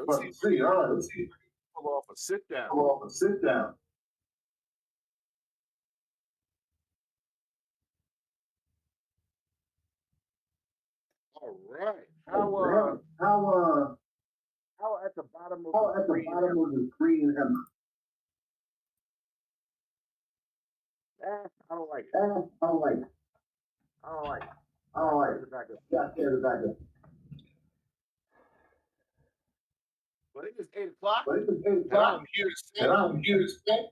right, let's see. All right, let's see. Pull off a sit down. Pull off a sit down. All right. How at the bottom of the screen have I don't like it. I don't like it. I don't like it. I don't like Here's it. the back up. Got there the back up. But it is 8 o'clock. But it's 8 And o'clock. I'm here to say And I'm here to say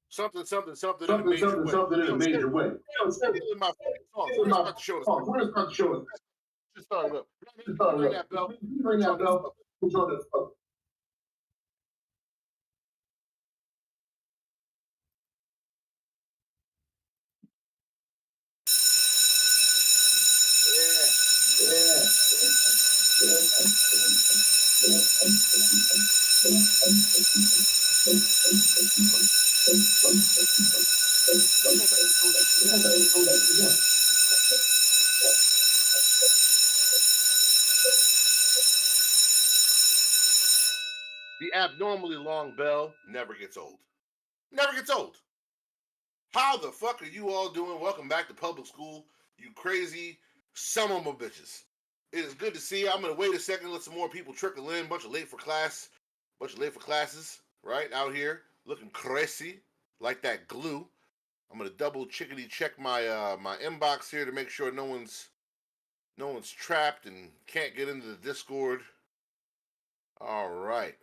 something in a something in a major way. Stealing my fucking song. Stealing Where's my about to show us? song. Where's about to show us? Just start it up. Just start it Ring up. that bell. Ring that bell. Put on this. The abnormally long bell never gets old. Never gets old. How the fuck are you all doing? Welcome back to public school, you crazy some of my bitches. It is good to see you. I'm gonna wait a second, let some more people trickle in. Bunch of late for classes, right out here looking crazy like that glue. I'm gonna double chickadee check my my inbox here to make sure no one's trapped and can't get into the Discord. All right.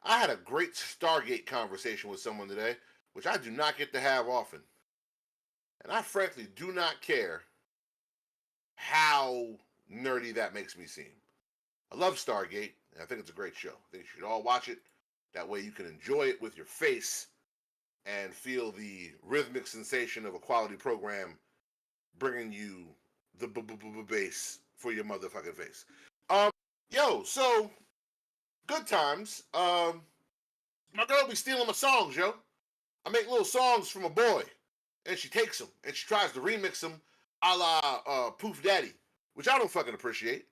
I had a great Stargate conversation with someone today, which I do not get to have often. And I frankly do not care how nerdy that makes me seem. I love Stargate, and I think it's a great show. I think you should all watch it. That way you can enjoy it with your face and feel the rhythmic sensation of a quality program bringing you the bass for your motherfucking face. So good times. My girl be stealing my songs, yo. I make little songs from a boy, and she takes them and she tries to remix them, a la Poof Daddy, which I don't fucking appreciate.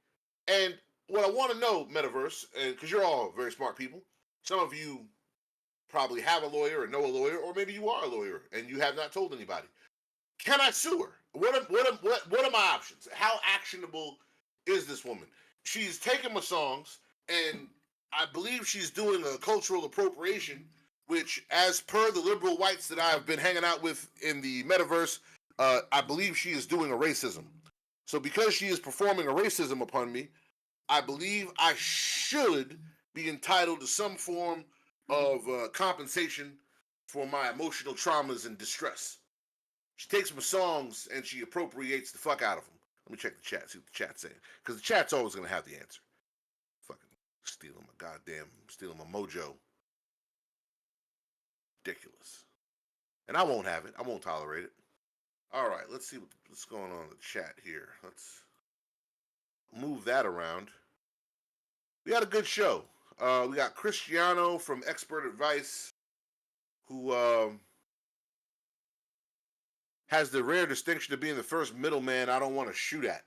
And what I want to know, Metaverse, and because you're all very smart people, some of you probably have a lawyer or know a lawyer, or maybe you are a lawyer and you have not told anybody. Can I sue her? What are my options? How actionable is this woman? She's taking my songs, and I believe she's doing a cultural appropriation, which, as per the liberal whites that I've been hanging out with in the metaverse, I believe she is doing a racism. So because she is performing a racism upon me, I believe I should be entitled to some form of compensation for my emotional traumas and distress. She takes my songs and she appropriates the fuck out of them. Let me check the chat, see what the chat's saying. Because the chat's always going to have the answer. Fucking stealing my mojo. Ridiculous. And I won't have it. I won't tolerate it. All right, let's see what's going on in the chat here. Let's move that around. We had a good show. We got Cristiano from Expert Advice, who has the rare distinction of being the first middleman I don't want to shoot at.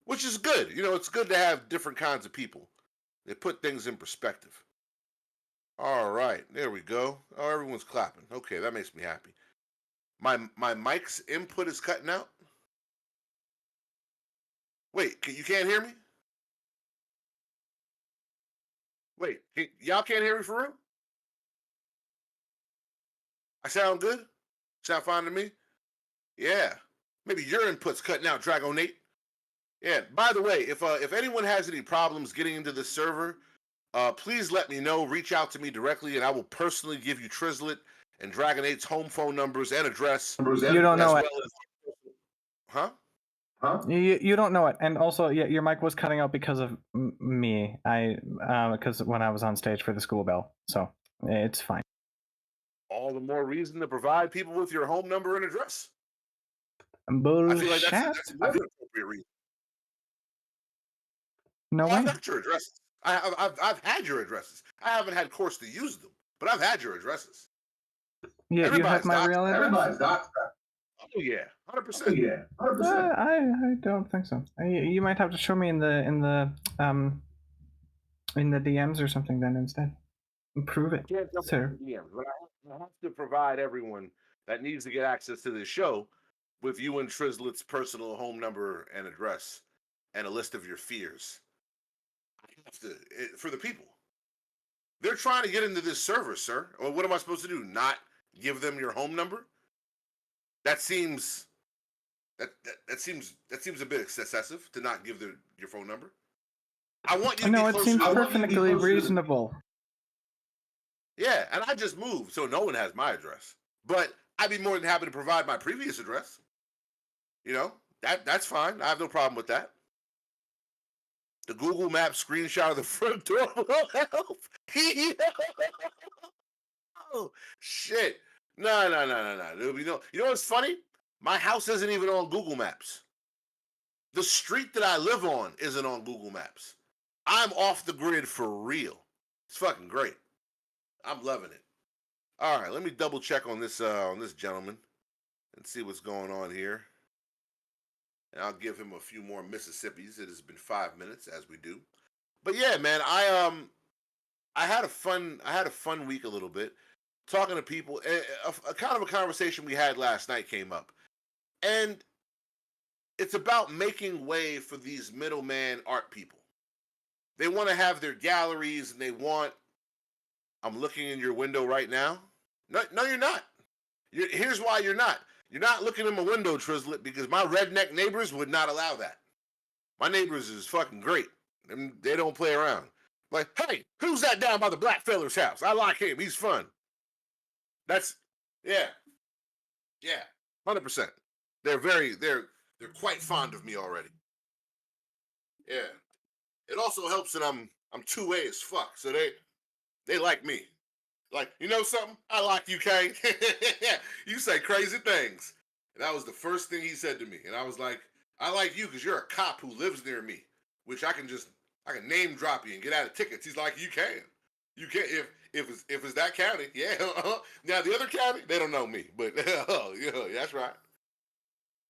Which is good. You know, it's good to have different kinds of people. They put things in perspective. All right, there we go. Oh, everyone's clapping. Okay, that makes me happy. My mic's input is cutting out. Wait, you can't hear me? Wait, y'all can't hear me for real? I sound good? Sound fine to me? Yeah. Maybe your input's cutting out, Dragonate. Yeah, by the way, if anyone has any problems getting into this server, please let me know. Reach out to me directly, and I will personally give you Trizlet and Dragonate's home phone numbers and address. You don't know it. Huh? You don't know it, and also your mic was cutting out because of me. Because when I was on stage for the school bell, so it's fine. All the more reason to provide people with your home number and address. Bullshit. I feel like that's an appropriate reason. No way. I've got your addresses. I've had your addresses. I haven't had course to use them, but I've had your addresses. Yeah, you have my real address. Everybody's got Oh yeah, 100%. Yeah, 100%. I don't think so. You might have to show me in the In the DMs or something then instead. Prove it, I can't jump sir. in the DMs, but I have to provide everyone that needs to get access to this show with you and Trizlet's personal home number and address and a list of your fears. I have to, for the people. They're trying to get into this server, sir. Well, what am I supposed to do? Not give them your home number? That seems that seems a bit excessive to not give your phone number. I want you to No, be it closer. seems I want you to be perfectly closer to- reasonable. Yeah, and I just moved, so no one has my address. But I'd be more than happy to provide my previous address. You know, that's fine. I have no problem with that. The Google Maps screenshot of the front door will help. Oh, shit. No. There'll be no. You know what's funny? My house isn't even on Google Maps. The street that I live on isn't on Google Maps. I'm off the grid for real. It's fucking great. I'm loving it. All right, let me double check on this gentleman and see what's going on here. And I'll give him a few more Mississippis. It has been 5 minutes, as we do. But yeah, man, I had a fun week a little bit talking to people. A kind of a conversation we had last night came up, and it's about making way for these middleman art people. They want to have their galleries, and they want. I'm looking in your window right now. No, you're not. Here's why you're not. You're not looking in my window, Trizlet, because my redneck neighbors would not allow that. My neighbors is fucking great. They don't play around. Like, hey, who's that down by the black fella's house? I like him. He's fun. Yeah, 100%. They're quite fond of me already. Yeah. It also helps that I'm 2A as fuck, so they like me. Like, you know something? I like you, Kane. You say crazy things. And that was the first thing he said to me. And I was like, I like you because you're a cop who lives near me, which I can name drop you and get out of tickets. He's like, you can. You can if it's that county, yeah. Now the other county, they don't know me, but yeah, that's right.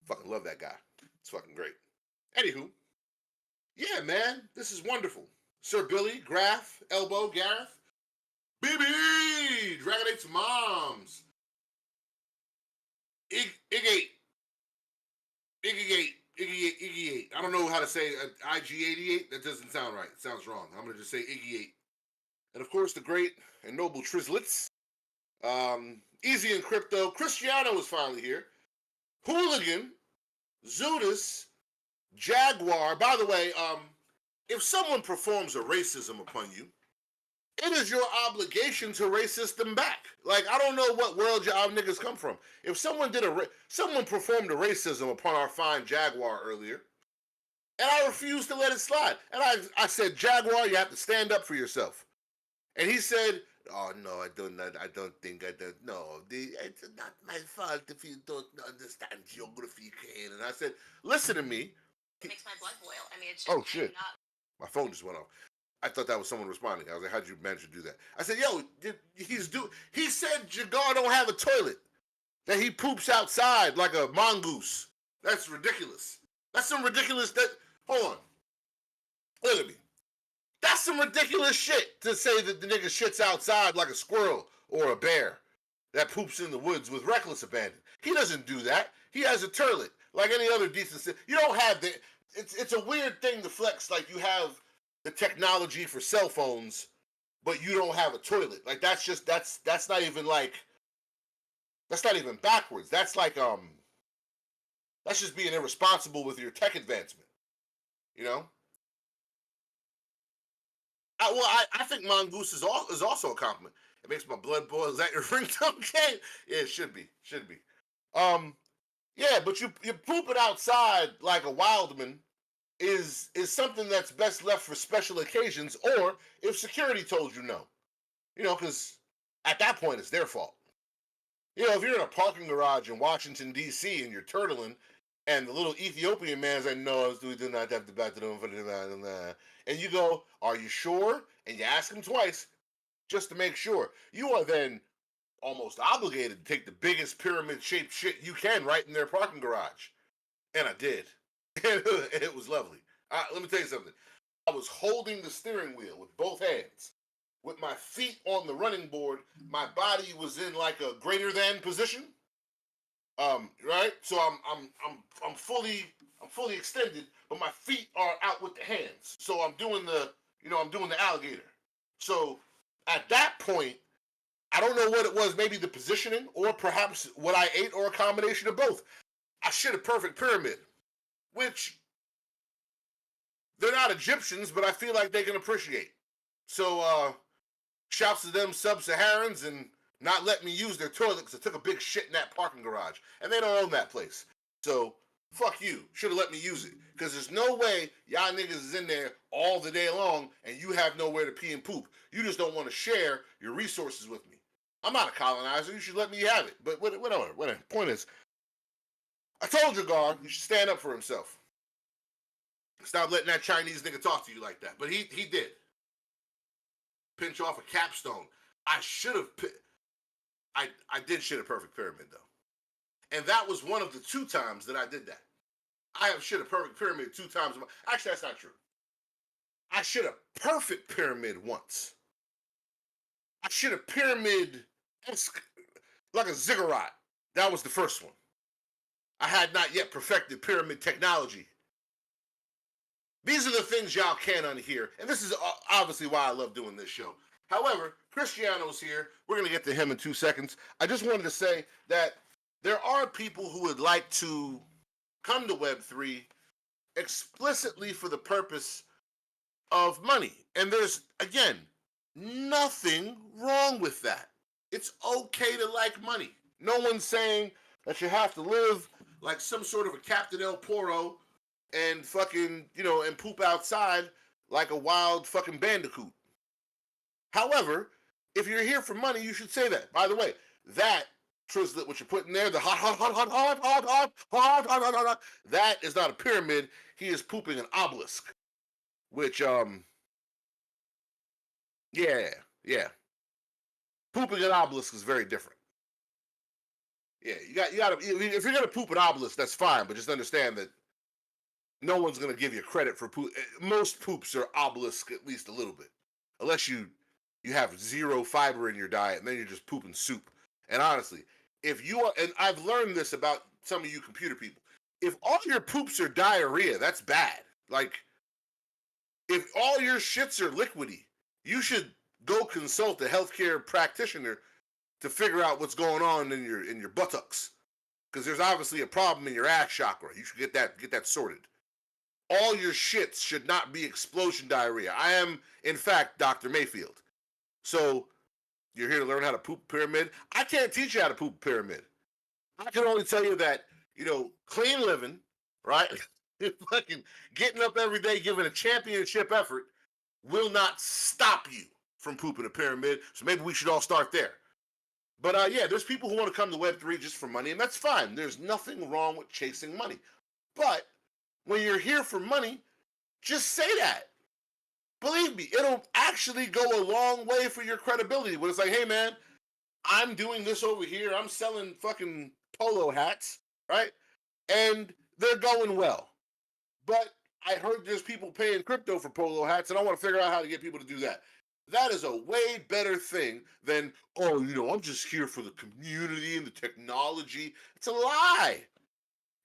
Fucking love that guy. It's fucking great. Anywho, yeah, man, this is wonderful. Sir Billy, Graf, Elbow, Gareth, BB, Dragon 8's moms, Iggy 8. I don't know how to say IG88. That doesn't sound right. It sounds wrong. I'm gonna just say Iggy 8. And of course, the great and noble Trizlets. Easy and Crypto. Cristiano is finally here. Hooligan. Zudis. Jaguar. By the way, if someone performs a racism upon you, it is your obligation to racist them back. Like, I don't know what world y'all niggas come from. If someone someone performed a racism upon our fine Jaguar earlier, and I refused to let it slide. And I said, Jaguar, you have to stand up for yourself. And he said, oh, no, I don't think I don't. No, it's not my fault if you don't understand geography, Kane. And I said, listen to me. It makes my blood boil. I mean, it's just. Oh, shit. My phone just went off. I thought that was someone responding. I was like, how'd you manage to do that? I said, yo, he said Jagar don't have a toilet. That he poops outside like a mongoose. That's ridiculous. That's some ridiculous, hold on. Look at me. That's some ridiculous shit to say that the nigga shits outside like a squirrel or a bear that poops in the woods with reckless abandon. He doesn't do that. He has a toilet like any other decent. You don't have the. It's a weird thing to flex. Like, you have the technology for cell phones, but you don't have a toilet. Like, that's not even like. That's not even backwards. That's like That's just being irresponsible with your tech advancement. You know. I think mongoose is also a compliment. It makes my blood boil. Is that your ringtone, Kane? Yeah, it should be. Yeah, but you poop it outside like a wildman is something that's best left for special occasions, or if security told you no. You know, because at that point it's their fault. You know, if you're in a parking garage in Washington, D.C. and you're turtling, and the little Ethiopian man's like, no, we do not have the bathroom for that. And you go, are you sure? And you ask him twice, just to make sure. You are then almost obligated to take the biggest pyramid-shaped shit you can right in their parking garage. And I did. And it was lovely. Let me tell you something. I was holding the steering wheel with both hands, with my feet on the running board. My body was in like a greater than position. Right. So I'm fully extended, but my feet are out with the hands. So I'm doing the alligator. So at that point, I don't know what it was. Maybe the positioning, or perhaps what I ate, or a combination of both. I shit a perfect pyramid, which they're not Egyptians, but I feel like they can appreciate. So shouts to them sub-Saharans and not letting me use their toilet because I took a big shit in that parking garage. And they don't own that place. So fuck you. Should have let me use it. Because there's no way y'all niggas is in there all the day long and you have nowhere to pee and poop. You just don't want to share your resources with me. I'm not a colonizer. You should let me have it. But whatever. Point is, I told you, Gar, you should stand up for himself. Stop letting that Chinese nigga talk to you like that. But he did. Pinch off a capstone. I should have. I did shit a perfect pyramid though, and that was one of the 2 times that I did that. I have shit a perfect pyramid 2 times. Actually, that's not true. I shit a perfect pyramid once. I shit a pyramid like a ziggurat. That was the first one. I had not yet perfected pyramid technology. These are the things y'all can't unhear, and this is obviously why I love doing this show. However, Cristiano's here. We're going to get to him in 2 seconds. I just wanted to say that there are people who would like to come to Web3 explicitly for the purpose of money. And there's, again, nothing wrong with that. It's okay to like money. No one's saying that you have to live like some sort of a Captain El Poro and fucking, and poop outside like a wild fucking bandicoot. However, if you're here for money, you should say that. By the way, that Trislet, what you're putting there, the hot, that is not a pyramid. He is pooping an obelisk. Which, yeah. Pooping an obelisk is very different. Yeah, you gotta, if you're gonna poop an obelisk, that's fine, but just understand that no one's gonna give you credit for poop. Most poops are obelisk at least a little bit. Unless you have 0 fiber in your diet and then you're just pooping soup. And honestly, if you are, and I've learned this about some of you computer people, if all your poops are diarrhea, that's bad. Like, if all your shits are liquidy, you should go consult a healthcare practitioner to figure out what's going on in your buttocks. Because there's obviously a problem in your ass chakra. You should get that sorted. All your shits should not be explosion diarrhea. I am, in fact, Dr. Mayfield. So, you're here to learn how to poop a pyramid. I can't teach you how to poop a pyramid. I can only tell you that, clean living, right? Fucking getting up every day, giving a championship effort will not stop you from pooping a pyramid. So maybe we should all start there. But yeah, there's people who want to come to Web3 just for money, and that's fine. There's nothing wrong with chasing money. But when you're here for money, just say that. Believe me, it'll actually go a long way for your credibility. When it's like, hey man, I'm doing this over here. I'm selling fucking polo hats, right? And they're going well. But I heard there's people paying crypto for polo hats, and I want to figure out how to get people to do that. That is a way better thing than, I'm just here for the community and the technology. It's a lie.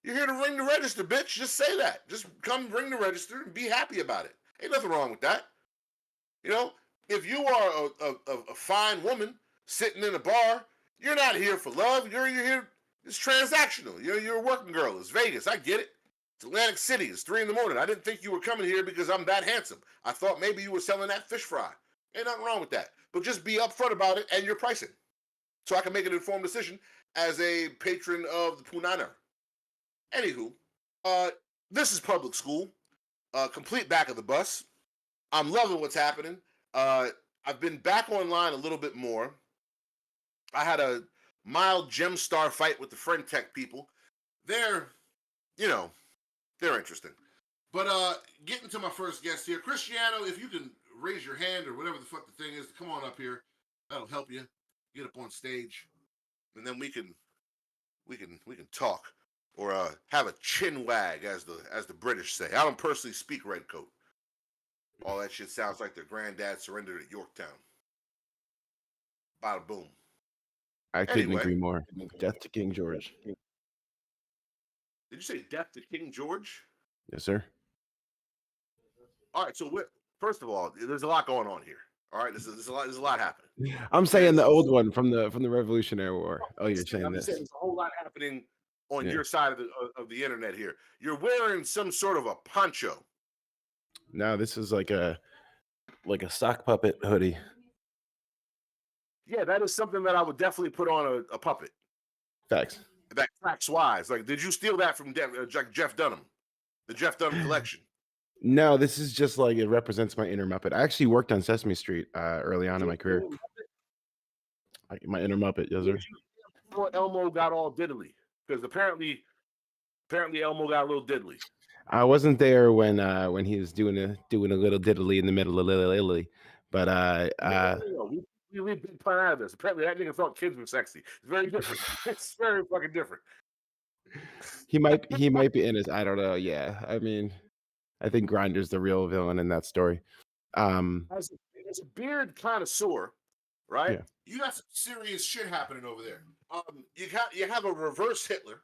You're here to ring the register, bitch. Just say that. Just come ring the register and be happy about it. Ain't nothing wrong with that. If you are a fine woman sitting in a bar, you're not here for love. You're here. It's transactional. You're a working girl. It's Vegas. I get it. It's Atlantic City. It's 3 a.m. I didn't think you were coming here because I'm that handsome. I thought maybe you were selling that fish fry. Ain't nothing wrong with that. But just be upfront about it and your pricing, so I can make an informed decision as a patron of the Punana. Anywho, this is public school. Complete back of the bus. I'm loving what's happening. I've been back online a little bit more. I had a mild Gemstar fight with the Friend Tech people. They're interesting. But getting to my first guest here, Cristiano, if you can raise your hand or whatever the fuck the thing is, come on up here. That'll help you get up on stage, and then we can talk or have a chin wag, as the British say. I don't personally speak Redcoat. All that shit sounds like their granddad surrendered at Yorktown. Bada boom. I couldn't Anyway. agree more. Death to King George. Did you say death to King George? Yes, sir. All right, so first of all, there's a lot going on here. All right, there's a lot happening. I'm saying the old one from the Revolutionary War. Oh, you're saying this? There's a whole lot happening on your side of the internet here. You're wearing some sort of a poncho. No, this is like a sock puppet hoodie. Yeah, that is something that I would definitely put on a puppet. Facts. That cracks wise. Like, did you steal that from Jeff Dunham? The Jeff Dunham collection? No, this is just like it represents my inner Muppet. I actually worked on Sesame Street early on in my career. My inner Muppet, yes, sir. Before Elmo got all diddly, because apparently Elmo got a little diddly. I wasn't there when he was doing a little diddly in the middle of Lily, but we big pun out of this. Apparently that nigga thought kids were sexy. It's very different. It's very fucking different. He might be in his. I don't know. Yeah, I mean, I think Grinder's the real villain in that story. As a beard connoisseur, right? Yeah. You got some serious shit happening over there. You have a reverse Hitler.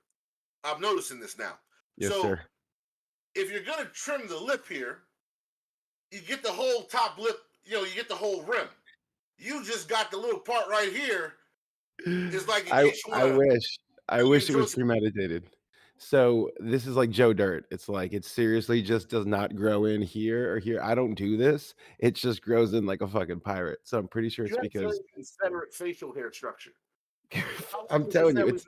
I'm noticing this now. Yes, so, sir. If you're gonna trim the lip here, you get the whole top lip. You get the whole rim. You just got the little part right here. It's like I wish it was premeditated. So this is like Joe Dirt. It's like it seriously just does not grow in here or here. I don't do this. It just grows in like a fucking pirate. So I'm pretty sure it's because Confederate facial hair structure. I'm telling you,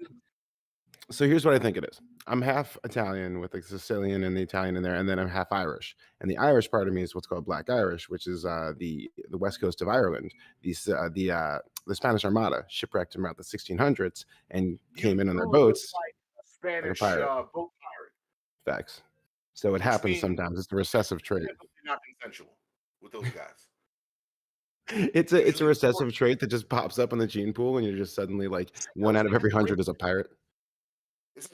so here's what I think it is. I'm half Italian with the Sicilian and the Italian in there, and then I'm half Irish. And the Irish part of me is what's called Black Irish, which is the west coast of Ireland. The Spanish Armada shipwrecked in about the 1600s and came in on their boats. Like a Spanish like a boat pirate. Facts. So it happens sometimes. It's a recessive trait. Not consensual with those guys. It's a recessive trait that just pops up in the gene pool, and you're just suddenly like 1 out of every 100 is a pirate. It's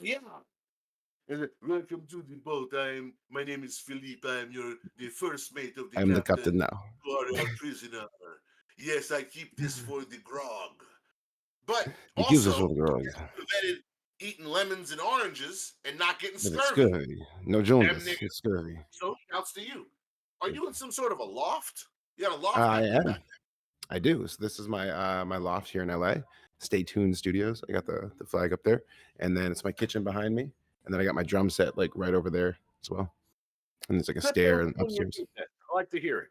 welcome to the boat. My name is Philippe. I'm the first mate of the I'm the captain now. You are our prisoner. Yes, I keep this for the grog. But He gives us also, all the grog. prevented eating lemons and oranges and not getting But it's scurvy. scurvy. No Jonas. It's scurvy. So, shouts to you. Are you in some sort of a loft? You got a loft? I am. I do. So this is my my loft here in LA. Stay Tuned Studios. I got the flag up there, and then it's my kitchen behind me, and then I got my drum set like right over there as well. And there's like a stair and upstairs. I like to hear it.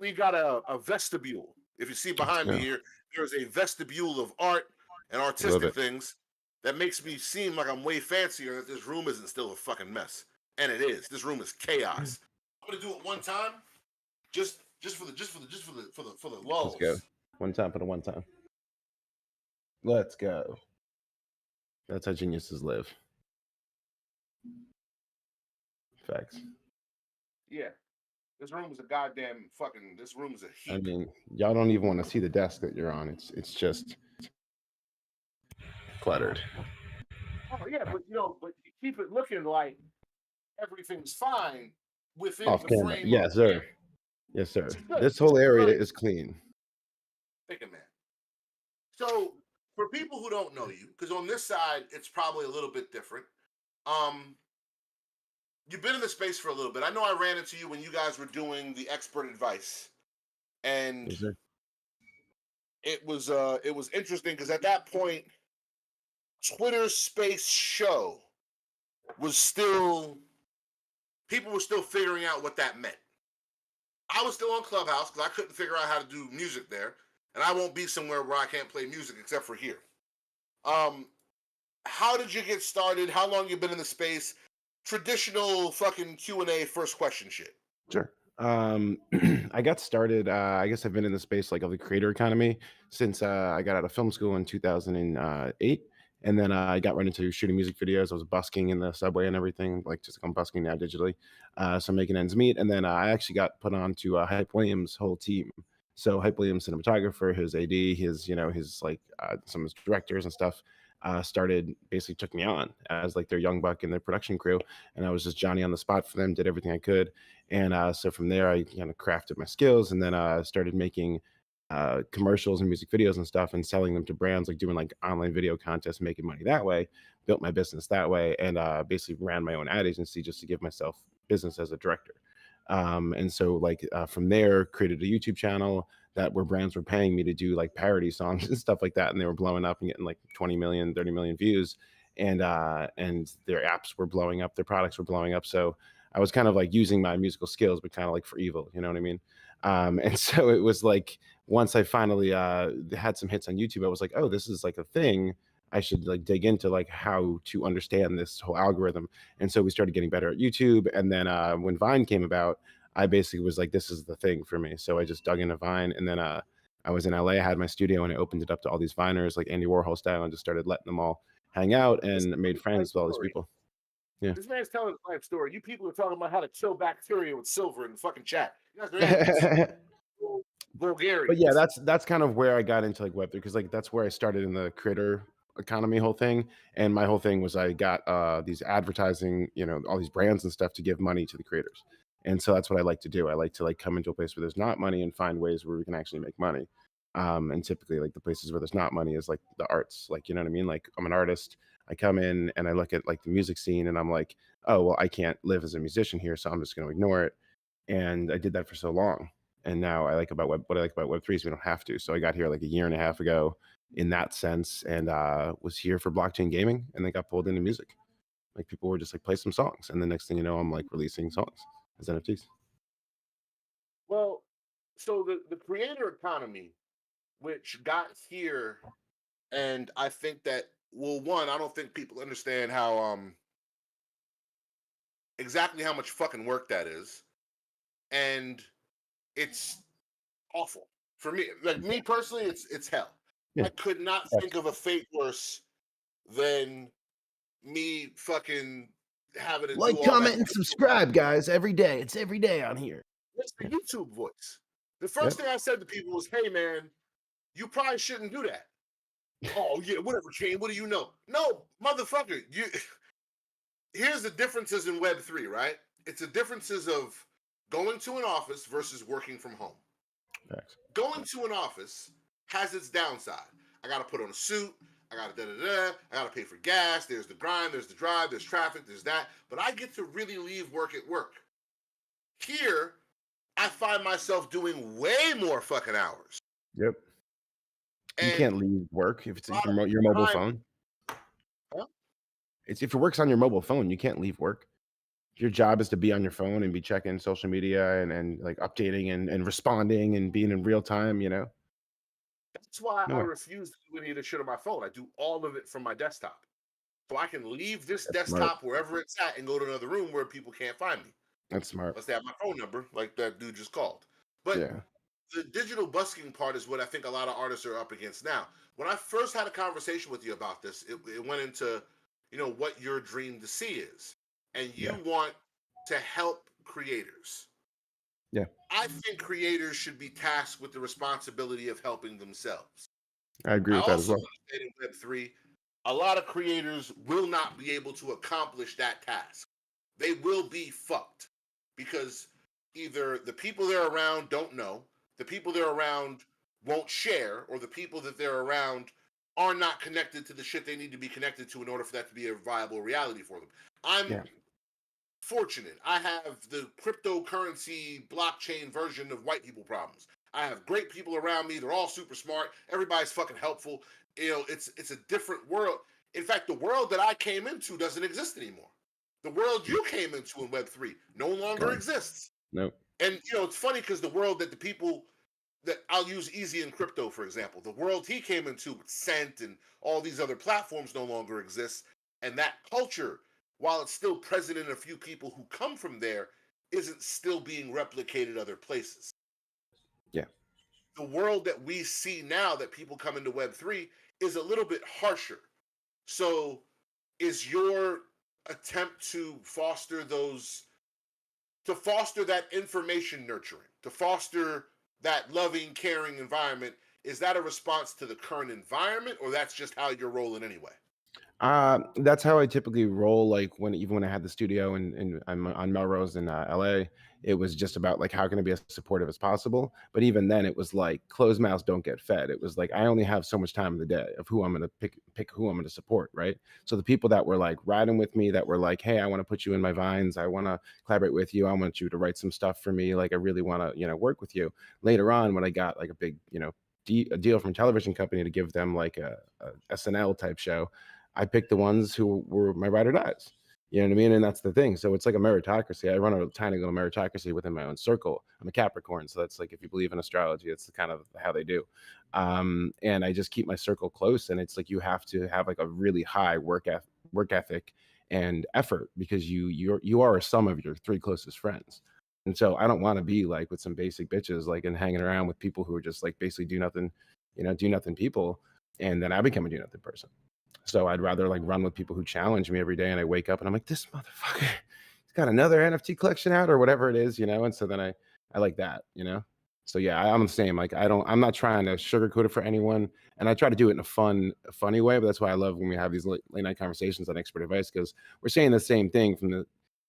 We got a vestibule. If you see behind me here, there's a vestibule of art and artistic things that makes me seem like I'm way fancier. That this room isn't still a fucking mess, and it is. This room is chaos. I'm gonna do it one time, just for the lulls. Let's go. One time for the one time. Let's go. That's how geniuses live. Facts. Yeah. This room is a goddamn fucking. This room is a heap. I mean, y'all don't even want to see the desk that you're on. It's just cluttered. Oh yeah, but you keep it looking like everything's fine within off the camera. frame. Yes, sir. Yes, sir. This whole area is clean. Think of that. So, for people who don't know you, because on this side it's probably a little bit different. You've been in the space for a little bit. I know I ran into you when you guys were doing the expert advice, and Yes, sir. it was interesting because at that point, Twitter Space Show was still people were still figuring out what that meant. I was still on Clubhouse because I couldn't figure out how to do music there, and I won't be somewhere where I can't play music except for here. How did you get started? How long you been in the space? Traditional fucking Q&A first question shit. Sure. I got started. I guess I've been in the space like of the creator economy since I got out of film school in 2008. And then I got right into shooting music videos. I was busking in the subway and everything, like just like I'm busking now digitally. So I'm making ends meet. And then I actually got put on to Hype Williams' whole team. So Hype Williams, cinematographer, his AD, his like some of his directors and stuff. basically took me on as like their young buck in their production crew, and I was just Johnny on the spot for them, did everything I could, and so from there I kind of crafted my skills, and then started making commercials and music videos and stuff, and selling them to brands, like doing like online video contests, making money that way. Built my business that way, and basically ran my own ad agency just to give myself business as a director. And so like from there, created a YouTube channel that where brands were paying me to do like parody songs and stuff like that, and they were blowing up and getting like 20 million, 30 million views, and their apps were blowing up, their products were blowing up. So I was kind of like using my musical skills, but kind of like for evil, you know what I mean? And so it was like once I finally had some hits on YouTube, I was like, oh, this is like a thing. I should like dig into like how to understand this whole algorithm. And so we started getting better at YouTube. And then when Vine came about, I basically was like, this is the thing for me. So I just dug into Vine. And then I was in LA, I had my studio, and I opened it up to all these Viners, like Andy Warhol style, and just started letting them all hang out and made friends with all these people. Yeah. This man's telling a life story. You people are talking about how to kill bacteria with silver in the fucking chat. You guys are vulgarity. But yeah, that's kind of where I got into like Web3, because like that's where I started in the creator economy whole thing. And my whole thing was I got these advertising, you know, all these brands and stuff to give money to the creators. And so that's what I like to do. I like to like come into a place where there's not money and find ways where we can actually make money. And typically like the places where there's not money is like the arts, like, you know what I mean? Like I'm an artist. I come in and I look at like the music scene and I'm like, oh, well, I can't live as a musician here, so I'm just going to ignore it. And I did that for so long. And now what I like about Web3 is we don't have to. So I got here like a year and a half ago in that sense, and was here for blockchain gaming, and then got pulled into music. Like people were just like, play some songs, and the next thing you know, I'm like releasing songs as NFTs. Well, so the creator economy, which got here, and I think that, well, one, I don't think people understand how exactly how much fucking work that is, and it's awful for me. Like me personally, it's hell. Yeah. I could not think of a fate worse than me fucking having to Like, do all comment, that. and subscribe, guys. Every day, it's every day on here. It's the YouTube voice. The first thing I said to people was, "Hey, man, you probably shouldn't do that." Oh yeah, whatever, Kane. What do you know? No, motherfucker. You. Here's the differences in Web3, right? It's the differences of going to an office versus working from home. Thanks. Going to an office has its downside. I got to put on a suit. I got to da-da-da. I got to pay for gas. There's the grind. There's the drive. There's traffic. There's that. But I get to really leave work at work. Here, I find myself doing way more fucking hours. Yep. You And can't leave work if it's your mobile phone. Huh? It's if it works on your mobile phone, you can't leave work. Your job is to be on your phone and be checking social media and like updating and responding and being in real time, you know? That's why No I way. refuse to do any of the shit on my phone. I do all of it from my desktop. So I can leave this That's desktop wherever it's at and go to another room where people can't find me. That's smart. Unless they have my phone number, like that dude just called. But Yeah. the digital busking part is what I think a lot of artists are up against now. When I first had a conversation with you about this, it went into, you know, what your dream to see is. And you want to help creators. Yeah. I think creators should be tasked with the responsibility of helping themselves. I agree with that as well. In Web3, a lot of creators will not be able to accomplish that task. They will be fucked because either the people they're around don't know, the people they're around won't share, or the people that they're around are not connected to the shit they need to be connected to in order for that to be a viable reality for them. I'm fortunate. I have the cryptocurrency blockchain version of white people problems. I have great people around me. They're all super smart. Everybody's fucking helpful. You know, it's a different world. In fact, the world that I came into doesn't exist anymore. The world you came into in Web3 no longer exists. Nope. And, you know, it's funny because the world that the people that I'll use Easy in Crypto, for example, the world he came into with Cent and all these other platforms no longer exists. And that culture, while it's still present in a few people who come from there, isn't still being replicated other places. Yeah. The world that we see now that people come into Web3 is a little bit harsher. So is your attempt to foster that information nurturing, to foster that loving, caring environment, is that a response to the current environment, or that's just how you're rolling anyway? That's how I typically roll. Like even when I had the studio and I'm on Melrose in LA, it was just about like how can I be as supportive as possible. But even then, it was like closed mouths don't get fed. It was like I only have so much time in the day of who I'm going to pick who I'm going to support, right? So the people that were like riding with me, that were like, hey, I want to put you in my vines, I want to collaborate with you, I want you to write some stuff for me, like I really want to work with you. Later on, when I got like a big a deal from a television company to give them like a SNL type show, I picked the ones who were my ride or dies. You know what I mean? And that's the thing. So it's like a meritocracy. I run a tiny little meritocracy within my own circle. I'm a Capricorn, so that's like if you believe in astrology, it's kind of how they do. And I just keep my circle close, and it's like you have to have like a really high work ethic and effort because you are a sum of your 3 closest friends. And so I don't want to be like with some basic bitches like and hanging around with people who are just like basically do nothing people, and then I become a do nothing person. So I'd rather like run with people who challenge me every day, and I wake up and I'm like, this motherfucker, he's got another NFT collection out or whatever it is, And so then I like that, So yeah, I'm the same. Like I'm not trying to sugarcoat it for anyone, and I try to do it in a funny way. But that's why I love when we have these late night conversations on Expert Advice, because we're saying the same thing from the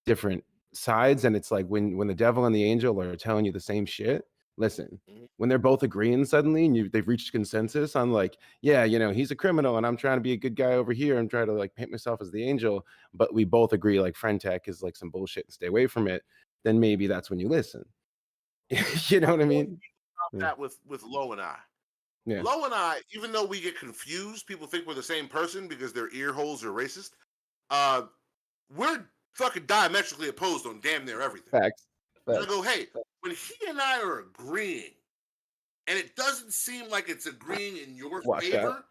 different sides, and it's like when the devil and the angel are telling you the same shit. Listen, when they're both agreeing suddenly and they've reached consensus on like, yeah, he's a criminal and I'm trying to be a good guy over here and try to like paint myself as the angel, but we both agree like friend tech is like some bullshit and stay away from it, then maybe that's when you listen. You know what I mean? That with Lo and I. Yeah. Lo and I, even though we get confused, people think we're the same person because their ear holes are racist. We're fucking diametrically opposed on damn near everything. Facts. And I go, hey, when he and I are agreeing, and it doesn't seem like it's agreeing in your favor,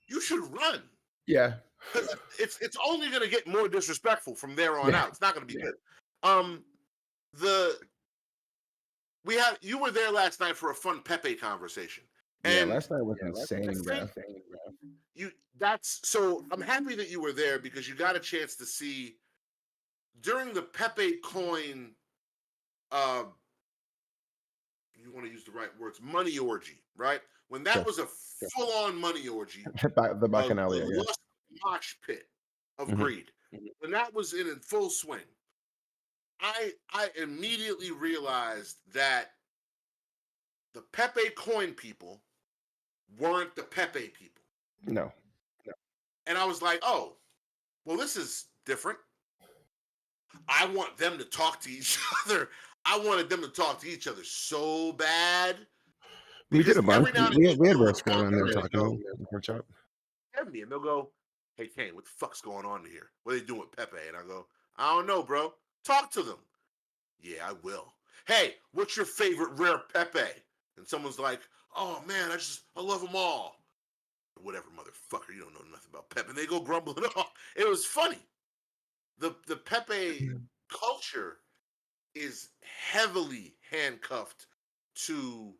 you should run. Yeah. It's only going to get more disrespectful from there on out. It's not going to be good. You were there last night for a fun Pepe conversation. And last night was insane, bro. So I'm happy that you were there because you got a chance to see during the Pepe coin. You want to use the right words, money orgy, right? When that was a full-on money orgy, the Bacchanalia, mosh pit of greed. When that was in full swing, I immediately realized that the Pepe coin people weren't the Pepe people. No. And I was like, oh, well, this is different. I want them to talk to each other. I wanted them to talk to each other so bad. We did a bunch. We had Roscoe in there talking. And they'll go, hey, Kane, what the fuck's going on here? What are they doing with Pepe? And I go, I don't know, bro. Talk to them. Yeah, I will. Hey, what's your favorite rare Pepe? And someone's like, oh, man, I love them all. Whatever, motherfucker, you don't know nothing about Pepe. And they go grumbling off. It was funny. The Pepe culture is heavily handcuffed to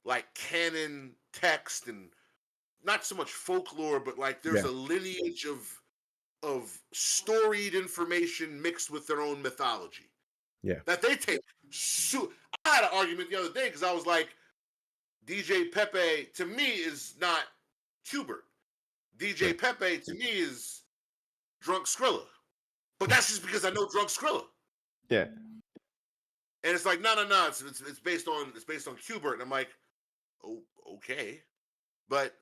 like canon text and not so much folklore, but like there's a lineage of storied information mixed with their own mythology. Yeah. That they take. I had an argument the other day because I was like, DJ Pepe to me is not Hubert. DJ Pepe to me is Drunk Skrilla. But that's just because I know Drunk Skrilla. Yeah. And it's like, no. It's based on Hubert. And I'm like, oh, okay. But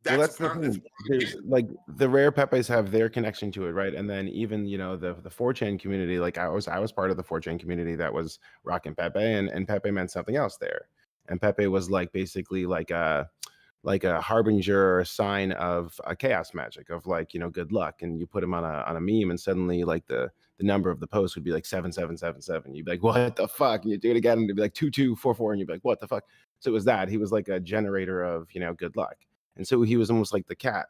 that's the thing. There's like the rare Pepes have their connection to it, right? And then even the 4chan community, like I was part of the 4chan community that was rocking Pepe, and Pepe meant something else there. And Pepe was like basically like a harbinger or a sign of a chaos magic of like good luck, and you put him on a meme and suddenly like the number of the post would be like 7777. You'd be like, what the fuck? And you do it again and it'd be like 2244, and you'd be like, what the fuck? So it was that he was like a generator of good luck. And so he was almost like the cat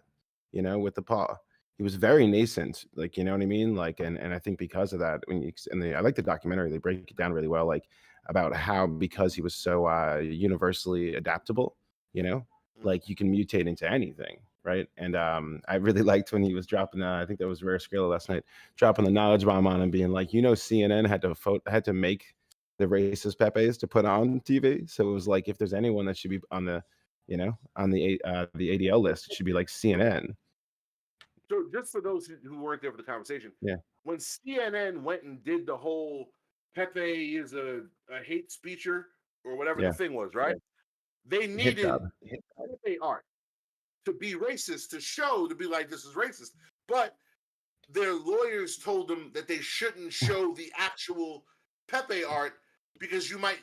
with the paw. He was very nascent, like, you know what I mean? Like, and I think because of that, I like the documentary, they break it down really well, like about how, because he was so universally adaptable, like you can mutate into anything, right? And I really liked when he was dropping, I think that was Rare Skrilla last night, dropping the knowledge bomb on him, being like, CNN had to make the racist Pepes to put on TV. So it was like, if there's anyone that should be on the, on the ADL list, it should be like CNN. So just for those who weren't there for the conversation, Yeah. when CNN went and did the whole Pepe is a hate speecher or whatever Yeah. the thing was, right? They Hit needed job. Pepe art to be racist, to be like, this is racist. But their lawyers told them that they shouldn't show the actual Pepe art because you might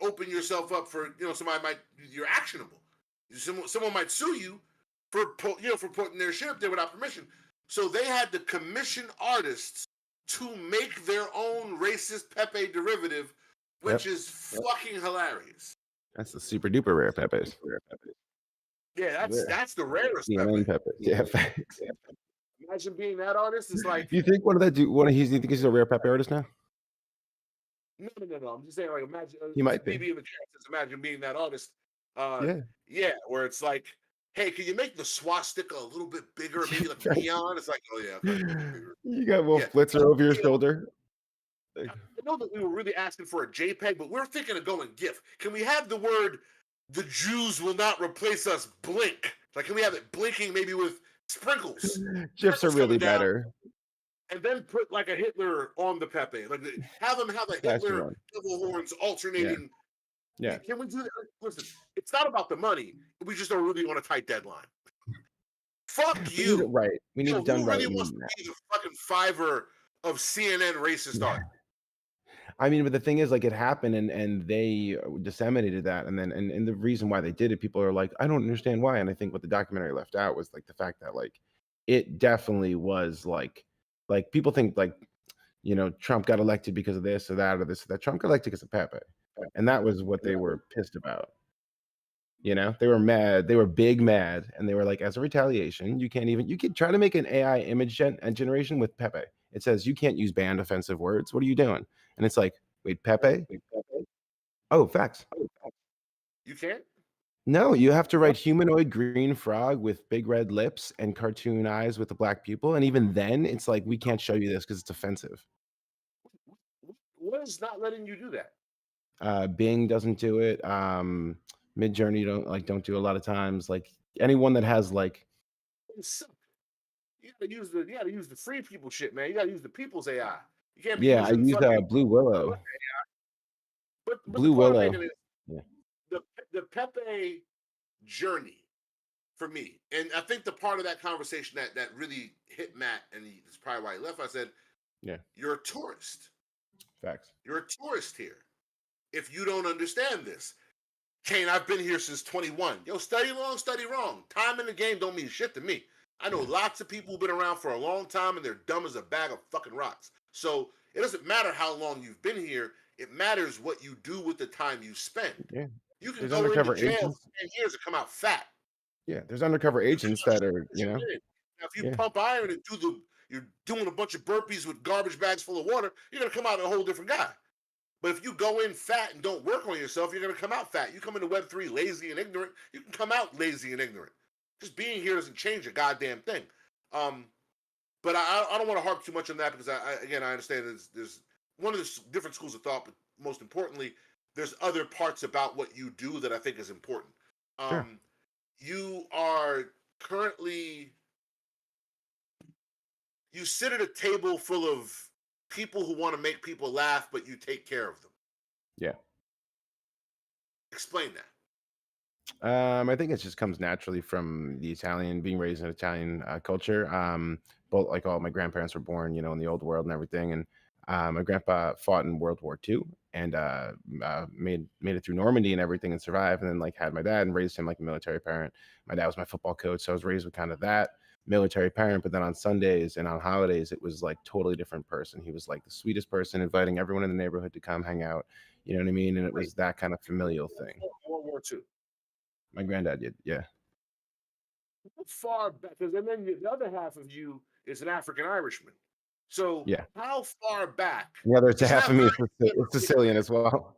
open yourself up for, you're actionable. Someone might sue you for putting their shit up there without permission. So they had to commission artists to make their own racist Pepe derivative, which is fucking hilarious. That's the super duper rare Pepes. Yeah, that's the rarest CNN Pepe. Pepes. Yeah, facts. Imagine being that artist. It's like, You think you think he's a rare Pepe artist now? no. I'm just saying, like, imagine He might be. BB in the chat says, imagine being that artist. Yeah. Where it's like, hey, can you make the swastika a little bit bigger, maybe like neon? It's like, oh yeah, okay, bigger. You got Wolf Blitzer over your shoulder. I know that we were really asking for a JPEG, but we're thinking of going GIF. Can we have the word "the Jews will not replace us" blink? Like, can we have it blinking maybe with sprinkles? GIFs are really better. And then put like a Hitler on the Pepe. Like, have them have a Hitler devil horns alternating. Yeah. Can we do that? Listen, it's not about the money. We just don't really want a tight deadline. Fuck you. Right. We need it done right. Who really wants to be the fucking Fiverr of CNN racist art? I mean, but the thing is, like, it happened and they disseminated that. And then, and the reason why they did it, people are like, I don't understand why. And I think what the documentary left out was like the fact that, like, it definitely was like people think like, Trump got elected because of this or that or this or that. Trump got elected because of Pepe. And that was what they were pissed about. They were mad. They were big mad. And they were like, as a retaliation, you can try to make an AI image generation with Pepe. It says you can't use banned offensive words. What are you doing? And it's like, wait, Pepe? Oh, facts. You can't? No, you have to write humanoid green frog with big red lips and cartoon eyes with the black pupil. And even then, it's like, we can't show you this because it's offensive. What is not letting you do that? Bing doesn't do it. Midjourney don't do a lot of times. Like, anyone that has like, you gotta use the free people shit, man. You gotta use the people's AI. You can't be yeah, I use Blue Willow. But Blue Willow. The Pepe journey for me, and I think the part of that conversation that really hit Matt, and that's probably why he left. I said, yeah, you're a tourist. Facts. You're a tourist here. If you don't understand this, Kane, I've been here since 21. Yo, study long, study wrong. Time in the game don't mean shit to me. I know lots of people who've been around for a long time and they're dumb as a bag of fucking rocks. So it doesn't matter how long you've been here. It matters what you do with the time you spend. Yeah. You can go into jail for 10 years and come out fat. Yeah, there's undercover agents that are, Now, if you pump iron and you're doing a bunch of burpees with garbage bags full of water, you're gonna come out a whole different guy. But if you go in fat and don't work on yourself, you're gonna come out fat. You come into Web3 lazy and ignorant, you can come out lazy and ignorant. Just being here doesn't change a goddamn thing. But I don't want to harp too much on that because I understand there's one of the different schools of thought, but most importantly, there's other parts about what you do that I think is important. Sure. You are currently, you sit at a table full of people who want to make people laugh, but you take care of them. Yeah. Explain that. I think it just comes naturally from the Italian, being raised in Italian culture. Both, like, all my grandparents were born, in the old world and everything. And my grandpa fought in World War II and made it through Normandy and everything and survived. And then, like, had my dad and raised him like a military parent. My dad was my football coach, so I was raised with kind of that military parent. But then on Sundays and on holidays, it was like totally different person. He was like the sweetest person, inviting everyone in the neighborhood to come hang out. You know what I mean? And it was that kind of familial thing. World War II. My granddad did, yeah. How far back? Because then the other half of you is an African Irishman. So yeah, how far back? The other half of me is Sicilian as well.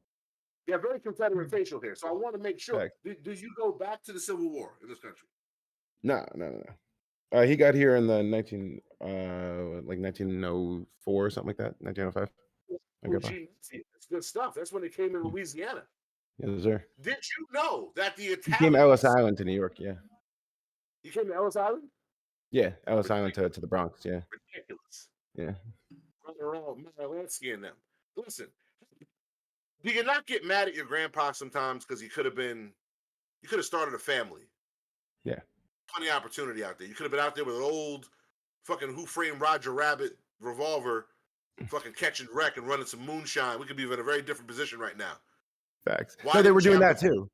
Yeah, very Confederate facial here. So I want to make sure. Do you go back to the Civil War in this country? No. He got here in the 1904 or something like that, 1905. It's good stuff. That's when it came in Louisiana. Yes, sir. Did you know that the Italians... He came to Ellis Island to New York, yeah. You came to Ellis Island? Yeah, Ellis Island to the Bronx. Yeah, Ridiculous. yeah. Running around let's skiing them. Listen, do you not get mad at your grandpa sometimes because you could have started a family? Yeah. Plenty of opportunity out there. You could have been out there with an old fucking Who Framed Roger Rabbit revolver, fucking catching wreck and running some moonshine. We could be in a very different position right now. Facts. Why No, they didn't were you doing have that the- too.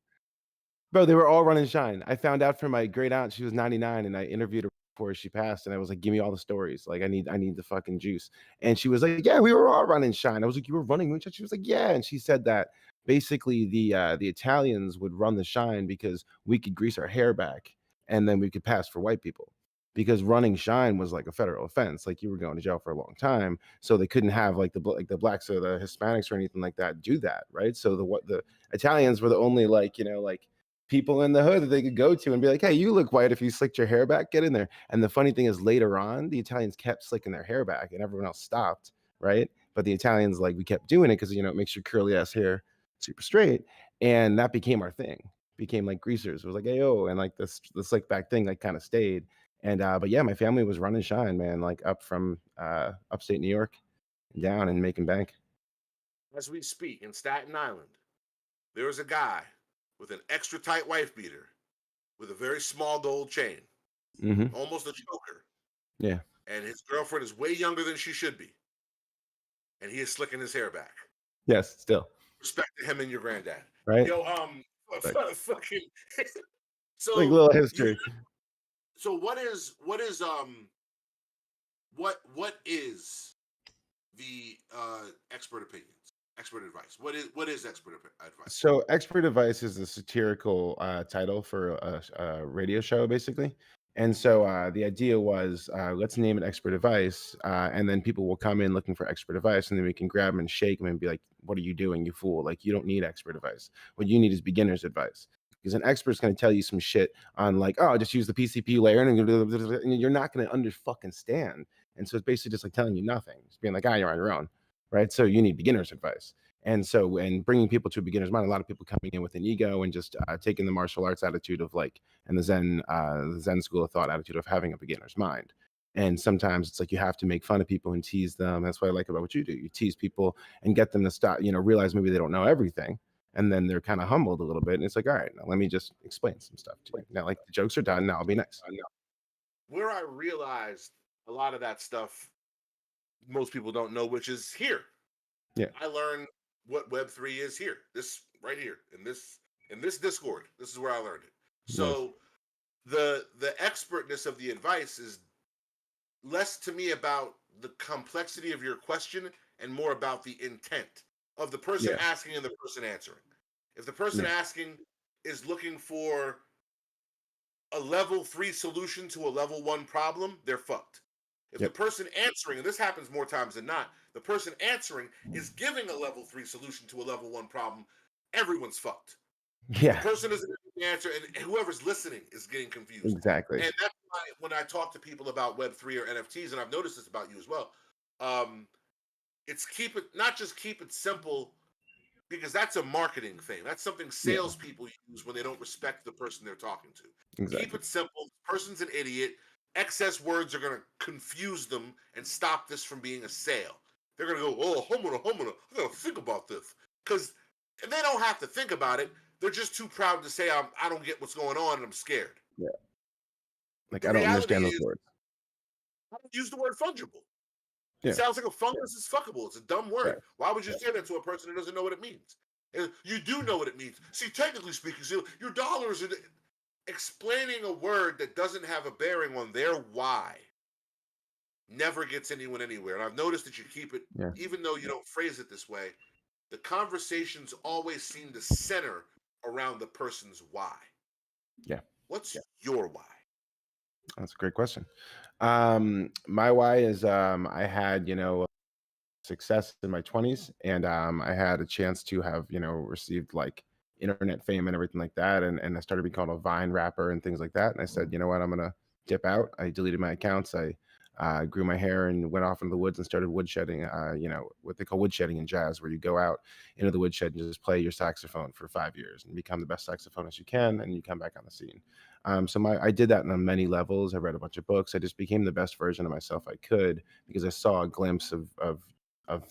Bro, they were all running shine. I found out from my great aunt, she was 99, and I interviewed her before she passed, and I was like, give me all the stories. Like, I need the fucking juice. And she was like, yeah, we were all running shine. I was like, you were running moonshine? She was like, yeah. And she said that basically the Italians would run the shine because we could grease our hair back and then we could pass for white people. Because running shine was like a federal offense, like you were going to jail for a long time, so they couldn't have like the blacks or the Hispanics or anything like that do that, right? So the Italians were the only like people in the hood that they could go to and be like, hey, you look white if you slicked your hair back, get in there. And the funny thing is later on, the Italians kept slicking their hair back and everyone else stopped, right? But the Italians, like, we kept doing it because, it makes your curly ass hair super straight. And that became our thing, became like greasers. It was like, hey, oh, and like the slick back thing, like, kind of stayed. And, but yeah, my family was running shine, man, like up from upstate New York down and making bank. As we speak in Staten Island, there is a guy with an extra tight wife beater with a very small gold chain, almost a choker. Yeah. And his girlfriend is way younger than she should be. And he is slicking his hair back. Yes, still. Respect to him and your granddad. Right? Yo, fucking so like a little history. So what is the expert opinions? Expert advice. What is expert advice? So expert advice is a satirical title for a radio show, basically. And so the idea was, let's name it expert advice, and then people will come in looking for expert advice, and then we can grab them and shake them and be like, what are you doing, you fool? Like, you don't need expert advice. What you need is beginner's advice. Because an expert's going to tell you some shit on like, oh, just use the PCP layer, and you're not going to understand. And so it's basically just like telling you nothing. It's being like, you're on your own, right? So you need beginner's advice. And so, and bringing people to a beginner's mind, a lot of people coming in with an ego and just taking the martial arts attitude of like, and the Zen school of thought attitude of having a beginner's mind. And sometimes it's like you have to make fun of people and tease them. That's what I like about what you do. You tease people and get them to stop, realize maybe they don't know everything. And then they're kind of humbled a little bit. And it's like, all right, now let me just explain some stuff to you. Now, like, the jokes are done. Now I'll be nice. Where I realized a lot of that stuff most people don't know, which is here. Yeah. I learned what Web3 is here. This right here in this Discord. This is where I learned it. So the expertness of the advice is less to me about the complexity of your question and more about the intent of the person asking and the person answering. If the person asking is looking for a level 3 solution to a level 1 problem, they're fucked. If the person answering, and this happens more times than not, the person answering is giving a level 3 solution to a level 1 problem, everyone's fucked. Yeah. The person isn't getting the answer, and whoever's listening is getting confused. Exactly. And that's why when I talk to people about Web3 or NFTs, and I've noticed this about you as well, it's not just keep it simple, because that's a marketing thing. That's something salespeople use when they don't respect the person they're talking to. Exactly. Keep it simple. The person's an idiot. Excess words are going to confuse them and stop this from being a sale. They're going to go, oh, homeowner, I got to think about this. Because they don't have to think about it. They're just too proud to say, I don't get what's going on and I'm scared. Yeah. Like, I don't understand those words. I don't use the word fungible. Yeah. It sounds like a fungus is fuckable. It's a dumb word. Right. Why would you say that to a person who doesn't know what it means? And you do know what it means. See, technically speaking, your dollars are explaining a word that doesn't have a bearing on their why never gets anyone anywhere. And I've noticed that you keep it, even though you don't phrase it this way, the conversations always seem to center around the person's why. Yeah. What's your why? That's a great question. My why is I had, success in my 20s, and I had a chance to have, received like internet fame and everything like that. And I started being called a Vine rapper and things like that. And I said, you know what, I'm going to dip out. I deleted my accounts. I grew my hair and went off into the woods and started woodshedding, what they call woodshedding in jazz, where you go out into the woodshed and just play your saxophone for 5 years and become the best saxophonist you can, and you come back on the scene. I did that on many levels. I read a bunch of books. I just became the best version of myself I could, because I saw a glimpse of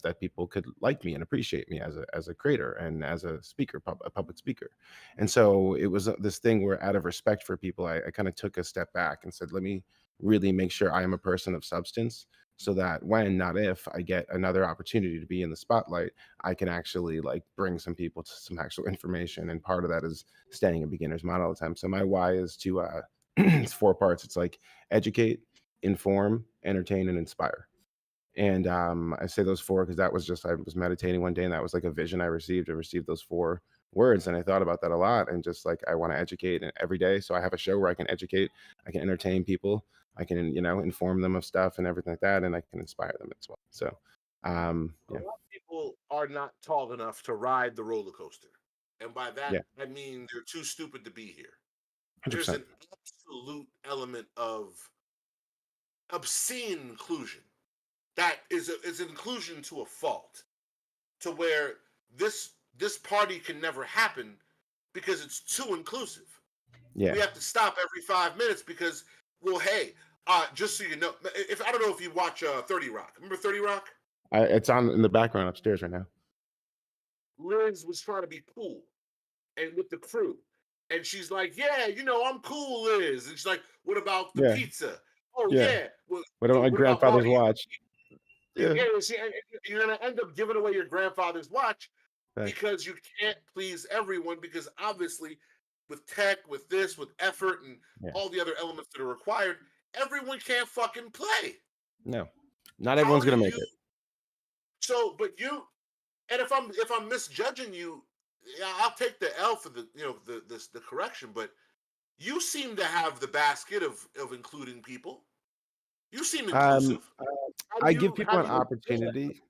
that people could like me and appreciate me as a creator and as a speaker, a public speaker. And so it was this thing where, out of respect for people, I kind of took a step back and said, let me really make sure I am a person of substance, so that when, not if, I get another opportunity to be in the spotlight, I can actually like bring some people to some actual information. And part of that is staying a beginner's mind all the time. So my why is to it's 4 parts. It's like educate, inform, entertain, and inspire. And I say those 4 because that was just, I was meditating one day, and that was like a vision I received. I received those 4 words, and I thought about that a lot. And just like, I want to educate every day. So I have a show where I can educate, I can entertain people, I can, inform them of stuff and everything like that, and I can inspire them as well. So A lot of people are not tall enough to ride the roller coaster. And by that, Yeah. I mean they're too stupid to be here. 100%. There's an absolute element of obscene inclusion that is an inclusion to a fault, to where this party can never happen because it's too inclusive. Yeah. We have to stop every 5 minutes because, well, hey, just so you know, if I don't know if you watch 30 Rock. Remember 30 Rock? It's on in the background upstairs right now. Liz was trying to be cool and with the crew. And she's like, yeah, I'm cool, Liz. And she's like, what about the pizza? Oh, yeah. What about my grandfather's watch? Yeah, you're going to end up giving away your grandfather's watch because you can't please everyone, because obviously with tech, with this, with effort, and all the other elements that are required, everyone can't fucking play. No, not everyone's going to make it. So, but you, and if I'm misjudging you, I'll take the L for the the correction. But you seem to have the basket of including people. You seem inclusive. I give people an opportunity.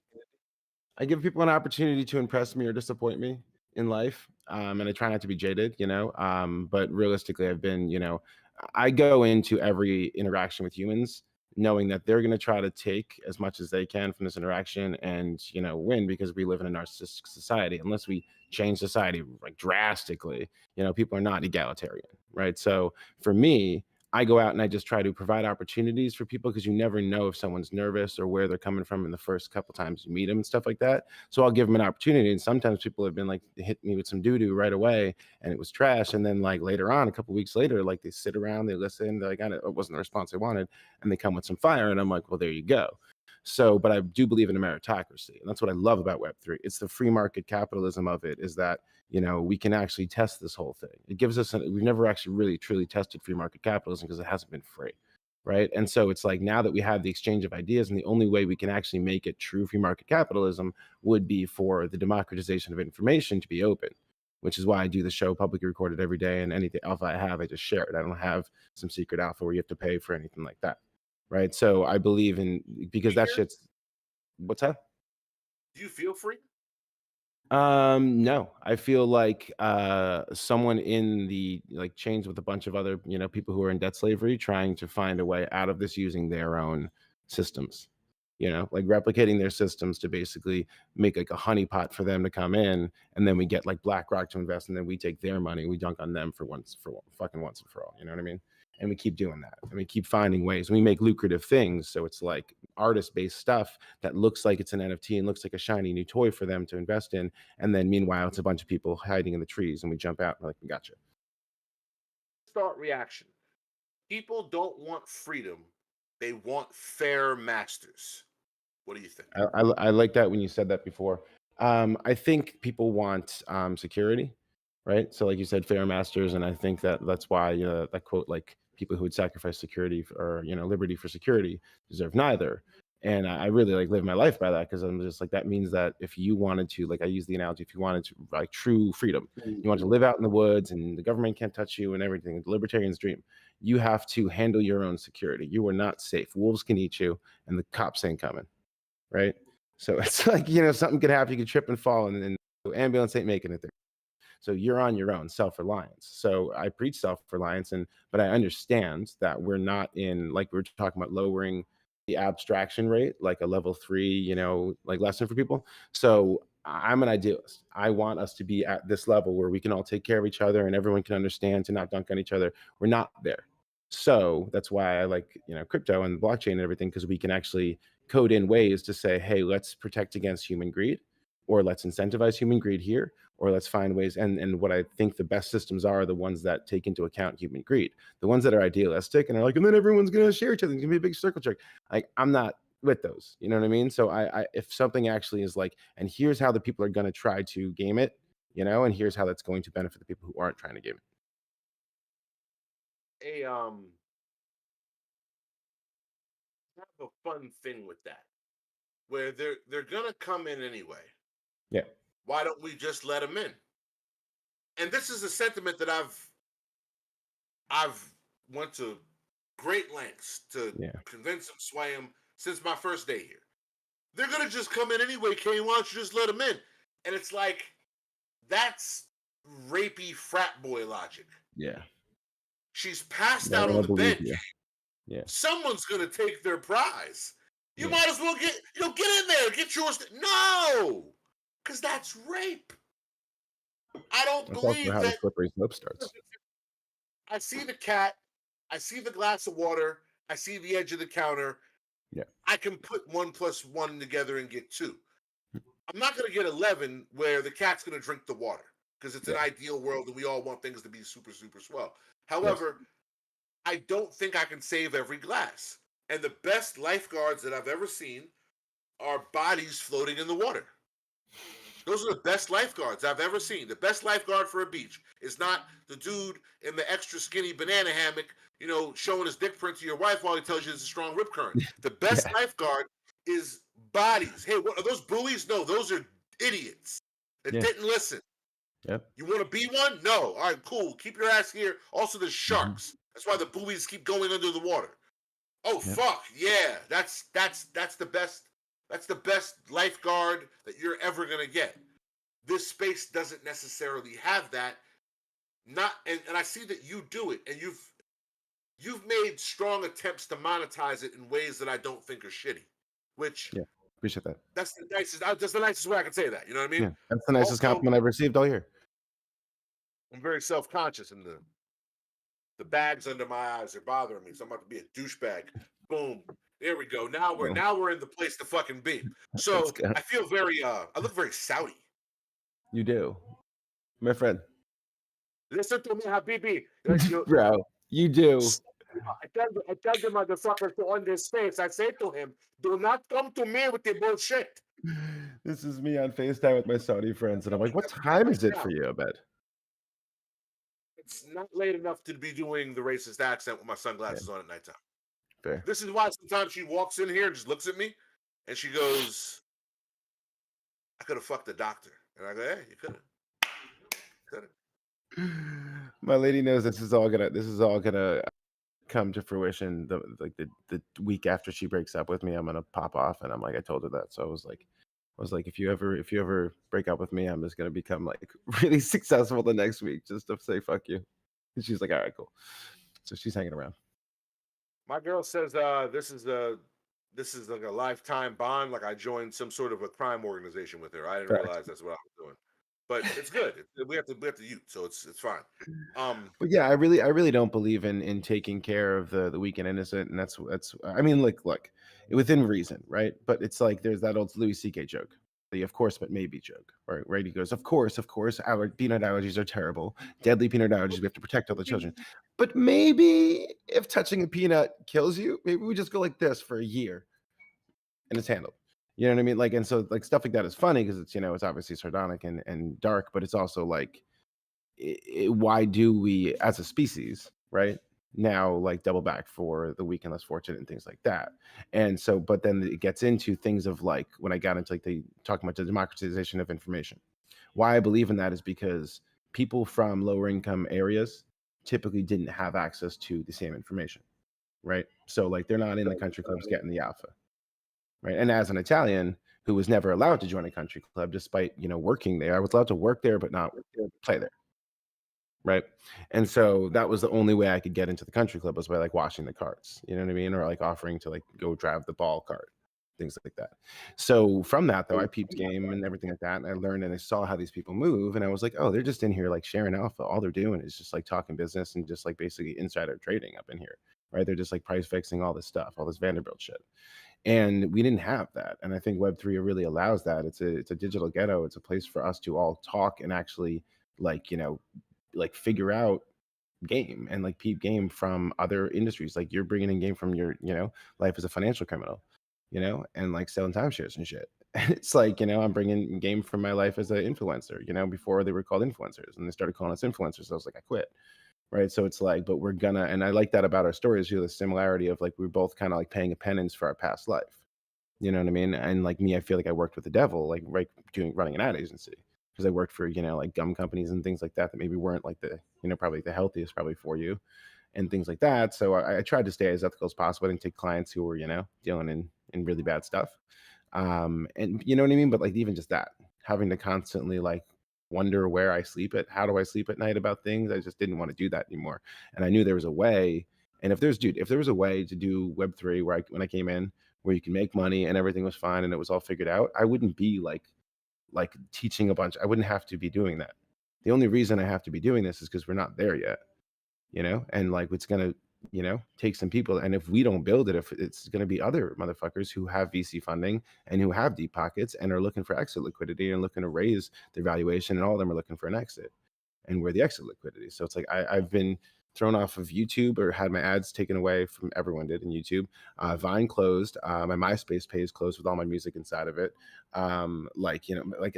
I give people an opportunity to impress me or disappoint me in life, and I try not to be jaded, But realistically, I've been, I go into every interaction with humans knowing that they're going to try to take as much as they can from this interaction and, win, because we live in a narcissistic society. Unless we change society like drastically, people are not egalitarian, right? So for me, I go out and I just try to provide opportunities for people, because you never know if someone's nervous or where they're coming from in the first couple times you meet them and stuff like that. So I'll give them an opportunity. And sometimes people have been like, hit me with some doo-doo right away and it was trash. And then like later on, a couple weeks later, like they sit around, they listen, they're like, it wasn't the response I wanted. And they come with some fire. And I'm like, well, there you go. So, but I do believe in a meritocracy. And that's what I love about Web3. It's the free market capitalism of it, is that, we can actually test this whole thing. It gives us, we've never actually really truly tested free market capitalism because it hasn't been free. Right. And so it's like, now that we have the exchange of ideas, and the only way we can actually make it true free market capitalism would be for the democratization of information to be open, which is why I do the show publicly recorded every day. And anything alpha I have, I just share it. I don't have some secret alpha where you have to pay for anything like that. Right. So I believe in, because that shit's, what's that? Do you feel free? No, I feel like someone in the chains with a bunch of other, people who are in debt slavery, trying to find a way out of this using their own systems, like replicating their systems to basically make like a honeypot for them to come in. And then we get like BlackRock to invest, and then we take their money, we dunk on them for once and for all. You know what I mean? And we keep doing that, and we keep finding ways. We make lucrative things, so it's like artist-based stuff that looks like it's an NFT and looks like a shiny new toy for them to invest in. And then meanwhile, it's a bunch of people hiding in the trees, and we jump out and we're like, we got you. Start reaction. People don't want freedom; they want fair masters. What do you think? I like that when you said that before. I think people want security, right? So like you said, fair masters, and I think that's why that quote, like, people who would sacrifice security or liberty for security deserve neither. And I really live my life by that, because I'm just like, that means that if you wanted to, like, I use the analogy, if you wanted to, like, true freedom, you want to live out in the woods and the government can't touch you and everything, the libertarian's dream, you have to handle your own security. You are not safe. Wolves can eat you and the cops ain't coming, right? So it's like, something could happen, you could trip and fall, and the ambulance ain't making it there. So you're on your own, self-reliance. So I preach self-reliance, but I understand that we're not in, like we were talking about, lowering the abstraction rate, like a level 3, like lesson for people. So I'm an idealist. I want us to be at this level where we can all take care of each other and everyone can understand to not dunk on each other. We're not there. So that's why I like, crypto and blockchain and everything, because we can actually code in ways to say, hey, let's protect against human greed, or let's incentivize human greed here, or let's find ways. And what I think the best systems are the ones that take into account human greed. The ones that are idealistic and are like, and then everyone's going to share each other. It's going to be a big circle jerk. Like, I'm not with those. You know what I mean? So I if something actually is like, and here's how the people are going to try to game it, and here's how that's going to benefit the people who aren't trying to game it. Have a fun thing with that, where they're gonna come in anyway. Yeah. Why don't we just let them in? And this is a sentiment that I've went to great lengths to convince them, sway them since my first day here. They're gonna just come in anyway, Kane. Why don't you just let them in? And it's like, that's rapey frat boy logic. Yeah. She's passed out on the bed. Yeah. Someone's gonna take their prize. You might as well get in there, get yours. No, because that's rape. I don't believe how that. the slippery slope starts. I see the cat. I see the glass of water. I see the edge of the counter. Yeah. I can put 1 + 1 together and get 2. I'm not going to get 11 where the cat's going to drink the water, because it's an ideal world and we all want things to be super, super swell. However, I don't think I can save every glass. And the best lifeguards that I've ever seen are bodies floating in the water. Those are the best lifeguards I've ever seen. The best lifeguard for a beach is not the dude in the extra skinny banana hammock, showing his dick print to your wife while he tells you it's a strong rip current. The best lifeguard is bodies. Hey, what are those buoys? No, those are idiots that didn't listen. Yep. You want to be one? No. All right, cool. Keep your ass here. Also, there's sharks. That's why the buoys keep going under the water. Oh, fuck. Yeah. That's the best. That's the best lifeguard that you're ever going to get. This space doesn't necessarily have that. And I see that you do it, and you've made strong attempts to monetize it in ways that I don't think are shitty. Which appreciate that. That's the nicest way I can say that. You know what I mean? Yeah, that's the nicest compliment I've received all year. I'm very self-conscious, and the bags under my eyes are bothering me, so I'm about to be a douchebag. Boom. There we go. Now we're in the place to fucking be. So I feel I look very Saudi. You do, my friend. Listen to me, Habibi. Bro, you do. I tell the motherfucker to on this face. I say to him, do not come to me with the bullshit. This is me on FaceTime with my Saudi friends, and I'm like, what time is it for you, Abed? It's not late enough to be doing the racist accent with my sunglasses on at nighttime. Fair. This is why sometimes she walks in here and just looks at me, and she goes, I could have fucked the doctor. And I go, hey, you could have. My lady knows this is all gonna come to fruition. The week after she breaks up with me, I'm gonna pop off, and I'm like, I told her that. So I was like, if you ever break up with me, I'm just gonna become like really successful the next week, just to say fuck you. And she's like, all right, cool. So she's hanging around. My girl says this is like a lifetime bond. Like I joined some sort of a crime organization with her. I didn't realize that's what I was doing. But it's good. We have to ute, so it's fine. But yeah, I really don't believe in taking care of the weak and innocent, and that's I mean, look, within reason, right? But it's like there's that old Louis C.K. joke, the of course but maybe joke, right? He goes, of course, our peanut allergies are terrible, deadly peanut allergies. We have to protect all the children. But maybe if touching a peanut kills you, maybe we just go like this for a year, and it's handled. You know what I mean? Like, and so like stuff like that is funny because it's it's obviously sardonic and dark, but it's also like, why do we as a species, right, now like double back for the weak and less fortunate and things like that? And so, but then it gets into things of like when I got into like talking about the democratization of information. Why I believe in that is because people from lower income areas typically didn't have access to the same information, right? So like they're not in the country clubs getting the alpha. Right. And as an Italian who was never allowed to join a country club, despite, working there, I was allowed to work there, but not play there. right? And so that was the only way I could get into the country club was by like washing the carts, you know what I mean, or like offering to like go drive the ball cart, things like that. So from that though, I peeped game and everything like that, and I learned and I saw how these people move, and I was like, oh, they're just in here like sharing alpha. All they're doing is just like talking business and just like basically insider trading up in here, right? They're just like price fixing all this stuff, all this Vanderbilt shit. And we didn't have that, and I think Web3 really allows that. It's a digital ghetto. It's a place for us to all talk and actually like like figure out game and like peep game from other industries. Like you're bringing in game from your life as a financial criminal, and like selling timeshares and shit. And it's like, I'm bringing game from my life as an influencer, before they were called influencers and they started calling us influencers. I was like, I quit. Right. So it's like, but we're gonna, and I like that about our stories, the similarity of like, we're both kind of like paying a penance for our past life. You know what I mean? And like me, I feel like I worked with the devil, like right running an ad agency, because I worked for, like gum companies and things like that maybe weren't like the, probably the healthiest probably for you and things like that. So I tried to stay as ethical as possible. I didn't take clients who were, dealing in really bad stuff. And you know what I mean? But like even just that, having to constantly like wonder where I sleep at, how do I sleep at night about things? I just didn't want to do that anymore. And I knew there was a way. And if there was a way to do Web3 where when I came in, where you can make money and everything was fine and it was all figured out, I wouldn't be like teaching a bunch. I wouldn't have to be doing that. The only reason I have to be doing this is because we're not there yet, and like it's gonna, take some people. And if we don't build it, if it's gonna be other motherfuckers who have VC funding and who have deep pockets and are looking for exit liquidity and looking to raise their valuation, and all of them are looking for an exit. And we're the exit liquidity. So it's like I've been thrown off of YouTube or had my ads taken away from everyone did in YouTube. Vine closed. My MySpace page closed with all my music inside of it. Like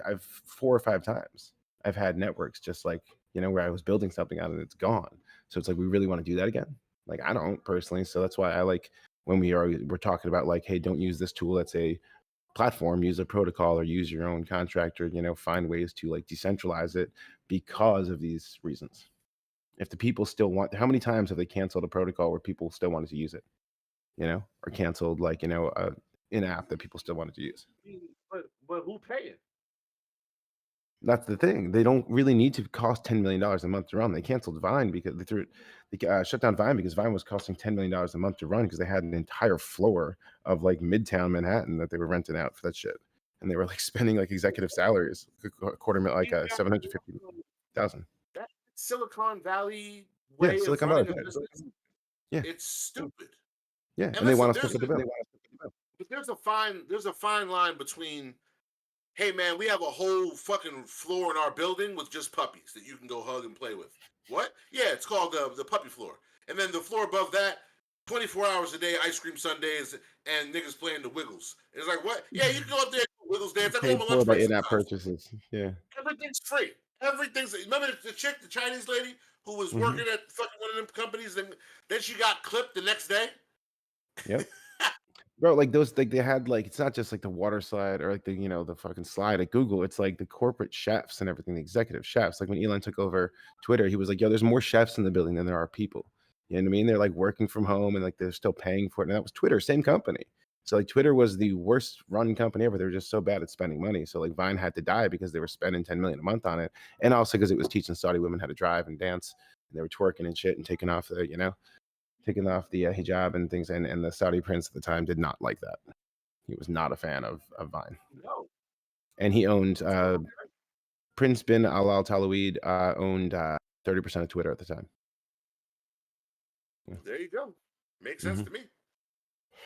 I've 4 or 5 times I've had networks just like, where I was building something out and it's gone. So it's like, we really want to do that again. Like I don't personally. So that's why I like when we're talking about like, hey, don't use this tool. That's a platform, use a protocol or use your own contractor, find ways to like decentralize it because of these reasons. If the people still want, how many times have they canceled a protocol where people still wanted to use it, or canceled like, an app that people still wanted to use? But who paying? That's the thing. They don't really need to cost $10 million a month to run. They canceled Vine because they shut down Vine because Vine was costing $10 million a month to run because they had an entire floor of like Midtown Manhattan that they were renting out for that shit. And they were like spending like executive salaries, a quarter million, like 750,000. That Silicon Valley Yeah, way of Silicon running Valley. a business, Yeah. it's stupid. Yeah, and they want us to put the bill. But there's a fine line between, hey man, we have a whole fucking floor in our building with just puppies that you can go hug and play with. What? Yeah, it's called the puppy floor. And then the floor above that, 24 hours a day, ice cream sundaes and niggas playing the Wiggles. And it's like, what? Yeah, you can go up there and do Wiggles dance. I go on Paid my for lunch by break in-app sometimes. purchases. Yeah. Everything's free. Remember the chick, the Chinese lady who was working at fucking one of them companies, and then she got clipped the next day. Yep. Bro, like those, like they had like, it's not just like the water slide or like the, the fucking slide at Google. It's like the corporate chefs and everything, the executive chefs. Like when Elon took over Twitter, he was like, yo, there's more chefs in the building than there are people. You know what I mean? They're like working from home and like they're still paying for it. And that was Twitter, same company. So like Twitter was the worst run company ever. They were just so bad at spending money. So like Vine had to die because they were spending 10 million a month on it. And also because it was teaching Saudi women how to drive and dance. And they were twerking and shit and taking off the, taking off the hijab and things. And the Saudi prince at the time did not like that. He was not a fan of Vine. No. And he owned Prince bin Al Talaweed owned 30% of Twitter at the time. Yeah. There you go. Makes sense to me.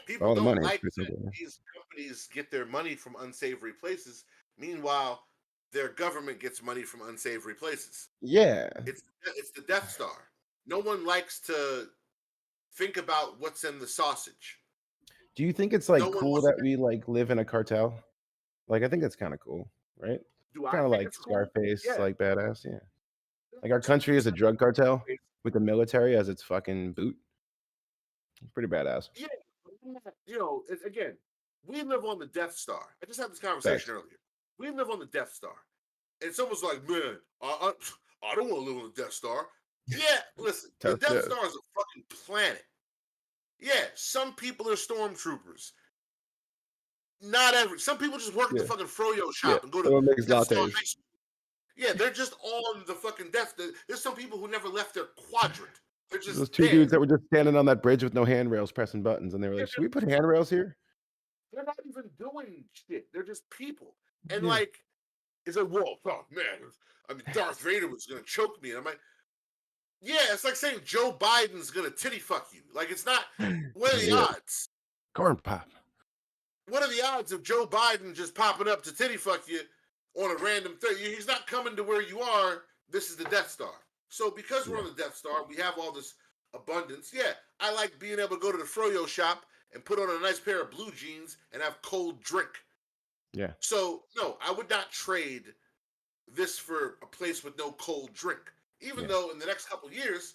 People All the don't money. like that these companies get their money from unsavory places. Meanwhile, their government gets money from unsavory places. Yeah. It's the Death Star. No one likes to think about what's in the sausage. Do you think it's like cool that we like live in a cartel? Like I think that's kind of cool, right? Kind of like Scarface, cool? Yeah. like badass, yeah. Like our country is a drug cartel with the military as its fucking boot. It's pretty badass. Yeah, again, we live on the Death Star. I just had this conversation earlier. We live on the Death Star. And someone's like, man, I don't want to live on the Death Star. Yeah, listen, the Death Star is a fucking planet. Yeah, some people are stormtroopers. Not every. Some people just work at the fucking froyo shop and go to makes lattes. Yeah, they're just on the fucking death. There's some people who never left their quadrant. They're just Those two there. dudes that were just standing on that bridge with no handrails pressing buttons, and they were like, Yeah, "Should we put handrails here?" they're not even doing shit. They're just people. And Yeah. like, it's like, whoa, oh man, I mean, Darth Vader was gonna choke me. And I'm like, yeah, it's like saying Joe Biden's gonna titty fuck you. Like, it's not. What are the Yeah. odds? Corn pop. What are the odds of Joe Biden just popping up to titty fuck you on a random thing? He's not coming to where you are. This is the Death Star. So because we're on the Death Star, we have all this abundance. Yeah, I like being able to go to the froyo shop and put on a nice pair of blue jeans and have cold drink. Yeah. So no, I would not trade this for a place with no cold drink. Even though in the next couple of years,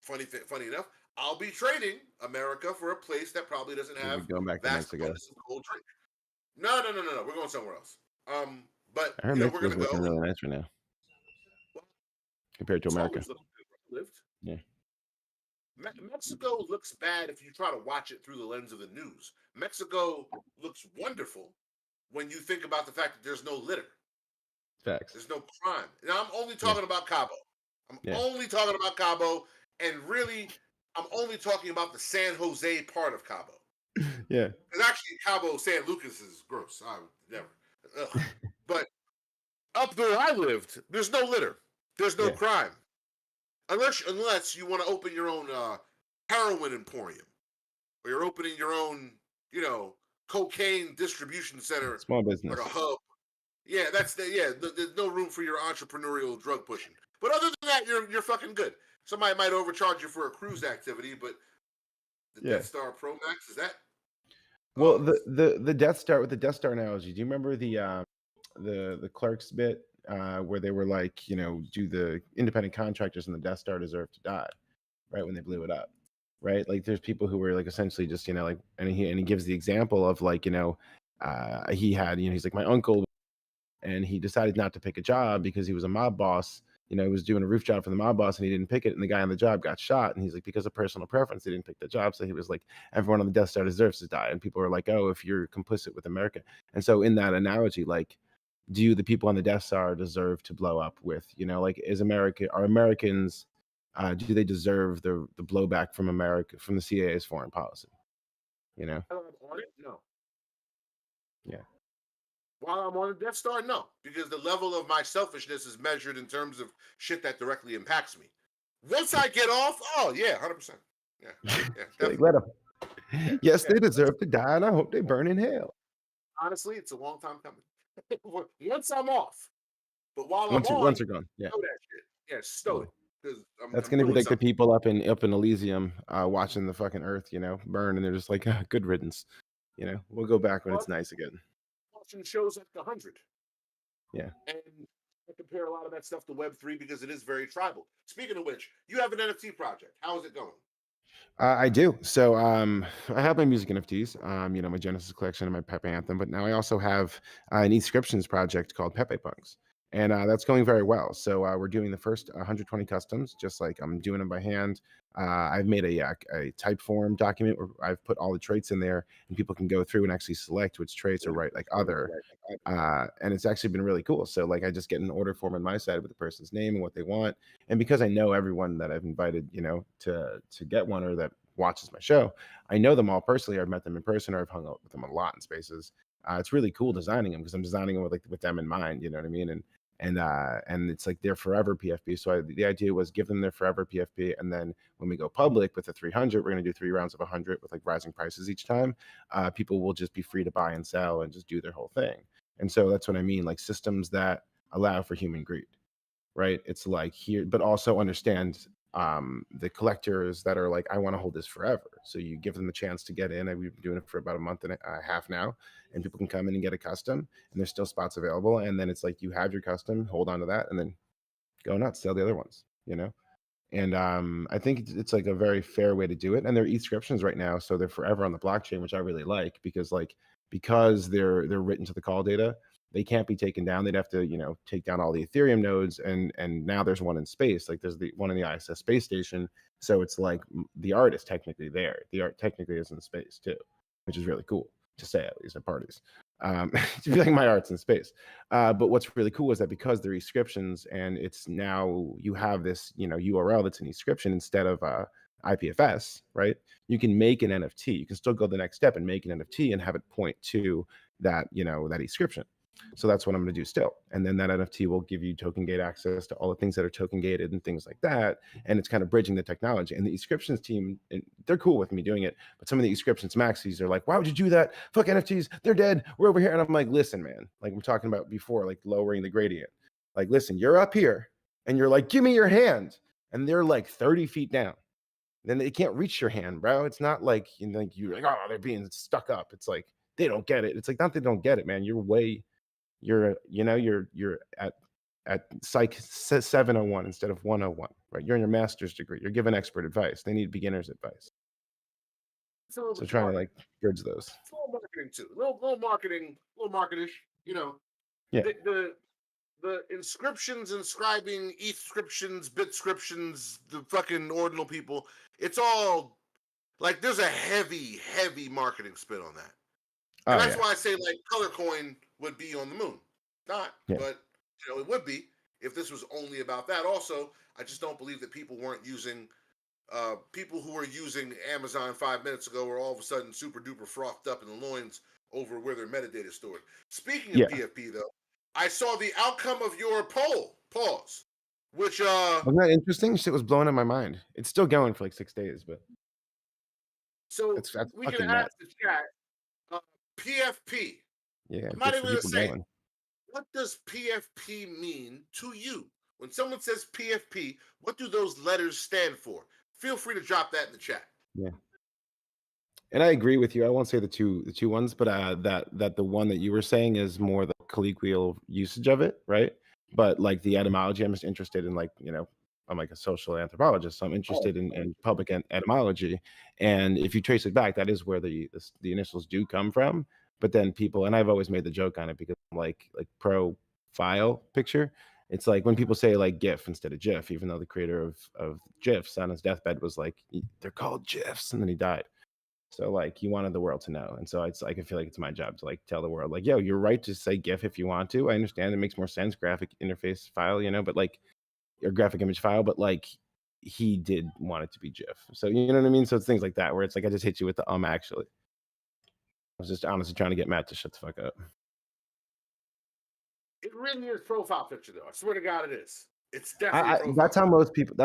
funny enough, I'll be trading America for a place that probably doesn't have going back to vast Mexico. abundance of cold drink. No. We're going somewhere else. But I heard we're Mexico's gonna go. looking really nice right now compared to It's America. always looking good where I lived. Yeah. Mexico looks bad if you try to watch it through the lens of the news. Mexico looks wonderful when you think about the fact that there's no litter. Facts. There's no crime. Now, I'm only talking about Cabo. I'm only talking about Cabo, and really, I'm only talking about the San Jose part of Cabo. Yeah. Because actually, Cabo San Lucas is gross. I would never. Ugh. But up where I lived, there's no litter. There's no crime. Unless you want to open your own heroin emporium, or you're opening your own, cocaine distribution center, Small business, like a hub. Yeah, there's no room for your entrepreneurial drug pushing. But other than that, you're fucking good. Somebody might overcharge you for a cruise activity, but the Death Star Pro Max is that. Well, the Death Star, with the Death Star analogy, do you remember the Clerks bit where they were like, do the independent contractors and the Death Star deserve to die, right, when they blew it up, right? Like, there's people who were like essentially just like, and he gives the example of like, he had, he's like, my uncle, and he decided not to pick a job because he was a mob boss. He was doing a roof job for the mob boss and he didn't pick it, and the guy on the job got shot, and he's like, because of personal preference, he didn't pick the job. So he was like, everyone on the Death Star deserves to die. And people are like, oh, if you're complicit with America. And so in that analogy, like, do the people on the Death Star deserve to blow up with, like, are Americans, do they deserve the blowback from America, from the CIA's foreign policy? No. Yeah. While I'm on the Death Star, no, because the level of my selfishness is measured in terms of shit that directly impacts me. Once I get off, oh yeah, 100%. Yeah, like, let them. Yes, they deserve to die, and I hope they burn in hell. Honestly, it's a long time coming. Once I'm off, but while once I'm on, once you're gone, stow that shit. Yeah, stow it. That's going to be like the people up in Elysium watching the fucking earth, burn, and they're just like, good riddance. We'll go back when it's nice again. Watching shows like 100. Yeah. And I compare a lot of that stuff to Web3 because it is very tribal. Speaking of which, you have an NFT project. How is it going? I do. So I have my music NFTs, my Genesis collection and my Pepe Anthem, but now I also have an e-scriptions project called Pepe Punks. And that's going very well. So we're doing the first 120 customs, just like I'm doing them by hand. I've made a type form document where I've put all the traits in there, and people can go through and actually select which traits are right, like other. And it's actually been really cool. So like, I just get an order form on my side with the person's name and what they want. And because I know everyone that I've invited, to get one or that watches my show, I know them all personally. I've met them in person, or I've hung out with them a lot in spaces. It's really cool designing them because I'm designing them with them in mind. You know what I mean? And it's like their forever PFP. So the idea was give them their forever PFP, and then when we go public with the 300, we're going to do 3 rounds of 100 with like rising prices each time. People will just be free to buy and sell and just do their whole thing. And so that's what I mean, like systems that allow for human greed, right? It's like here, but also understand the collectors that are like, I want to hold this forever. So you give them the chance to get in. We've been doing it for about a month and a half now, and people can come in and get a custom, and there's still spots available. And then it's like, you have your custom, hold on to that, and then go nuts, sell the other ones, And I think it's like a very fair way to do it. And they're e-scriptions right now, so they're forever on the blockchain, which I really like, because they're written to the call data, they can't be taken down. They'd have to, take down all the Ethereum nodes. And now there's one in space. Like there's the one in the ISS space station. So it's like the art is technically there. The art technically is in space too, which is really cool to say, at least at parties. to be like my art's in space. But what's really cool is that because they're inscriptions and it's now you have this, URL that's an inscription instead of IPFS, right? You can make an NFT. You can still go the next step and make an NFT and have it point to that, that inscription. So that's what I'm going to do still. And then that NFT will give you token gate access to all the things that are token gated and things like that. And it's kind of bridging the technology. And the inscriptions team, they're cool with me doing it. But some of the inscriptions maxis are like, why would you do that? Fuck NFTs. They're dead. We're over here. And I'm like, listen, man, like I'm talking about before, like lowering the gradient. Like, listen, you're up here and you're like, give me your hand. And they're like 30 feet down. Then they can't reach your hand, bro. It's not like, you're like, oh, they're being stuck up. It's like, they don't get it. It's like, not they don't get it, man. You're at psych 701 instead of 101, right? You're in your master's degree. You're giving expert advice. They need beginner's advice. So trying to like bridge those. It's a little marketing too. Little marketing, little marketish, Yeah. The inscriptions, inscribing, ETH-scriptions, bit-scriptions, the fucking ordinal people, it's all like there's a heavy marketing spin on that. And that's why I say like color coin would be on the moon. Not, but it would be if this was only about that. Also, I just don't believe that people weren't using people who were using Amazon 5 minutes ago were all of a sudden super duper frothed up in the loins over where their metadata is stored. Speaking of PFP though, I saw the outcome of your poll. Pause. Which wasn't that interesting? Shit was blowing in my mind. It's still going for like 6 days, but so that's we can ask the chat. PFP. Yeah, I'm not even going to say, what does PFP mean to you? When someone says PFP, what do those letters stand for? Feel free to drop that in the chat. Yeah. And I agree with you. I won't say the two ones, but that the one that you were saying is more the colloquial usage of it, right? But like the etymology, I'm just interested in like, I'm like a social anthropologist, so I'm interested in public etymology. And if you trace it back, that is where the initials do come from. But then people, and I've always made the joke on it because I'm like profile picture. It's like when people say like GIF instead of GIF, even though the creator of GIFs on his deathbed was like, they're called GIFs, and then he died. So like he wanted the world to know. And so it's like, I feel like it's my job to like tell the world like, yo, you're right to say GIF if you want to. I understand it makes more sense, graphic interface file, but like, or graphic image file, but like he did want it to be GIF. So you know what I mean? So it's things like that where it's like I just hit you with the actually. I was just honestly trying to get Matt to shut the fuck up. It really is profile picture though. I swear to God it is. It's definitely that's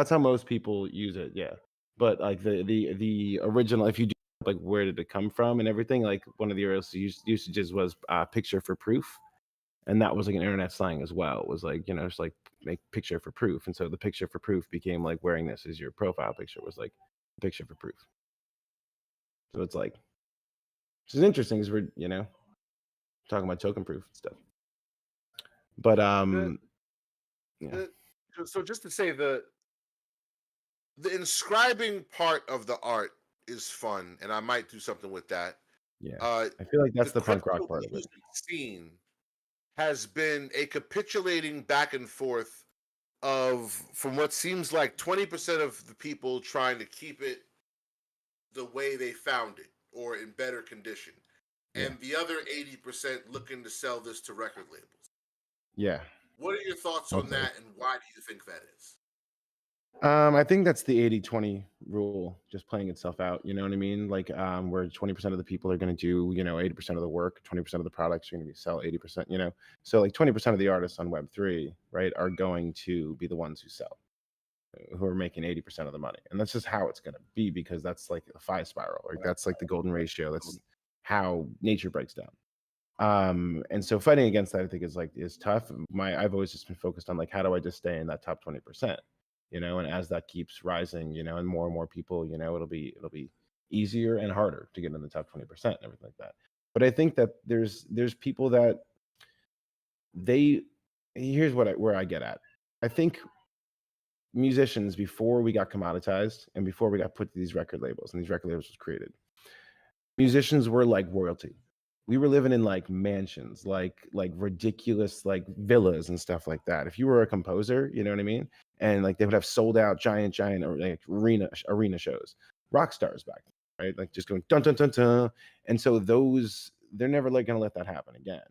how most people use it, yeah. But like the original, if you do like where did it come from and everything, like one of the earliest usages was picture for proof. And that was like an internet slang as well. It was like, it's like make picture for proof. And so the picture for proof became like wearing this as your profile picture was like picture for proof. So it's like, which is interesting because we're, talking about token proof and stuff. But so just to say the inscribing part of the art is fun, and I might do something with that. Yeah. I feel like that's the punk rock part of it. Scene has been a capitulating back and forth from what seems like 20% of the people trying to keep it the way they found it or in better condition, and the other 80% looking to sell this to record labels. Yeah. What are your thoughts on that, and why do you think that is? I think that's the 80-20 rule just playing itself out. You know what I mean? Like where 20% of the people are going to do, 80% of the work, 20% of the products are going to be sell 80%, So like 20% of the artists on Web3, right, are going to be the ones who sell, who are making 80% of the money. And that's just how it's going to be because that's like a phi spiral. Like that's like the golden ratio. That's how nature breaks down. And so fighting against that, I think is tough. I've always just been focused on like, how do I just stay in that top 20%? And as that keeps rising, and more people, it'll be easier and harder to get in the top 20% and everything like that. But I think that there's people that here's where I get at. I think musicians, before we got commoditized and before we got put to these record labels and these record labels was created, musicians were like royalty. We were living in like mansions, like ridiculous like villas and stuff like that. If you were a composer, you know what I mean? And like they would have sold out giant or like arena shows, rock stars back then, right? Like just going dun dun dun dun. And so those they're never like going to let that happen again.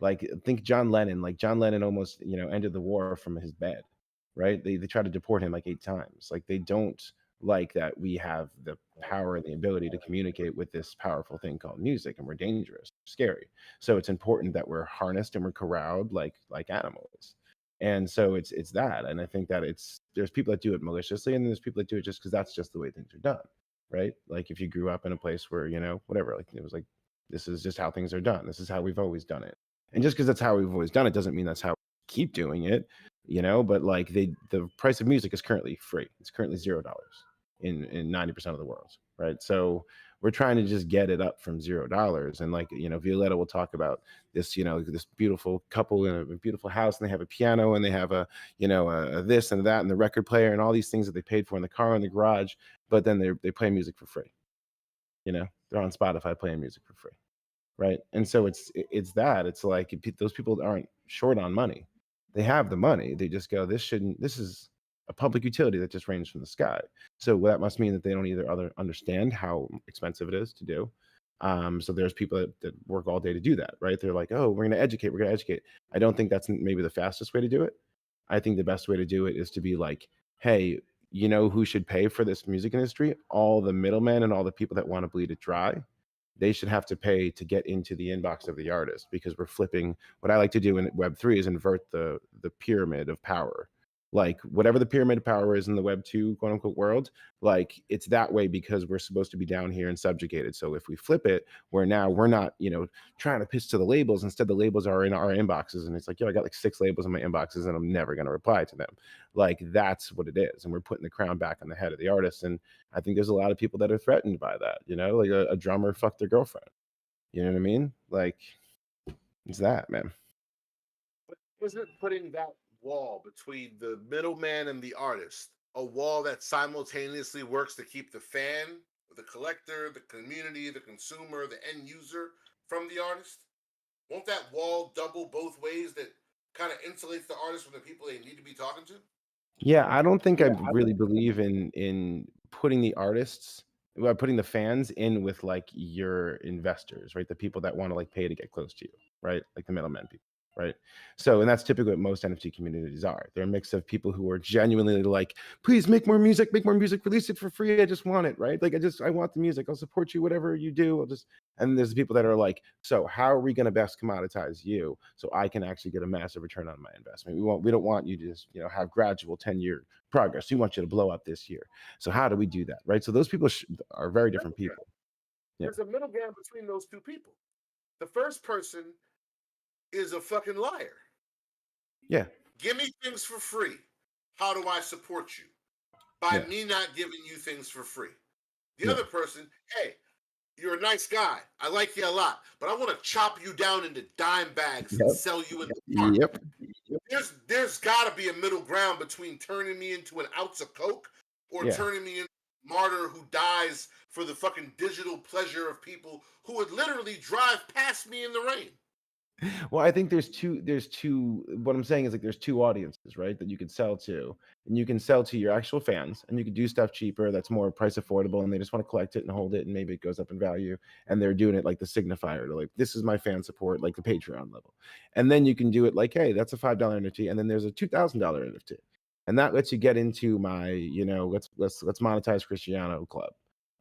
Like think John Lennon. Like John Lennon almost ended the war from his bed, right? They tried to deport him like 8 times. Like they don't like that we have the power and the ability to communicate with this powerful thing called music, and we're dangerous, scary. So it's important that we're harnessed and we're corralled like animals. And so it's that. And I think that there's people that do it maliciously, and there's people that do it just because that's just the way things are done, right? Like if you grew up in a place where whatever, like it was like, this is just how things are done, this is how we've always done it. And just because that's how we've always done it doesn't mean that's how we keep doing it. But like the price of music is currently free. It's currently $0 in 90% of the world, right? So we're trying to just get it up from $0. And like Violetta will talk about this, this beautiful couple in a beautiful house, and they have a piano, and they have a this and that, and the record player, and all these things that they paid for in the car, in the garage, but then they play music for free. They're on Spotify playing music for free, right? And so it's that. It's like those people aren't short on money. They have the money. They just go, this is a public utility that just rains from the sky. So that must mean that they don't either understand how expensive it is to do. So there's people that work all day to do that, right? They're like, oh, we're going to educate. I don't think that's maybe the fastest way to do it. I think the best way to do it is to be like, hey, who should pay for this music industry? All the middlemen and all the people that want to bleed it dry. They should have to pay to get into the inbox of the artist, because we're flipping. What I like to do in Web3 is invert the pyramid of power. Like whatever the pyramid of power is in the Web2 quote unquote world, like it's that way because we're supposed to be down here and subjugated. So if we flip it, where now we're not, trying to piss to the labels. Instead, the labels are in our inboxes, and it's like, I got like 6 labels in my inboxes, and I'm never going to reply to them. Like that's what it is, and we're putting the crown back on the head of the artist. And I think there's a lot of people that are threatened by that. Like a drummer fucked their girlfriend. You know what I mean? Like it's that, man. But isn't putting that wall between the middleman and the artist a wall that simultaneously works to keep the fan, the collector, the community, the consumer, the end user from the artist? Won't that wall double both ways, that kind of insulates the artist from the people they need to be talking to? Yeah, I don't think I really believe in putting the artists, putting the fans in with like your investors, right? The people that want to like pay to get close to you, right? Like the middlemen people, right? So, and that's typically what most NFT communities are. They're a mix of people who are genuinely like, please make more music, release it for free. I just want it, right? Like I want the music. I'll support you, whatever you do. And there's the people that are like, so how are we going to best commoditize you so I can actually get a massive return on my investment? We don't want you to just, have gradual 10-year progress. We want you to blow up this year. So how do we do that, right? So those people are very different people. Yeah. There's a middle ground between those two people. The first person is a fucking liar. Yeah. Give me things for free. How do I support you? By me not giving you things for free. The other person, hey, you're a nice guy. I like you a lot, but I want to chop you down into dime bags and sell you in the park. Yep. There's got to be a middle ground between turning me into an ounce of coke or turning me into a martyr who dies for the fucking digital pleasure of people who would literally drive past me in the rain. Well, I think there's two, what I'm saying is like there's 2 audiences, right? That you can sell to. And you can sell to your actual fans, and you can do stuff cheaper that's more price affordable, and they just want to collect it and hold it, and maybe it goes up in value. And they're doing it like the signifier to like, this is my fan support, like the Patreon level. And then you can do it like, hey, that's a $5 NFT, and then there's a $2,000 NFT. And that lets you get into my, let's monetize Cristiano club.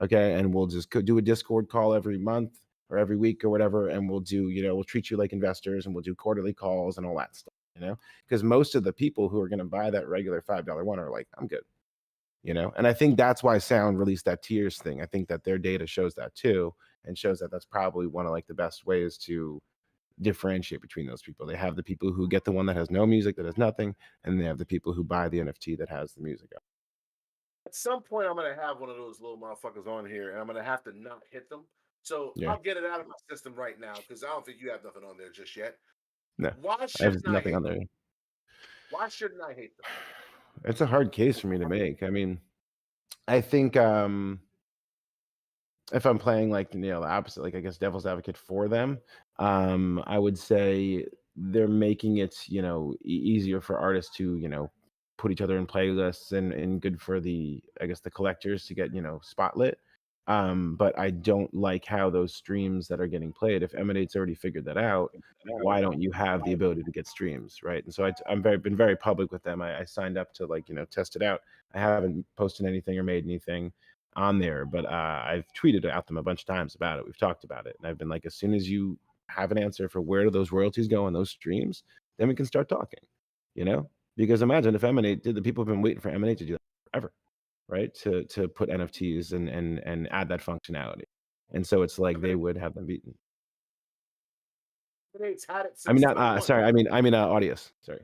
Okay. And we'll just do a Discord call every month or every week or whatever, and we'll do, we'll treat you like investors, and we'll do quarterly calls and all that stuff, because most of the people who are going to buy that regular $5 one are like, I'm good, and I think that's why Sound released that tiers thing. I think that their data shows that too, and shows that that's probably one of like the best ways to differentiate between those people. They have the people who get the one that has no music, that has nothing, and they have the people who buy the NFT that has the music. At some point, I'm going to have one of those little motherfuckers on here, and I'm going to have to not hit them. So I'll get it out of my system right now, because I don't think you have nothing on there just yet. No, why I have nothing on there. Why shouldn't I hate them? It's a hard case for me to make. I mean, I think if I'm playing like the opposite, like I guess devil's advocate for them, I would say they're making it easier for artists to put each other in playlists, and good for the, I guess, the collectors to get spotlit. But I don't like how those streams that are getting played. If Emanate's already figured that out, why don't you have the ability to get streams, right? And so I'm been very public with them. I signed up to test it out. I haven't posted anything or made anything on there, but I've tweeted at them a bunch of times about it. We've talked about it, and I've been like, as soon as you have an answer for where do those royalties go on those streams, then we can start talking. Because imagine if Emanate did, the people have been waiting for Emanate to do that forever, right? To put NFTs and add that functionality, and so it's like they would have them beaten. Emanate's had it since I mean, not 21. sorry. I mean, Audius. Sorry.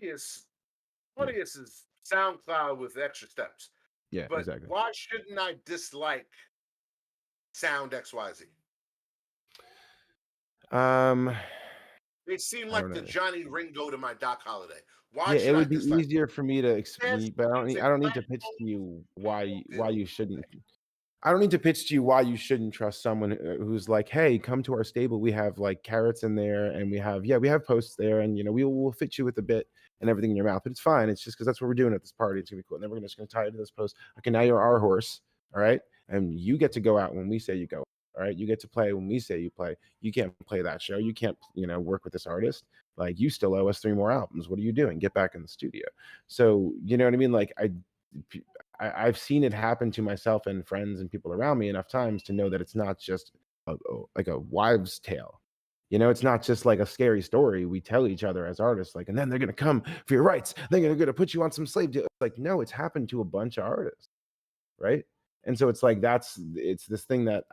Audius is SoundCloud with extra steps. Yeah, But exactly. why shouldn't I dislike Sound XYZ? They seem I like don't the know. Johnny Ringo to my Doc Holliday. Why Yeah, should it I would be dislike easier for me to explain, but I don't music need to pitch to you why platforms? you shouldn't. I don't need to pitch to you why you shouldn't trust someone who's like, hey, come to our stable. We have like carrots in there, and we have posts there, and we will fit you with a bit and everything in your mouth. But it's fine. It's just because that's what we're doing at this party. It's gonna be cool. And then we're just gonna tie you to this post. Okay, now you're our horse, all right, and you get to go out when we say you go. All right, you get to play when we say you play. You can't play that show. You can't work with this artist. Like, you still owe us 3 more albums. What are you doing? Get back in the studio. So you know what I mean? Like I've seen it happen to myself and friends and people around me enough times to know that it's not just like a wives' tale. It's not just like a scary story we tell each other as artists, like, and then they're going to come for your rights. They're going to put you on some slave deal. Like, no, it's happened to a bunch of artists, right? And so it's like it's this thing that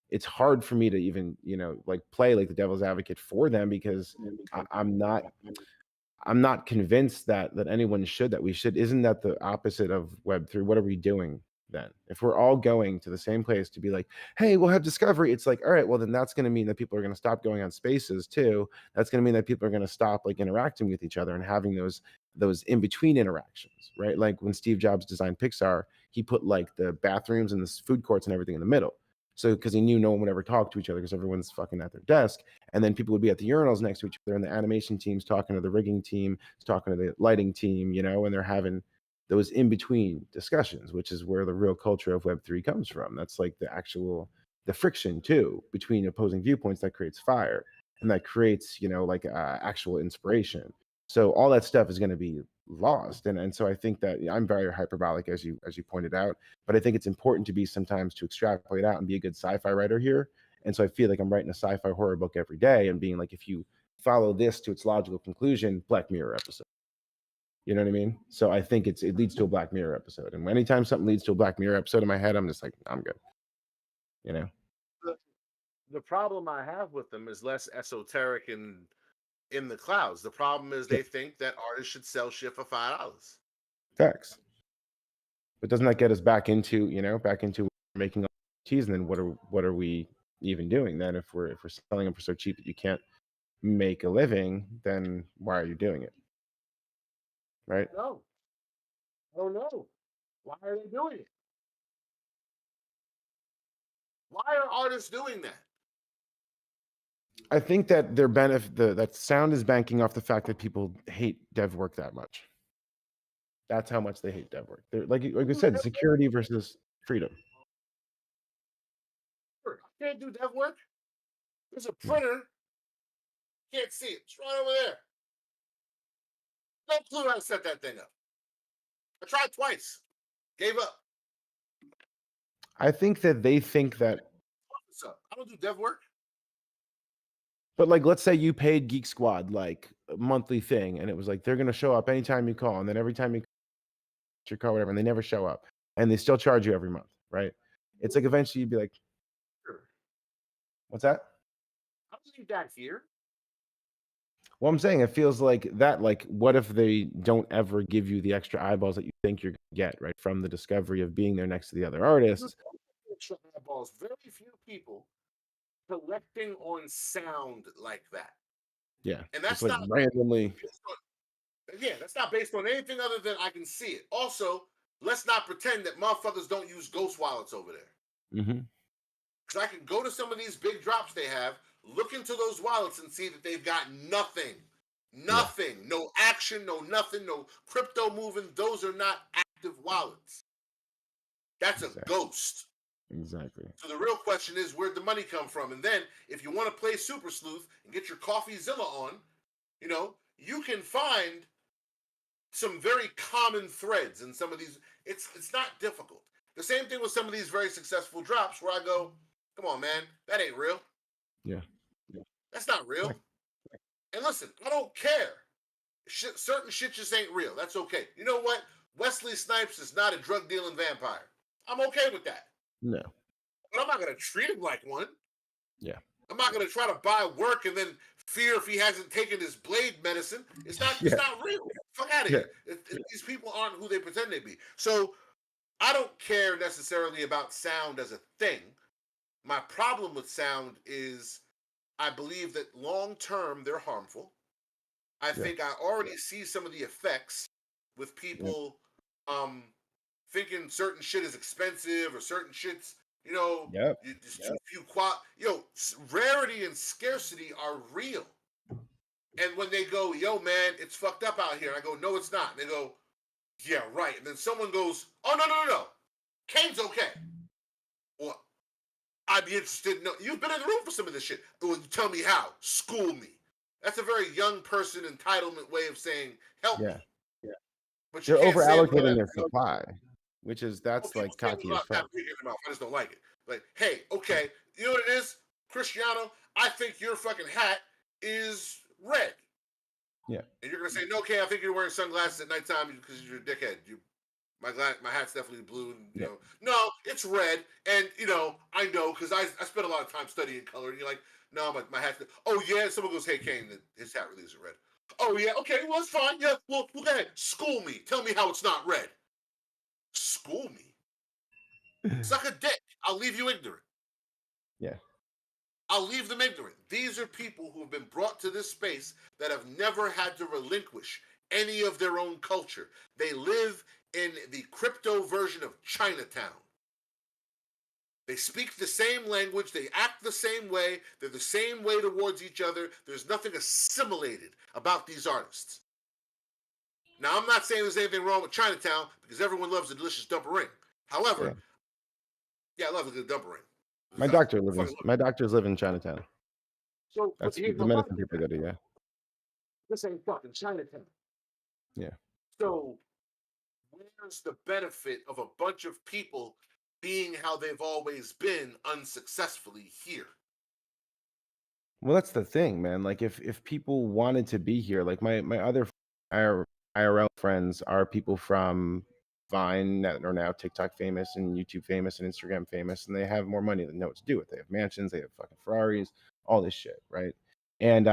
it's hard for me to even like play like the devil's advocate for them, because I'm not convinced that anyone should, that we should. Isn't that the opposite of Web3? What are we doing then? If we're all going to the same place to be like, hey, we'll have discovery, it's like, all right, well, then that's going to mean that people are going to stop going on spaces too. That's going to mean that people are going to stop like interacting with each other and having those in-between interactions, right? Like when Steve Jobs designed Pixar, he put like the bathrooms and the food courts and everything in the middle. So because he knew no one would ever talk to each other because everyone's fucking at their desk. And then people would be at the urinals next to each other, and the animation team's talking to the rigging team, talking to the lighting team, and they're having those in-between discussions, which is where the real culture of Web3 comes from. That's like the friction too between opposing viewpoints that creates fire, and that creates, like actual inspiration. So all that stuff is going to be lost. And so I think that I'm very hyperbolic, as you pointed out, but I think it's important to be sometimes to extrapolate out and be a good sci-fi writer here. And so I feel like I'm writing a sci-fi horror book every day and being like, if you follow this to its logical conclusion, Black Mirror episode. You know what I mean? So I think it leads to a Black Mirror episode. And anytime something leads to a Black Mirror episode in my head, I'm just like, I'm good. The problem I have with them is less esoteric and in the clouds. The problem is they think that artists should sell shit for $5. Facts. But doesn't that get us back into making cheese? And then what are we even doing then? If we're selling them for so cheap that you can't make a living, then why are you doing it? Right? No. Oh no. Why are they doing it? Why are artists doing that? I think that their that sound is banking off the fact that people hate dev work that much. That's how much they hate dev work. They're like I said, security versus freedom. I can't do dev work. There's a printer. Can't see it. It's right over there. No clue how to set that thing up. I tried twice. Gave up. I think that they think that. What's up? I don't do dev work. But like, let's say you paid Geek Squad like a monthly thing, and it was like they're gonna show up anytime you call, and then every time you your car, whatever, and they never show up, and they still charge you every month, right? It's like eventually you'd be like, Sure. What's that? I'll leave that here. Well, I'm saying it feels like that. Like, what if they don't ever give you the extra eyeballs that you think you're gonna get, right, from the discovery of being there next to the other artists? Extra eyeballs. Very few people collecting on sound like that. Yeah, and that's like not randomly. That's not based on anything other than I can see it. Also, let's not pretend that motherfuckers don't use ghost wallets over there. Mm-hmm. Because I can go to some of these big drops they have, look into those wallets and see that they've got nothing. Nothing. Yeah. No action, no nothing, no crypto moving. Those are not active wallets. That's a Exactly. ghost. Exactly. So the real question is, where'd the money come from? And then, if you want to play Super Sleuth and get your CoffeeZilla on, you can find some very common threads in some of these. It's not difficult. The same thing with some of these very successful drops where I go, come on, man, that ain't real. Yeah. That's not real. And listen, I don't care. Certain shit just ain't real. That's okay. You know what? Wesley Snipes is not a drug dealing vampire. I'm okay with that. No. But I'm not going to treat him like one. Yeah. I'm not going to try to buy work and then fear if he hasn't taken his blade medicine. It's not real. Fuck out of here. These people aren't who they pretend they be. So I don't care necessarily about sound as a thing. My problem with sound is I believe that long term they're harmful. I think I already see some of the effects with people thinking certain shit is expensive or certain shit's, rarity and scarcity are real. And when they go, yo, man, it's fucked up out here. And I go, no, it's not. And they go, yeah, right. And then someone goes, oh, no. Kane's okay. Well, I'd be interested in you've been in the room for some of this shit. Well, tell me how. School me. That's a very young person entitlement way of saying, help me. Yeah. But they're over allocating their supply, which is like cocky as fuck. I just don't like it. Like, hey, okay, you know what it is, Cristiano? I think your fucking hat is red. Yeah. And you're gonna say, no, okay, I think you're wearing sunglasses at nighttime because you're a dickhead. My hat's definitely blue. And, no, it's red. And I know because I spent a lot of time studying color. And you're like, no, my hat's. Oh yeah. Someone goes, hey Kane, his hat really isn't red. Oh yeah. Okay. Well, it's fine. Yeah. Well, go ahead. School me. Tell me how it's not red. School me. Suck a dick. I'll leave you ignorant. Yeah. I'll leave them ignorant. These are people who have been brought to this space that have never had to relinquish any of their own culture. They live in the crypto version of Chinatown. They speak the same language. They act the same way. They're the same way towards each other. There's nothing assimilated about these artists. Now, I'm not saying there's anything wrong with Chinatown because everyone loves a delicious dumper ring. However, I love a good dumper ring. My doctors live in Chinatown. So that's the medicine people go to. Yeah. This ain't fucking Chinatown. Yeah. So where's the benefit of a bunch of people being how they've always been unsuccessfully here? Well, that's the thing, man. Like if people wanted to be here, like my other IRL friends are people from Vine that are now TikTok famous and YouTube famous and Instagram famous, and they have more money than know what to do with. They have mansions, they have fucking Ferraris, all this shit, right? And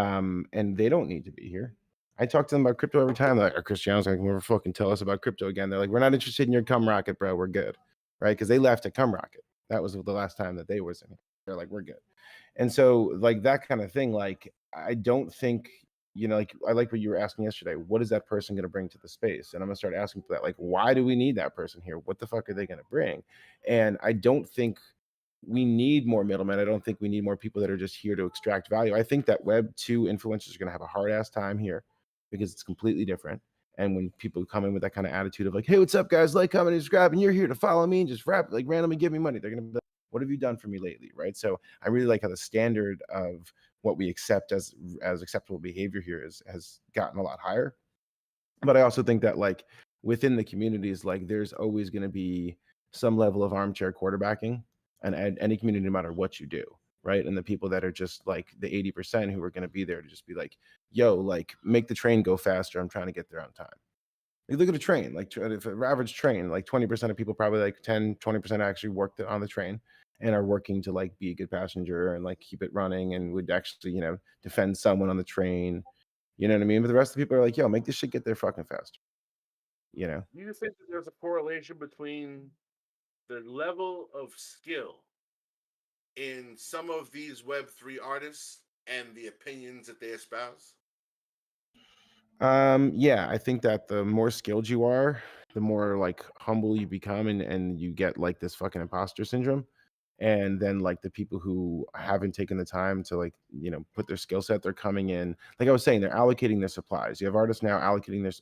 they don't need to be here. I talk to them about crypto every time. They're like, Cristiano's like, never fucking tell us about crypto again. They're like, we're not interested in your cum rocket, bro. We're good, right? Because they left at cum rocket. That was the last time that they was in here. They're like, we're good. And so, like that kind of thing, like I don't think. Like I like what you were asking yesterday. What is that person going to bring to the space? And I'm going to start asking for that. Like, why do we need that person here? What the fuck are they going to bring? And I don't think we need more middlemen. I don't think we need more people that are just here to extract value. I think that Web 2 influencers are going to have a hard ass time here because it's completely different. And when people come in with that kind of attitude of like, hey, what's up, guys? Like, comment, and subscribe, and you're here to follow me and just randomly give me money. They're going to be like, what have you done for me lately? Right. So I really like how the standard of what we accept as acceptable behavior here has gotten a lot higher. But I also think that like within the communities, like there's always going to be some level of armchair quarterbacking and any community, no matter what you do. Right. And the people that are just like the 80% who are going to be there to just be like, yo, like make the train go faster. I'm trying to get there on time. Like, look at a train, like if an average train, like 20% of people, probably like 20% actually worked on the train and are working to like be a good passenger and like keep it running and would actually, defend someone on the train. You know what I mean? But the rest of the people are like, yo, make this shit get there fucking faster. Do you think that there's a correlation between the level of skill in some of these Web3 artists and the opinions that they espouse? Yeah, I think that the more skilled you are, the more like humble you become and you get like this fucking imposter syndrome. And then like the people who haven't taken the time to like, put their skill set, they're coming in. Like I was saying, they're allocating their supplies. You have artists now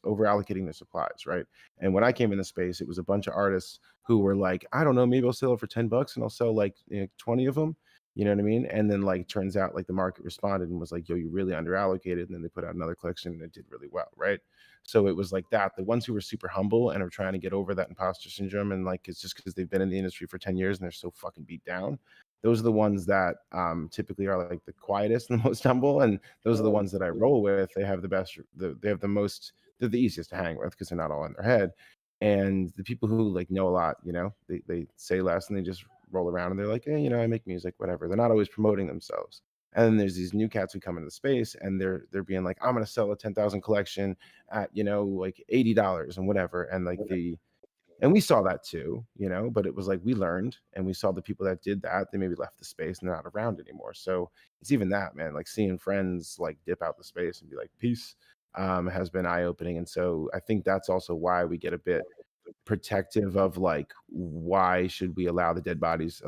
over allocating their supplies, right? And when I came in the space, it was a bunch of artists who were like, I don't know, maybe I'll sell it for $10 and I'll sell like 20 of them. You know what I mean? And then like turns out like the market responded and was like, yo, you really under allocated. And then they put out another collection and it did really well, right? So it was like that. The ones who were super humble and are trying to get over that imposter syndrome, and like it's just because they've been in the industry for 10 years and they're so fucking beat down. Those are the ones that typically are like the quietest and the most humble, and those are the ones that I roll with. They have the best, they have the most, they're the easiest to hang with because they're not all in their head. And the people who like know a lot, they say less and they just roll around and they're like, hey, I make music, whatever. They're not always promoting themselves. And then there's these new cats who come into the space and they're being like, I'm gonna sell a 10,000 collection at like $80 and whatever. And like and we saw that too, but it was like we learned and we saw the people that did that, they maybe left the space and they're not around anymore. So it's even that, man, like seeing friends like dip out the space and be like, peace, has been eye-opening. And so I think that's also why we get a bit protective of like, why should we allow the dead bodies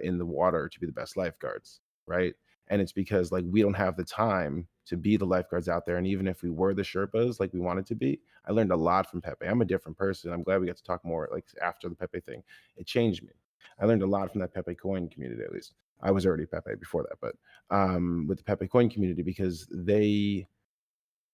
in the water to be the best lifeguards, right? And it's because like we don't have the time to be the lifeguards out there. And even if we were the Sherpas like we wanted to be, I learned a lot from Pepe. I'm a different person. I'm glad we got to talk more like after the Pepe thing. It changed me. I learned a lot from that Pepe coin community, at least. I was already Pepe before that, but with the Pepe coin community, because it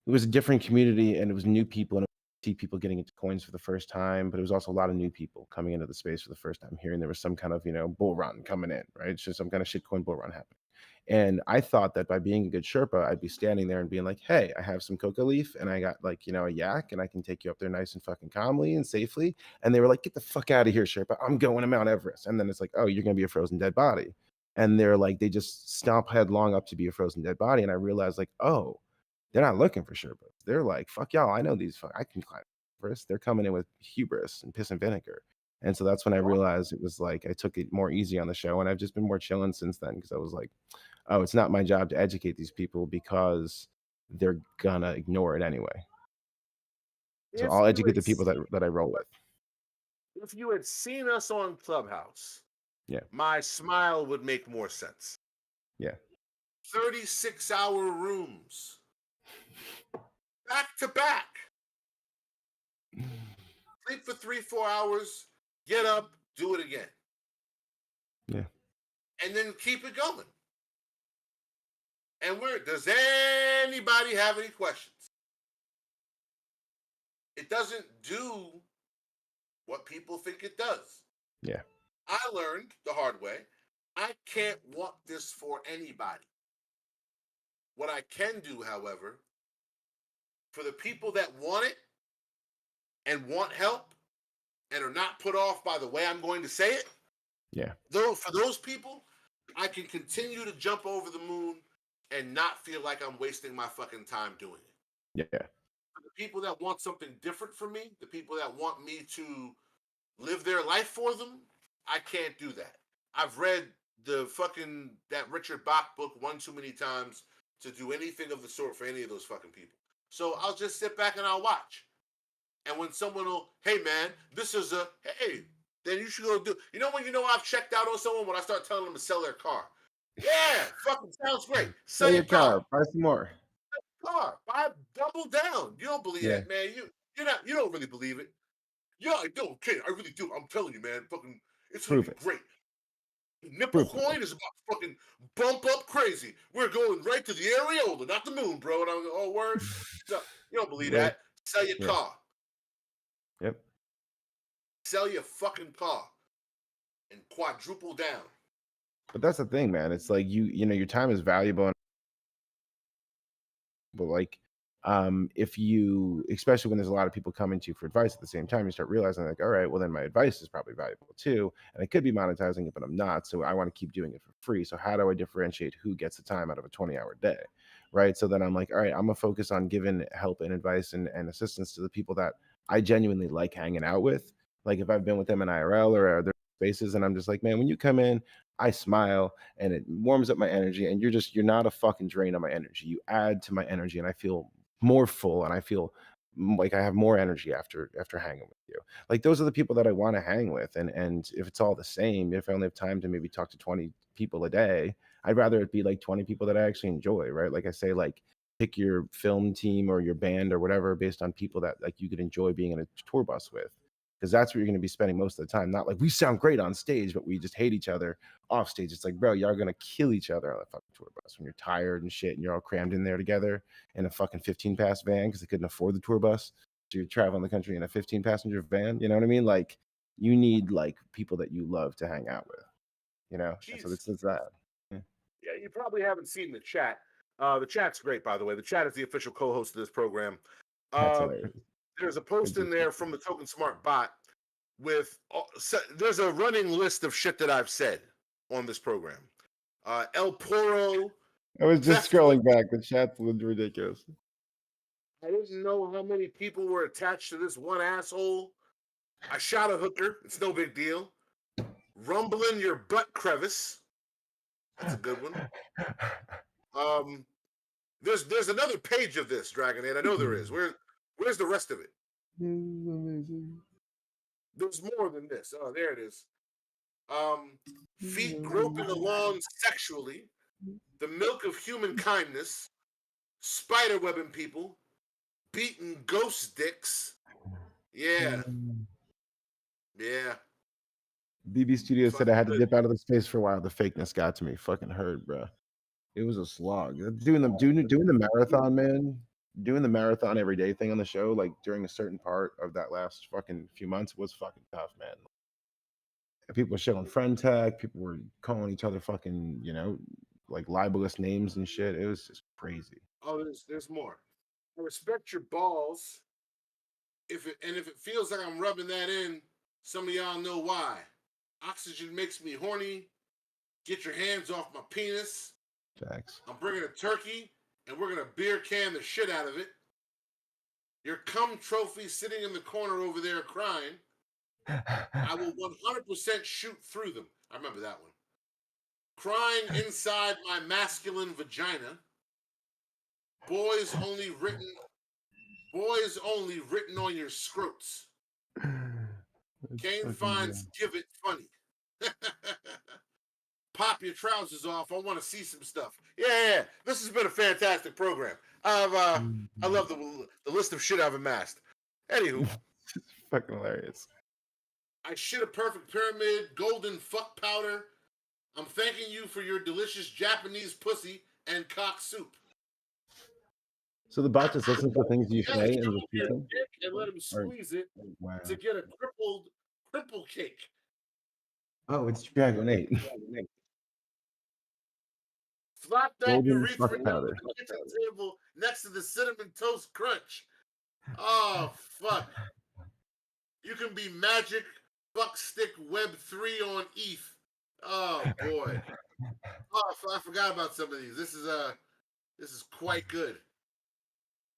was a different community and it was new people, and see people getting into coins for the first time, but it was also a lot of new people coming into the space for the first time, hearing there was some kind of bull run coming in, right? It's just some kind of shitcoin bull run happening. And I thought that by being a good Sherpa, I'd be standing there and being like, hey, I have some coca leaf and I got like, a yak and I can take you up there nice and fucking calmly and safely. And they were like, get the fuck out of here, Sherpa. I'm going to Mount Everest. And then it's like, oh, you're going to be a frozen dead body. And they're like, they just stomp headlong up to be a frozen dead body. And I realized like, oh, they're not looking for Sherpas. They're like, fuck y'all. I know these. I can climb Everest. They're coming in with hubris and piss and vinegar. And so that's when I realized it was like I took it more easy on the show, and I've just been more chilling since then because I was like, oh, it's not my job to educate these people because they're gonna ignore it anyway. So I'll educate the people that I roll with. If you had seen us on Clubhouse, yeah, my smile would make more sense. Yeah. 36-hour rooms. Back to back. Sleep for 3-4 hours, get up, do it again. Yeah. And then keep it going. And does anybody have any questions? It doesn't do what people think it does. Yeah. I learned the hard way. I can't want this for anybody. What I can do, however, for the people that want it and want help and are not put off by the way I'm going to say it, yeah, for those people, I can continue to jump over the moon and not feel like I'm wasting my fucking time doing it. Yeah. For the people that want something different from me, the people that want me to live their life for them, I can't do that. I've read that Richard Bach book one too many times to do anything of the sort for any of those fucking people. So I'll just sit back and I'll watch. And when someone will, hey man, then you should go do. When I've checked out on someone when I start telling them to sell their car. Yeah, fucking sounds great. Sell your car, buy some more. Double down. You don't believe that, man. You don't really believe it. Yeah, I do, kid. I really do. I'm telling you, man. Fucking, it's gonna be great. Nipple coin is about to fucking bump up crazy. We're going right to the areola, not the moon, bro. And I'm like, oh, word? No, you don't believe that. Sell your car. Yep. Sell your fucking car and quadruple down. But that's the thing, man. It's like your time is valuable, but like if you, especially when there's a lot of people coming to you for advice at the same time, you start realizing like, all right, well then my advice is probably valuable too, and I could be monetizing it, but I'm not. So I want to keep doing it for free. So how do I differentiate who gets the time out of a 20-hour day, right? So then I'm like, all right, I'm gonna focus on giving help and advice and assistance to the people that I genuinely like hanging out with. Like if I've been with them in IRL or other spaces, and I'm just like, man, when you come in, I smile and it warms up my energy, and you're not a fucking drain on my energy. You add to my energy, and I feel more full and I feel like I have more energy after hanging with you. Like those are the people that I want to hang with. And if it's all the same, if I only have time to maybe talk to 20 people a day, I'd rather it be like 20 people that I actually enjoy, right? Like I say, like pick your film team or your band or whatever based on people that like you could enjoy being in a tour bus with. Because that's where you're going to be spending most of the time. Not like we sound great on stage, but we just hate each other off stage. It's like, bro, y'all going to kill each other on a fucking tour bus when you're tired and shit and you're all crammed in there together in a fucking 15-pass van because they couldn't afford the tour bus. So you're traveling the country in a 15-passenger van. You know what I mean? Like you need like people that you love to hang out with, you know? And so it's that. Yeah, you probably haven't seen the chat. The chat's great, by the way. The chat is the official co-host of this program. That's hilarious. There's a post in there from the Token Smart bot with there's a running list of shit that I've said on this program. El Poro. I was just scrolling back. The chat was ridiculous. I didn't know how many people were attached to this one asshole. I shot a hooker. It's no big deal. Rumbling your butt crevice. That's a good one. There's another page of this, Dragonhead. I know there is. Where's the rest of it? There's more than this. Oh, there it is. Feet groping along sexually, the milk of human kindness, spider webbing people, beating ghost dicks. Yeah. BB Studio said I had to dip out of the space for a while. The fakeness got to me. Fucking hurt, bro. It was a slog. Doing the marathon, man. Doing the marathon every day thing on the show, like during a certain part of that last fucking few months, was fucking tough, man. People were showing friend tag. People were calling each other fucking, you know, like libelous names and shit. It was just crazy. Oh, there's more. I respect your balls. If it feels like I'm rubbing that in, some of y'all know why. Oxygen makes me horny. Get your hands off my penis. Facts. I'm bringing a turkey, and we're gonna beer can the shit out of it. Your cum trophy sitting in the corner over there crying. I will 100% shoot through them. I remember that one. Crying inside my masculine vagina. Boys only written on your scrotes. Kane finds give it funny. Pop your trousers off. I want to see some stuff. Yeah. This has been a fantastic program. I love the list of shit I've amassed. Anywho, fucking hilarious. I shit a perfect pyramid, golden fuck powder. I'm thanking you for your delicious Japanese pussy and cock soup. So the bot just listens to things you say and repeats them? And let him squeeze it to get a cripple cake. Oh, it's Dragon 8. Flop that Golden urethra fuck down powder. the kitchen table next to the cinnamon toast crunch. Oh, fuck. You can be magic fuck stick web 3 on ETH. Oh, boy. Oh, I forgot about some of these. This is quite good.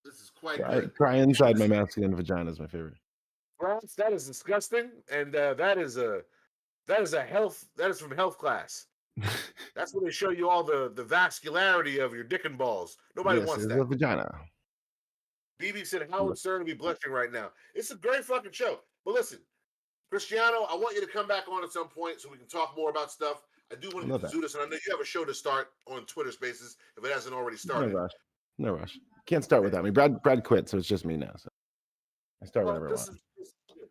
This is quite good. Cry inside my masculine vagina is my favorite. France, that is disgusting, and that is from health class. That's where they show you all the vascularity of your dick and balls. Nobody wants that. The vagina. BB said Howard Stern will be blushing right now. It's a great fucking show. But listen, Cristiano, I want you to come back on at some point so we can talk more about stuff. I do want to do this, and I know you have a show to start on Twitter Spaces if it hasn't already started. No rush. Can't start without me. Brad quit, so it's just me now. So I start whenever I want.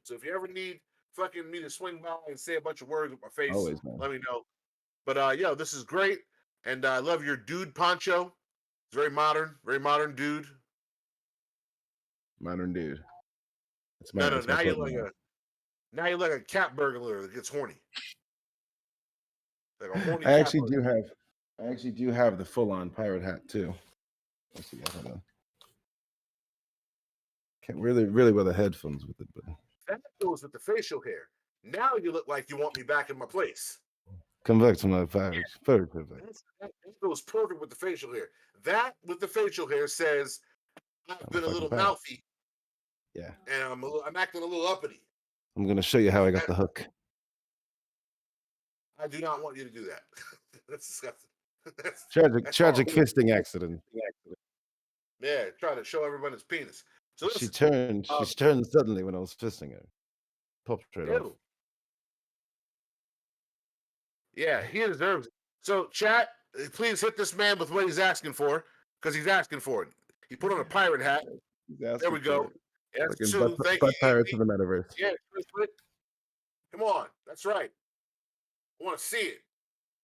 So if you ever need fucking me to swing by and say a bunch of words with my face, always, man. Let me know. But this is great, and I love your dude poncho. It's very modern dude. Modern dude. It's no. Now you're like a cat burglar that gets horny. Like a horny. I actually do have the full-on pirate hat too. Let's see. Hold on. Can't really wear the headphones with it, but that goes with the facial hair. Now you look like you want me back in my place. Come back to my pirate. That goes perfect with the facial hair. That with the facial hair says I've been a little mouthy. Yeah. And I'm acting a little uppity. I'm gonna show you how I got the hook. I do not want you to do that. That's disgusting. Tragic fisting accident. Yeah, try to show everyone his penis. So She listen, turned. She um, turned suddenly when I was fisting her. Popped right off. ew. Yeah, he deserves it. So, chat, please hit this man with what he's asking for, because he's asking for it. He put on a pirate hat. He's There asking we for go. it. That's Fucking two. Thank you, butt pirates Evie. of the metaverse. Yeah, come on. That's right. I want to see it.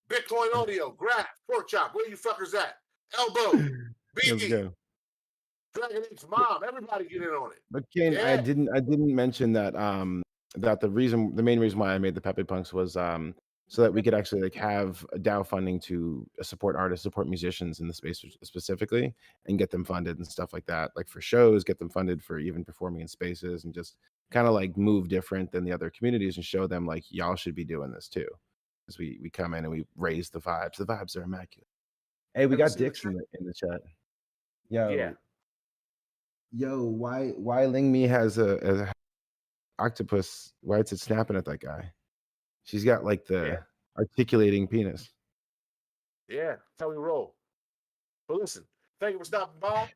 Bitcoin audio, Graph, Pork Chop, where you fuckers at? Elbow, Let's BB, go. Dragon H Mom, everybody get in on it. But Kane, I Yeah. didn't mention that that the main reason why I made the Pepe Punks was so that we could actually like have a DAO funding to support artists, support musicians in the space specifically, and get them funded and stuff like that. Like for shows, get them funded for even performing in spaces, and just kind of like move different than the other communities and show them like y'all should be doing this too. As we come in and we raise the vibes. The vibes are immaculate. Hey, we Have you got seen the Dix in the chat. Yeah. Yo, why Ling Me has a octopus? Why is it snapping at that guy? She's got like the articulating penis. Yeah, that's how we roll. But listen, thank you for stopping by.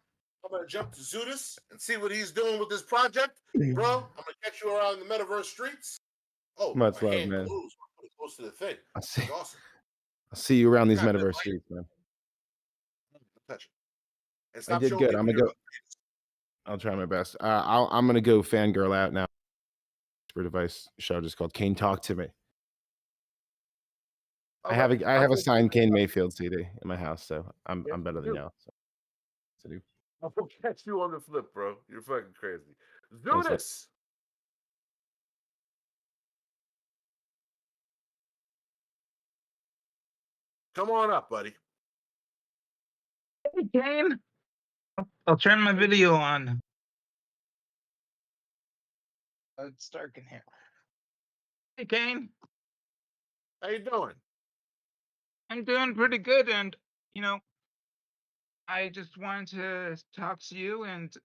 I'm gonna jump to Zudis and see what he's doing with this project. Bro, I'm gonna catch you around the metaverse streets. Oh, Much my love, hand man. closed. I put it close to the thing. I'll see. That's awesome. I'll see you around these Got good metaverse light. streets, man. Touch it. And I stop did showing good. people I'm gonna your go. I'll try my best. I'm gonna go fangirl out now. For device show just called Kane Talk to Me. I have a signed Kane Mayfield CD in my house, so I'm better than y'all. So do. I will catch you on the flip, bro. You're fucking crazy. Thanks, man. Zudis. Come on up, buddy. Hey, Kane. I'll turn my video on. It's dark in here. Hey, Kane. How you doing? I'm doing pretty good, and you know, I just wanted to talk to you, and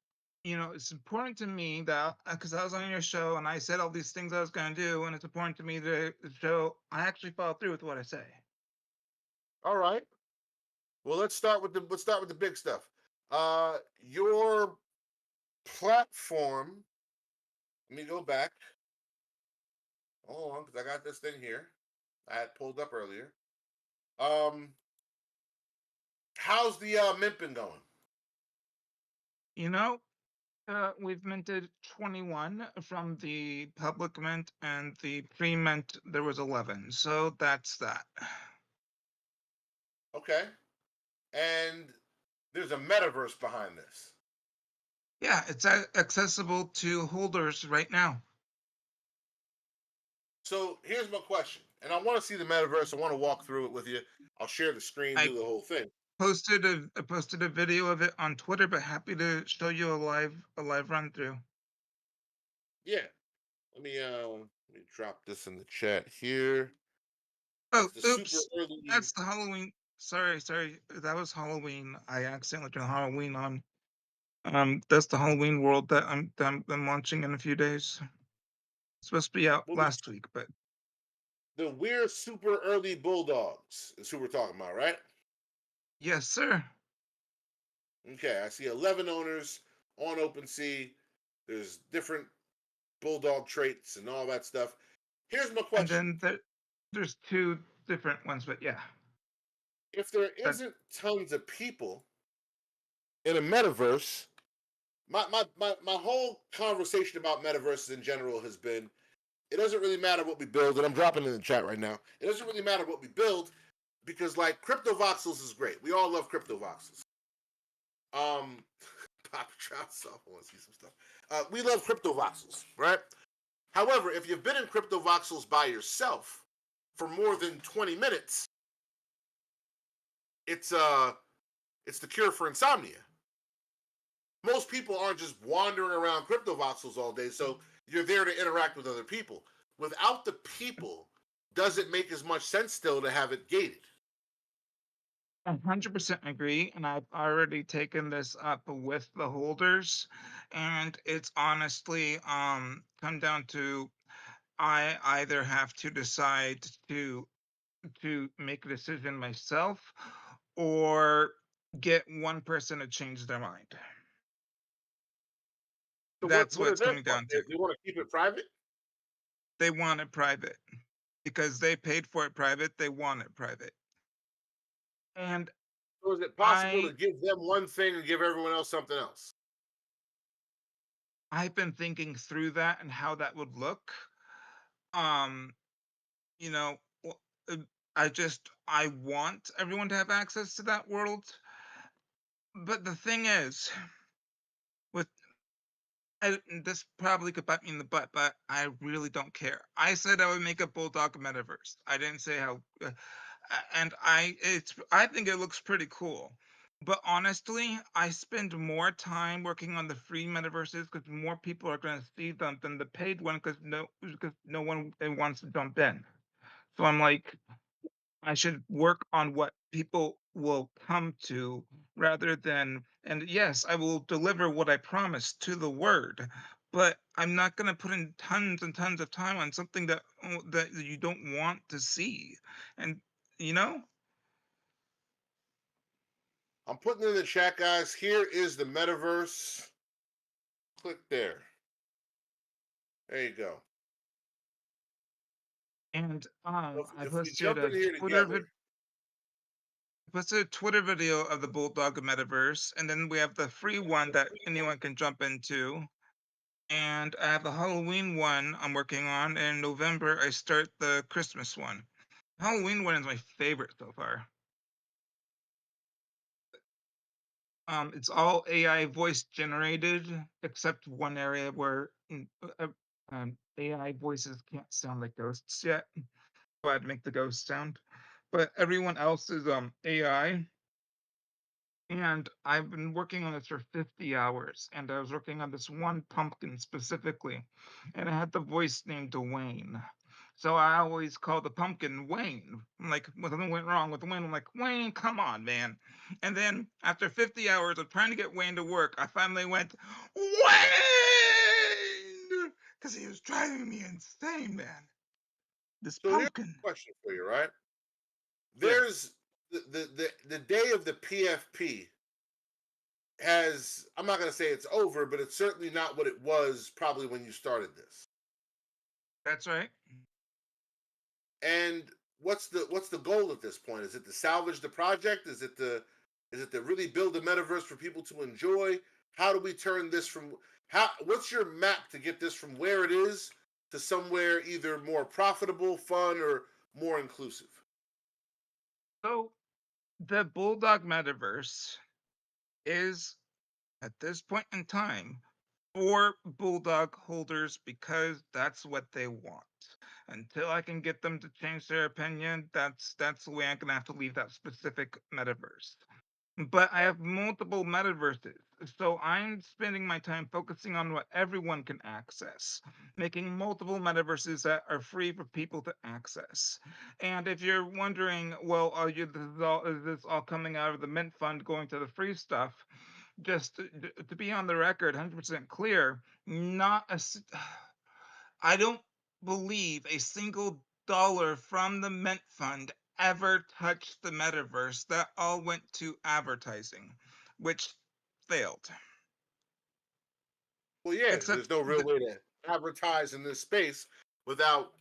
it's important to me that because I was on your show and I said all these things I was going to do, and it's important to me to show I actually follow through with what I say. All right. Well, let's start with the big stuff. Your platform. Let me go back. Hold on, because I got this thing here. I had pulled up earlier. How's the mint been going? We've minted 21 from the public mint, and the pre-mint there was 11. So that's that. Okay. And there's a metaverse behind this. Yeah, it's accessible to holders right now. So here's my question, and I want to see the metaverse. I want to walk through it with you. I'll share the screen, do the whole thing. I posted a video of it on Twitter, but happy to show you a live run through. Yeah. Let me drop this in the chat here. Oh, That's the oops. super early. That's the Halloween. Sorry. That was Halloween. I accidentally turned Halloween on. That's the Halloween world that I'm launching in a few days. It's supposed to be out last week, but The We're Super Early Bulldogs is who we're talking about, right? yes, sir. Okay, I see 11 owners on OpenSea. There's different bulldog traits and all that stuff. Here's my question. And then there's 2 different ones, but yeah. If there isn't tons of people in a metaverse, my whole conversation about metaverses in general has been, it doesn't really matter what we build, and I'm dropping it in the chat right now. It doesn't really matter what we build, because like crypto voxels is great. We all love crypto voxels. Papa Trout stuff. I want to see some stuff. We love crypto voxels, right? However, if you've been in crypto voxels by yourself for more than 20 minutes, it's the cure for insomnia. Most people aren't just wandering around crypto voxels all day, so you're there to interact with other people. Without the people, does it make as much sense still to have it gated? 100% agree, and I've already taken this up with the holders, and it's honestly come down to I either have to decide to make a decision myself or get one person to change their mind. So That's what what are it's their coming thoughts? down to. They want to keep it private. They want it private because they paid for it private. They want it private. And So is it possible to I give them one thing and give everyone else something else? I've been thinking through that and how that would look. Um, you know, w- uh, I want everyone to have access to that world. But the thing is, with this probably could bite me in the butt, but I really don't care. I said I would make a Bulldog metaverse. I didn't say how, and I think it looks pretty cool. But honestly, I spend more time working on the free metaverses because more people are going to see them than the paid one because no one wants to jump in. So I'm like, I should work on what people will come to rather than, and yes, I will deliver what I promised to the word, but I'm not going to put in tons and tons of time on something that you don't want to see. And you know, I'm putting in the chat, guys. Here is the metaverse. Click there. There you go. and So I if we jump in here together, posted a Twitter video of the Bulldog metaverse, and then we have the free one that anyone can jump into. And I have the Halloween one I'm working on. And in November, I start the Christmas one. Halloween one is my favorite so far. It's all AI voice generated, except one area where AI voices can't sound like ghosts yet. So I'd make the ghost sound, but everyone else is AI. And I've been working on this for 50 hours, and I was working on this one pumpkin specifically, and I had the voice named Dwayne. So I always call the pumpkin Wayne. I'm like, when something went wrong with Wayne, I'm like, Wayne, come on, man. And then after 50 hours of trying to get Wayne to work, I finally went, Wayne! Because he was driving me insane, man. This so here's pumpkin. a question for you, right? Yeah, There's the day of the PFP has, I'm not gonna say it's over, but it's certainly not what it was probably when you started this. that's right. And what's the goal at this point? Is it to salvage the project? Is it to really build a metaverse for people to enjoy? How do we turn this from how what's your map to get this from where it is to somewhere either more profitable, fun, or more inclusive? So the Bulldog metaverse is at this point in time for Bulldog holders because that's what they want. Until I can get them to change their opinion, that's the way I'm gonna have to leave that specific metaverse. But I have multiple metaverses, so I'm spending my time focusing on what everyone can access, making multiple metaverses that are free for people to access. And if you're wondering, well, is this all coming out of the Mint Fund going to the free stuff? Just to be on the record, 100% clear, not a. I don't believe a single dollar from the Mint Fund ever touched the metaverse. That all went to advertising, which failed. Well, yeah, because Except, there's no real way to advertise in this space without,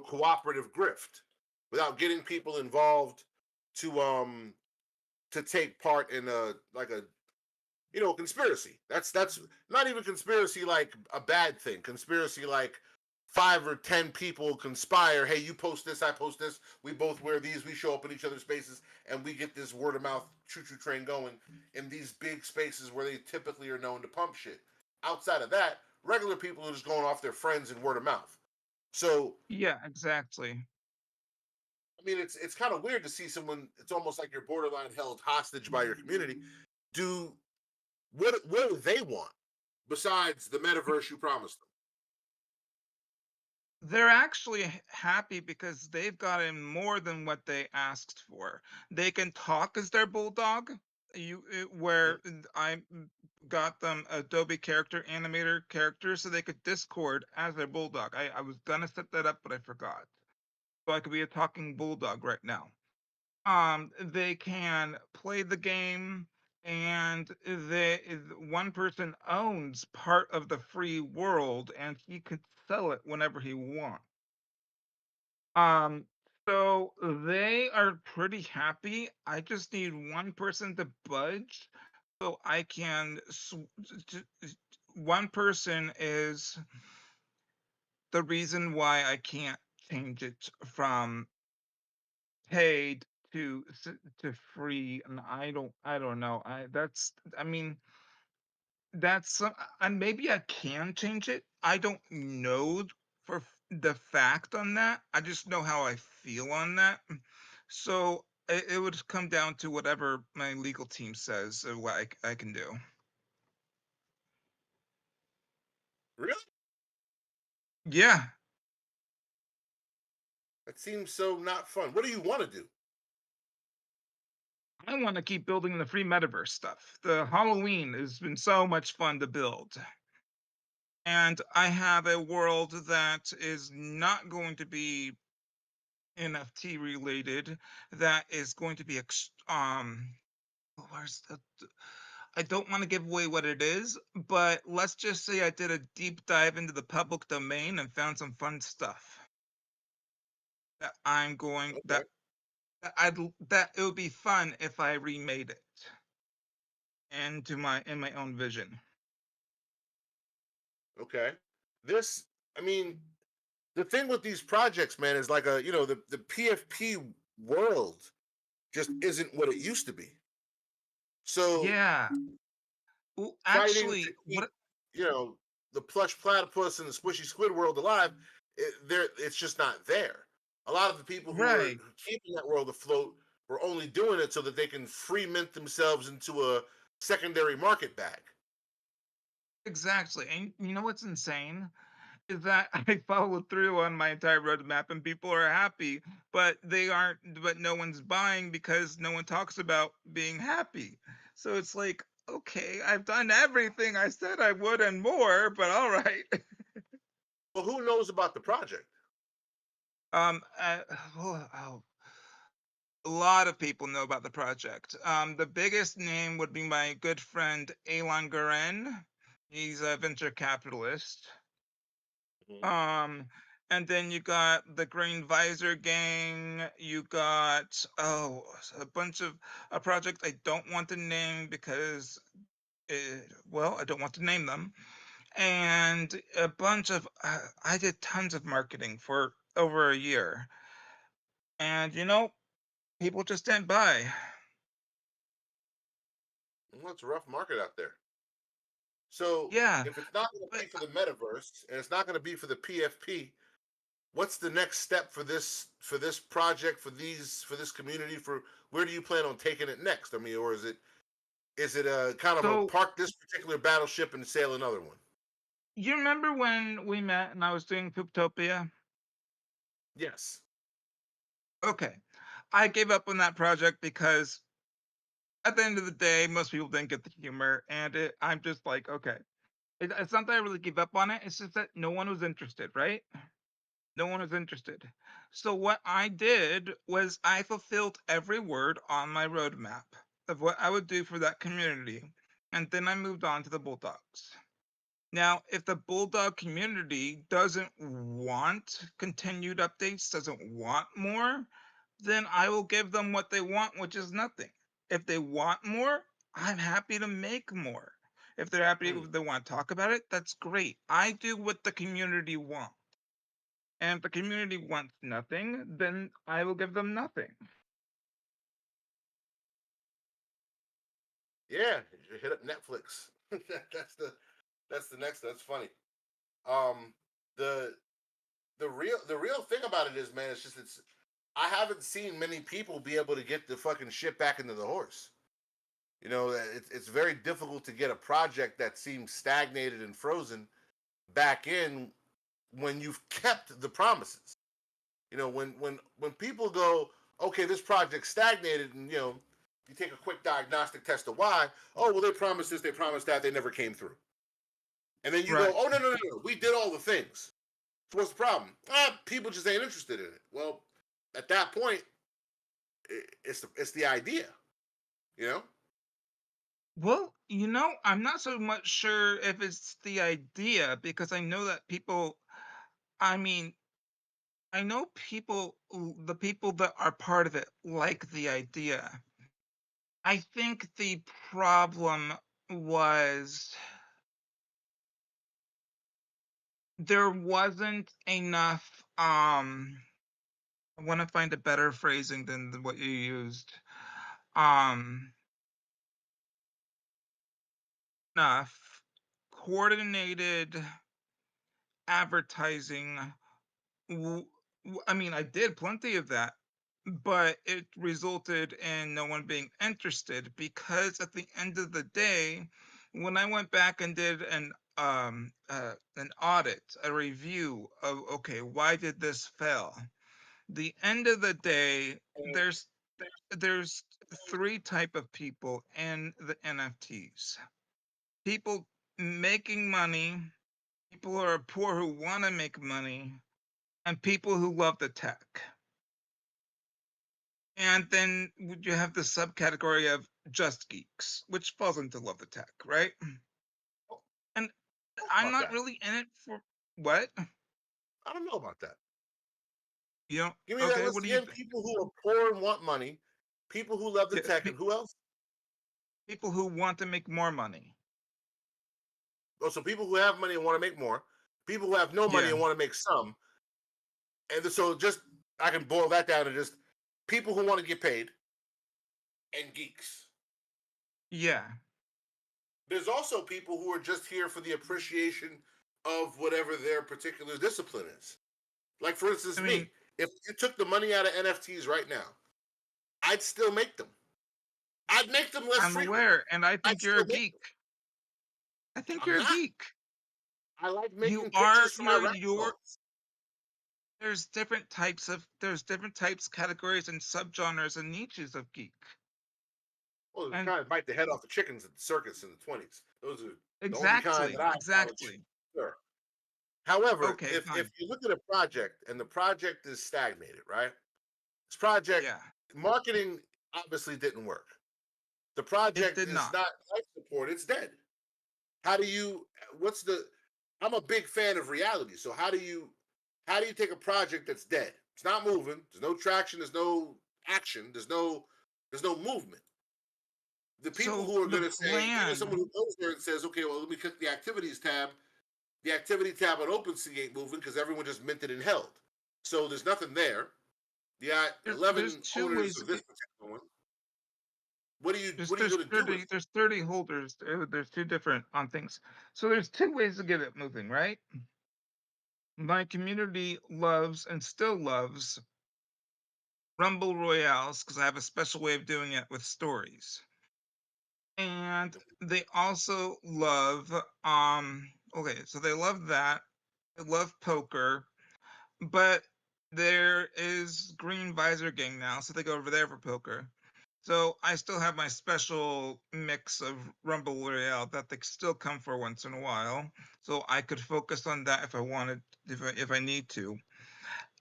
cooperative grift, without getting people involved to take part in a conspiracy. That's not even conspiracy like a bad thing. Conspiracy like 5 or 10 people conspire. Hey, you post this, I post this. We both wear these. We show up in each other's spaces, and we get this word of mouth choo-choo train going in these big spaces where they typically are known to pump shit. Outside of that, regular people are just going off their friends and word of mouth. So yeah, exactly. I mean, it's kind of weird to see someone. It's almost like you're borderline held hostage by your community. Do what do they want besides the metaverse you promised them? They're actually happy because they've gotten more than what they asked for. They can talk as their bulldog. Where got them Adobe Character Animator characters so they could Discord as their bulldog. I was gonna set that up, but I forgot. So I could be a talking bulldog right now. They can play the game and one person owns part of the free world, and he could sell it whenever he wants. Um, so they are pretty happy. I just need one person to budge so I can. One person is the reason why I can't change it from paid to free, and I don't know. I mean that's and maybe I can change it. I don't know the fact on that. I just know how I feel on that. So it would come down to whatever my legal team says what I can do. Really? Yeah, That seems so not fun. What do you want to do? I want to keep building the free metaverse stuff. The Halloween has been so much fun to build. And I have a world that is not going to be NFT related, that is going to be where's I don't want to give away what it is, but let's just say I did a deep dive into the public domain and found some fun stuff that I'm going Okay. that it would be fun if I remade it in my own vision. Okay. This, I mean, the thing with these projects, man, is like the PFP world just isn't what it used to be. So Yeah. Well, fighting to actually, keep, what you know, the plush platypus and the squishy squid world alive, it's just not there. A lot of the people who were right. keeping that world afloat were only doing it so that they can free mint themselves into a secondary market bag. Exactly. And you know what's insane? Is that I followed through on my entire roadmap and people are happy, but they aren't, but no one's buying because no one talks about being happy. So it's like, okay, I've done everything I said I would and more, but all right. Well, who knows about the project? Um, uh, a lot of people know about the project. The biggest name would be my good friend Elon Guren. He's a venture capitalist. Mhm. Um, and then you got the Green Visor Gang. You got a bunch of a project I don't want to name because I don't want to name them. And a bunch of I did tons of marketing for over a year, and people just didn't buy. Well, it's a rough market out there. So Yeah, if it's not going to but be for the metaverse and it's not going to be for the PFP, what's the next step for this project for this community? For where do you plan on taking it next? I mean, or is it a kind of a so park this particular battleship and sail another one? you remember when we met and I was doing Pooptopia? Yes. Okay, I gave up on that project because at the end of the day, most people didn't get the humor, and I'm just like, okay, it's not that I really gave up on it. It's just that no one was interested, right? No one was interested. So what I did was I fulfilled every word on my roadmap of what I would do for that community, and then I moved on to the Bulldogs. Now, if the Bulldog community doesn't want continued updates, doesn't want more, then I will give them what they want, which is nothing. If they want more, I'm happy to make more. If they're happy, Hmm. if they want to talk about it, that's great. I do what the community wants. And if the community wants nothing, then I will give them nothing. Yeah, you hit up Netflix. That's the next. That's funny. Um, the the real thing about it is, man, it's I haven't seen many people be able to get the fucking shit back into the horse. It's very difficult to get a project that seems stagnated and frozen back in when you've kept the promises. When people go, okay, this project stagnated, and you take a quick diagnostic test of why. Oh, well, they promised this, they promised that, they never came through. And then you go, Right. oh, no, no, no, no, we did all the things. So what's the problem? People just ain't interested in it. Well, at that point, it's the idea, you know. Well, I'm not so much sure if it's the idea because I know that people, I mean, I know the people that are part of it like the idea. I think the problem was there wasn't enough, I want to find a better phrasing than what you used. Um, enough coordinated advertising. I mean, I did plenty of that, but it resulted in no one being interested because at the end of the day, when I went back and did an audit, a review of okay, why did this fail? The end of the day, there's three type of people in the NFTs. People making money, people who are poor who want to make money, and people who love the tech. And then would you have the subcategory of just geeks, which falls into love the tech, right? And I'm About not that. really in it for what? I don't know about that. You know, Give me that okay, list what do you again. think? People who are poor and want money, people who love the Yeah, tech, and who else? people who want to make more money. Oh, so people who have money and want to make more, people who have no money Yeah, and want to make some, and so just I can boil that down to just people who want to get paid and geeks. yeah. There's also people who are just here for the appreciation of whatever their particular discipline is. Like for instance, I me. mean, If you took the money out of NFTs right now, I'd still make them. I'd make them less I'm frequently. aware, and I I'd think you're a still make them. geek. I think I'm you're a not. geek. I like You making are pictures for my rap you're songs. there's different types, categories, and subgenres and niches of geek. Well, the And kind that bite the head off the chickens at the circus in the 20s. Those are the only kind that exactly, I acknowledge. exactly. Sure. However, Okay, if fine. you look at a project and the project is stagnated, right? This project Yeah, marketing obviously didn't work. The it project did is not. not life support, it's dead. How do you what's the I'm a big fan of reality. So how do you take a project that's dead? It's not moving, there's no traction, there's no action, there's no movement. The people So who are the going to say, even someone plan, who goes there and says, okay, well, let me click the activities tab. The activity tab on OpenSea ain't moving because everyone just minted and held. So there's nothing there. You got there's 11 two owners ways of to this get. particular one. What are you There's what are you there's going to do with 30 it? there's 30 holders. There's two different on things. So there's two ways to get it moving, right? My community loves and still loves Rumble Royales because I have a special way of doing it with stories. And they also love okay, so they love that. They love poker, but there is Green Visor Gang now, so they go over there for poker. So I still have my special mix of Rumble Royale that they still come for once in a while. So I could focus on that if I wanted, if I need to.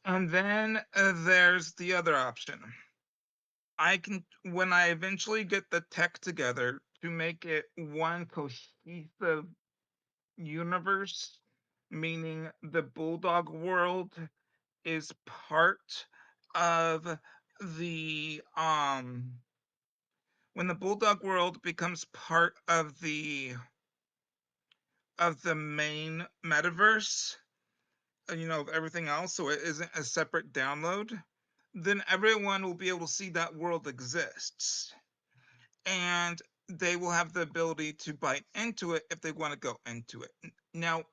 And then there's the other option. I can, when I eventually get the tech together to make it one cohesive universe, meaning the Bulldog world is part of the when the Bulldog world becomes part of the main metaverse, of everything else, so it isn't a separate download, then everyone will be able to see that world exists, and they will have the ability to bite into it if they want to go into it. Now,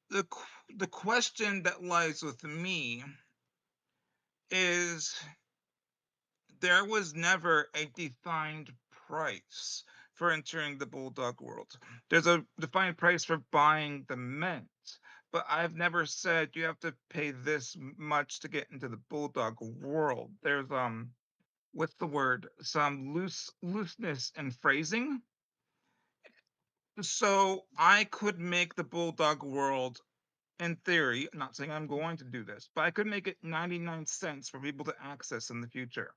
the question that lies with me is there was never a defined price for entering the Bulldog world. There's a defined price for buying the mint, but I've never said you have to pay this much to get into the Bulldog world. There's what's the word? Some looseness in phrasing. So I could make the Bulldog world in theory, I'm not saying I'm going to do this, but I could make it 99 cents for people to access in the future.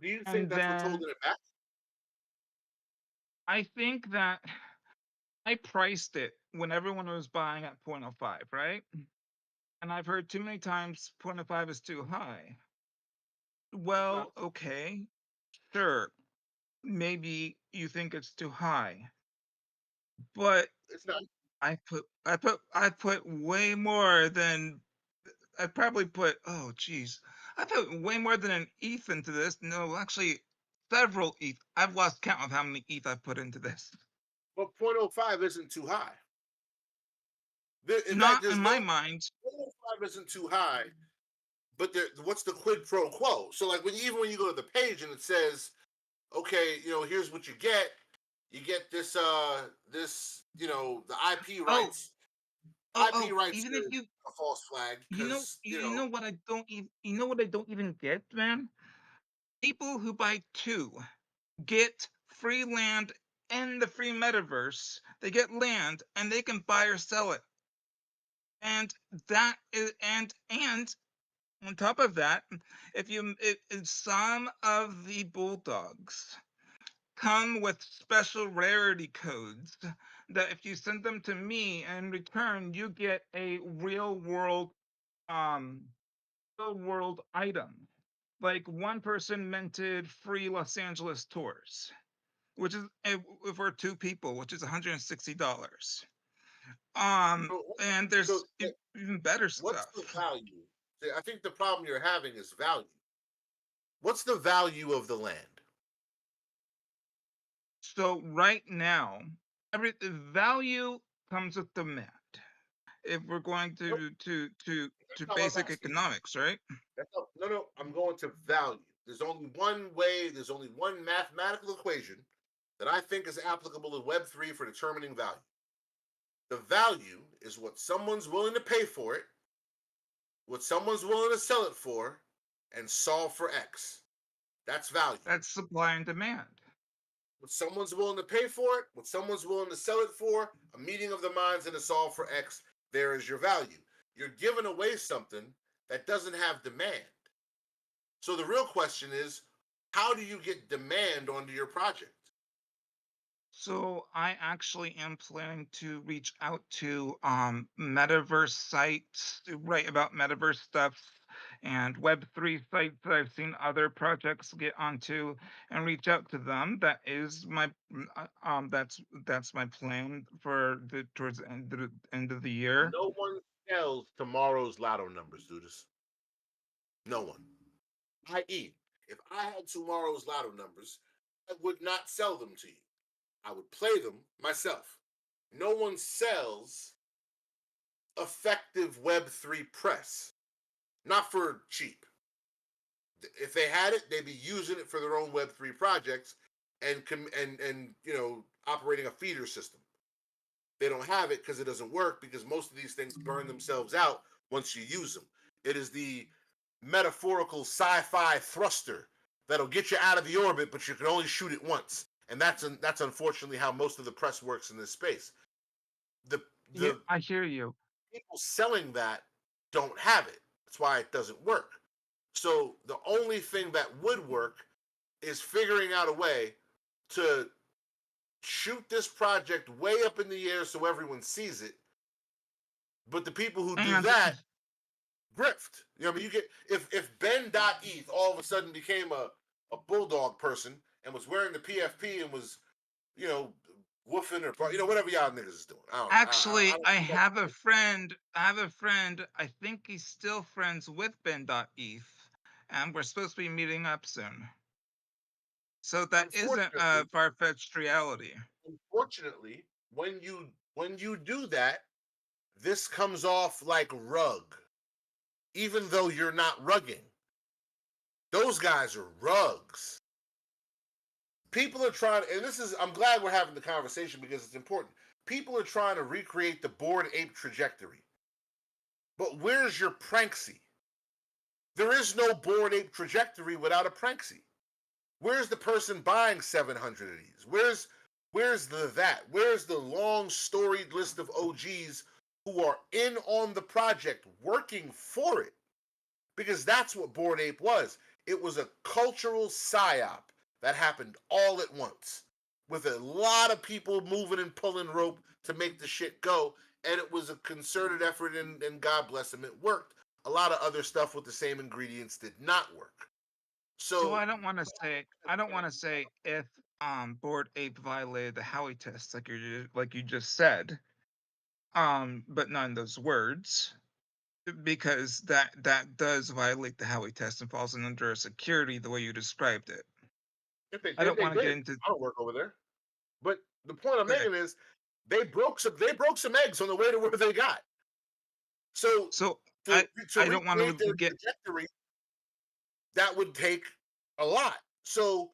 Do you think And that's what's then holding it back? I think that I priced it when everyone was buying at 0.05, right? And I've heard too many times 0.05 is too high. Well, okay, sure. Maybe you think it's too high, but It's not. I put way more than I probably put, oh geez, I put way more than an ETH into this. No, actually, several ETH. I've lost count of how many ETH I've put into this. But 0.05 isn't too high. In fact, Not there's in no my mind. 0.05 isn't too high. But what's the quid pro quo? So like even when you go to the page and it says, okay, here's what you get. You get this the IP Oh, rights. IP oh, rights even if are you, a false flag because you know what I don't even, you know what I don't even get, man? People who buy two get free land in the free metaverse. They get land and they can buy or sell it. And that is, and on top of that, if some of the bulldogs come with special rarity codes that if you send them to me and in return you get a um real world item. Like one person minted free Los Angeles tours, which is for two people, which is $160. And so there's even better what's the stuff. value? See, I think the problem you're having is value. What's the value of the land? So right now, every the value comes with demand. If we're going Nope, to that's not what I'm basic asking. economics, right? No. I'm going to value. There's only one way. There's only one mathematical equation that I think is applicable in Web3 for determining value. The value is what someone's willing to pay for it, what someone's willing to sell it for, and solve for X. That's value. That's supply and demand. What someone's willing to pay for it, what someone's willing to sell it for, a meeting of the minds and a solve for X, there is your value. You're giving away something that doesn't have demand. So the real question is, how do you get demand onto your project? So I actually am planning to reach out to metaverse sites to write about metaverse stuff and web3 sites that I've seen other projects get onto and reach out to them. That is my that's my plan for the towards the end of the year. No one sells tomorrow's lotto numbers, dudes. No one. I.e., if I had tomorrow's lotto numbers, I would not sell them to you. I would play them myself. No one sells effective Web3 press, not for cheap. If they had it, they'd be using it for their own Web3 projects and operating a feeder system. They don't have it because it doesn't work because most of these things burn themselves out once you use them. It is the metaphorical sci-fi thruster that'll get you out of the orbit, but you can only shoot it once. And that's unfortunately how most of the press works in this space. Yeah, The I hear you. people selling that don't have it. That's why it doesn't work. So the only thing that would work is figuring out a way to shoot this project way up in the air so everyone sees it. But the people who do And that grift. I mean, you get if Ben.eth all of a sudden became a bulldog person and was wearing the PFP and was, you know, woofing or whatever y'all niggas is doing. I actually, don't I have a friend. I have a friend. I think he's still friends with Ben.eth, and we're supposed to be meeting up soon. So that isn't a unfortunately, far-fetched reality. unfortunately, when you do that, this comes off like rug, even though you're not rugging. Those guys are rugs. People are trying, and I'm glad we're having the conversation because it's important. People are trying to recreate the Bored Ape trajectory. But where's your Pranksy? There is no Bored Ape trajectory without a Pranksy. Where's the person buying 700 of these? Where's that? Where's the long storied list of OGs who are in on the project working for it? Because that's what Bored Ape was. It was a cultural psyop that happened all at once. with a lot of people moving and pulling rope to make the shit go. And it was a concerted effort, and God bless him, it worked. A lot of other stuff with the same ingredients did not work. Well, So I don't want to say if Bored Ape violated the Howey test like you just said, but not in those words, because that does violate the Howey test and falls under a security the way you described it. if they I did, don't they want to get did. into I don't work over there. But the point I'm okay. making is they broke some eggs on the way to where they got. So So to I don't want recreate to their get trajectory, that would take a lot. So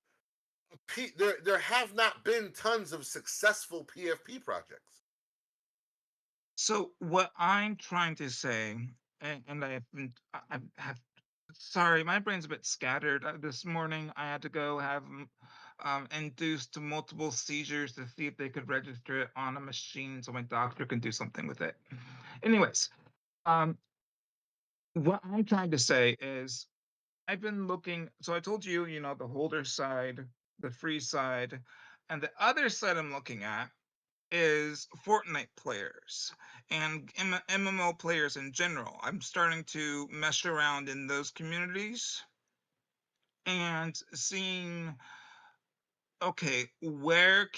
there have not been tons of successful PFP projects. so what I'm trying to say, and I have sorry, my brain's a bit scattered. This morning, I had to go have induced multiple seizures to see if they could register it on a machine so my doctor can do something with it. Anyways, um, what I'm trying to say is I've been looking. So I told you, the holder side, the free side, and the other side I'm looking at is Fortnite players and MMO players in general. I'm starting to mesh around in those communities and seeing, okay, where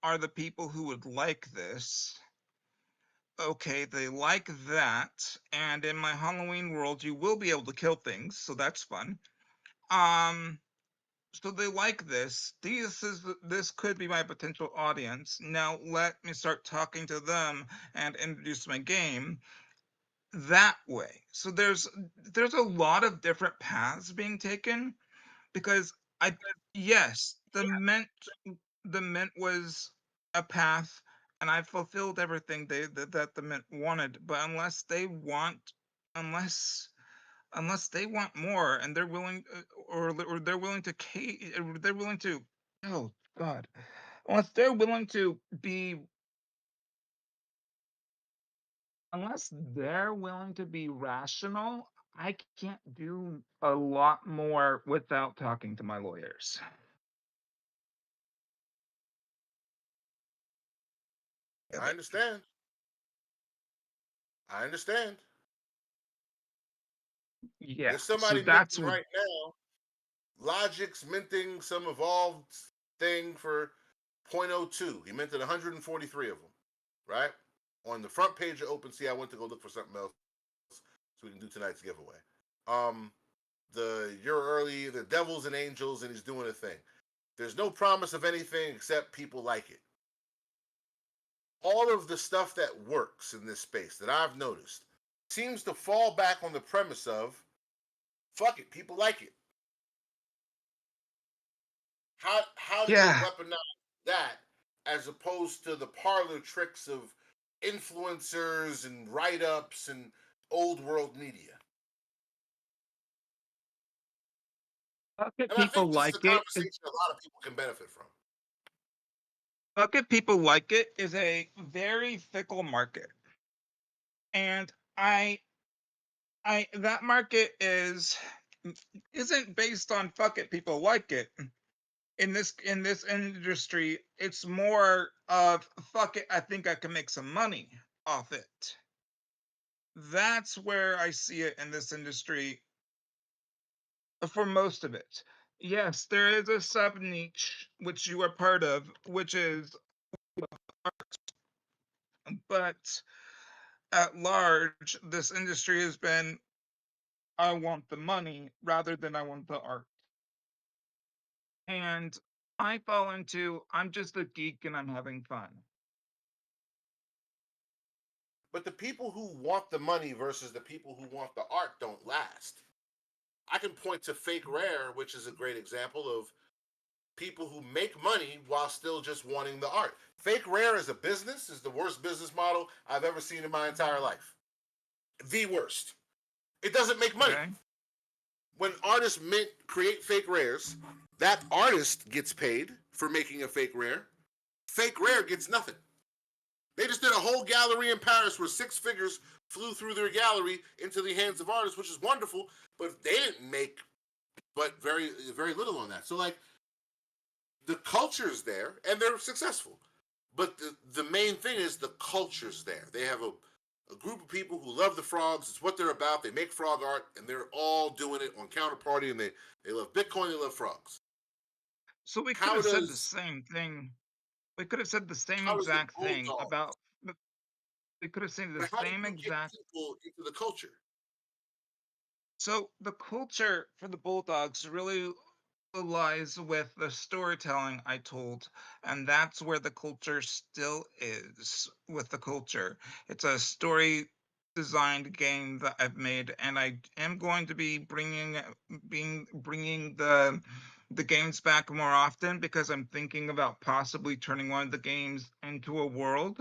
are the people who would like this? Okay, they like that, and in my Halloween world, you will be able to kill things, so that's fun. Um, so they like this. This could be my potential audience. Now let me start talking to them and introduce my game that way. So there's a lot of different paths being taken because I yes, the mint was a path and I fulfilled everything that the mint wanted, but unless they want more and they're willing or they're willing to they're willing to oh god unless they're willing to be unless they're willing to be rational, I can't do a lot more without talking to my lawyers. I understand. I understand. Yeah, There's so somebody that's minting what. right now. Logic's minting some evolved thing for .02. He minted 143 of them, right? On the front page of OpenSea, I went to go look for something else so we can do tonight's giveaway. You're early, the Devils and Angels, and he's doing a thing. There's no promise of anything except people like it. All of the stuff that works in this space that I've noticed seems to fall back on the premise of fuck it, people like it. How do you Yeah, weaponize that as opposed to the parlor tricks of influencers and write-ups and old world media? bucket And I people think this is a like it. conversation a lot of people can benefit from. Bucket people like it is a very fickle market, and I that market isn't based on fuck it people like it. In this industry, it's more of fuck it. I think I can make some money off it. That's where I see it in this industry for most of it. Yes, there is a sub niche which you are part of, which is, but at large, this industry has been I want the money rather than I want the art. And I fall into I'm just a geek and I'm having fun. But the people who want the money versus the people who want the art don't last. I can point to Fake Rare, which is a great example of people who make money while still just wanting the art. Fake Rare as a business is the worst business model I've ever seen in my entire life. The worst. It doesn't make money. Okay. When artists create fake rares, that artist gets paid for making a fake rare. Fake Rare gets nothing. They just did a whole gallery in Paris where 6 figures flew through their gallery into the hands of artists, which is wonderful, but they didn't make but very, very little on that. So, like, the culture's there and they're successful. But the main thing is the culture's there. They have a group of people who love the frogs. It's what they're about. They make frog art, and they're all doing it on Counterparty, and they love Bitcoin, they love frogs. So we could How have said the does same thing. We could have said the same how does the exact thing bulldog? about. We could have said the But how do same you get exact. people into the culture? So the culture for the Bulldogs really lies with the storytelling I told, and that's where the culture still is with the culture. It's a story designed game that I've made, and I am going to be bringing the games back more often because I'm thinking about possibly turning one of the games into a world.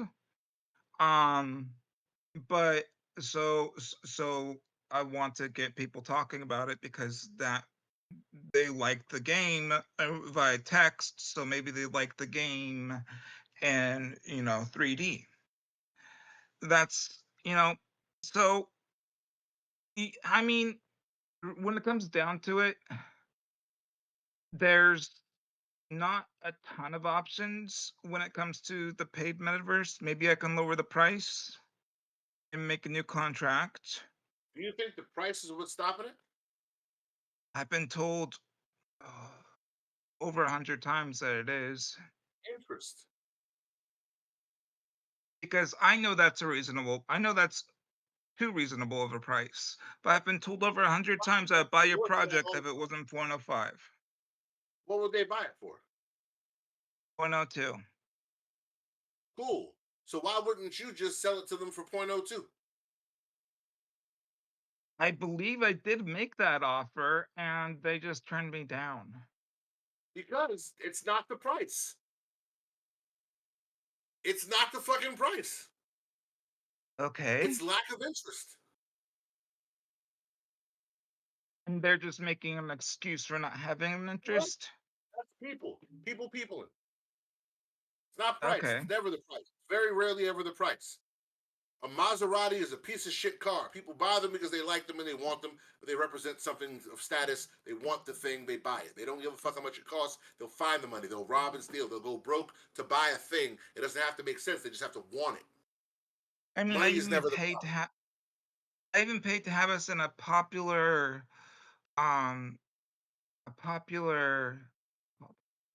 Um, but so I want to get people talking about it because that they like the game via text, so maybe they like the game and 3D. That's so I mean, when it comes down to it, there's not a ton of options when it comes to the paid metaverse. Maybe I can lower the price and make a new contract. Do you think the price is what's stopping it? I've been told uh, over 100 times that it is Interest. because I know that's too reasonable of a price. But I've been told over 100 times I'd buy your What would they project buy it if it for? wasn't 0.05, What would they buy it for? 0.02. Cool. So why wouldn't you just sell it to them for 0.02? I believe I did make that offer and they just turned me down. Because it's not the price. It's not the fucking price. Okay. It's lack of interest. And they're just making an excuse for not having an Yep. interest. That's people. Peopling. It's not price. Okay. It's never the price. Very rarely ever the price. A Maserati is a piece of shit car. People buy them because they like them and they want them. They represent something of status. They want the thing. They buy it. They don't give a fuck how much it costs. They'll find the money. They'll rob and steal. They'll go broke to buy a thing. It doesn't have to make sense. They just have to want it. I mean, Money is never the I even paid to have us in um a popular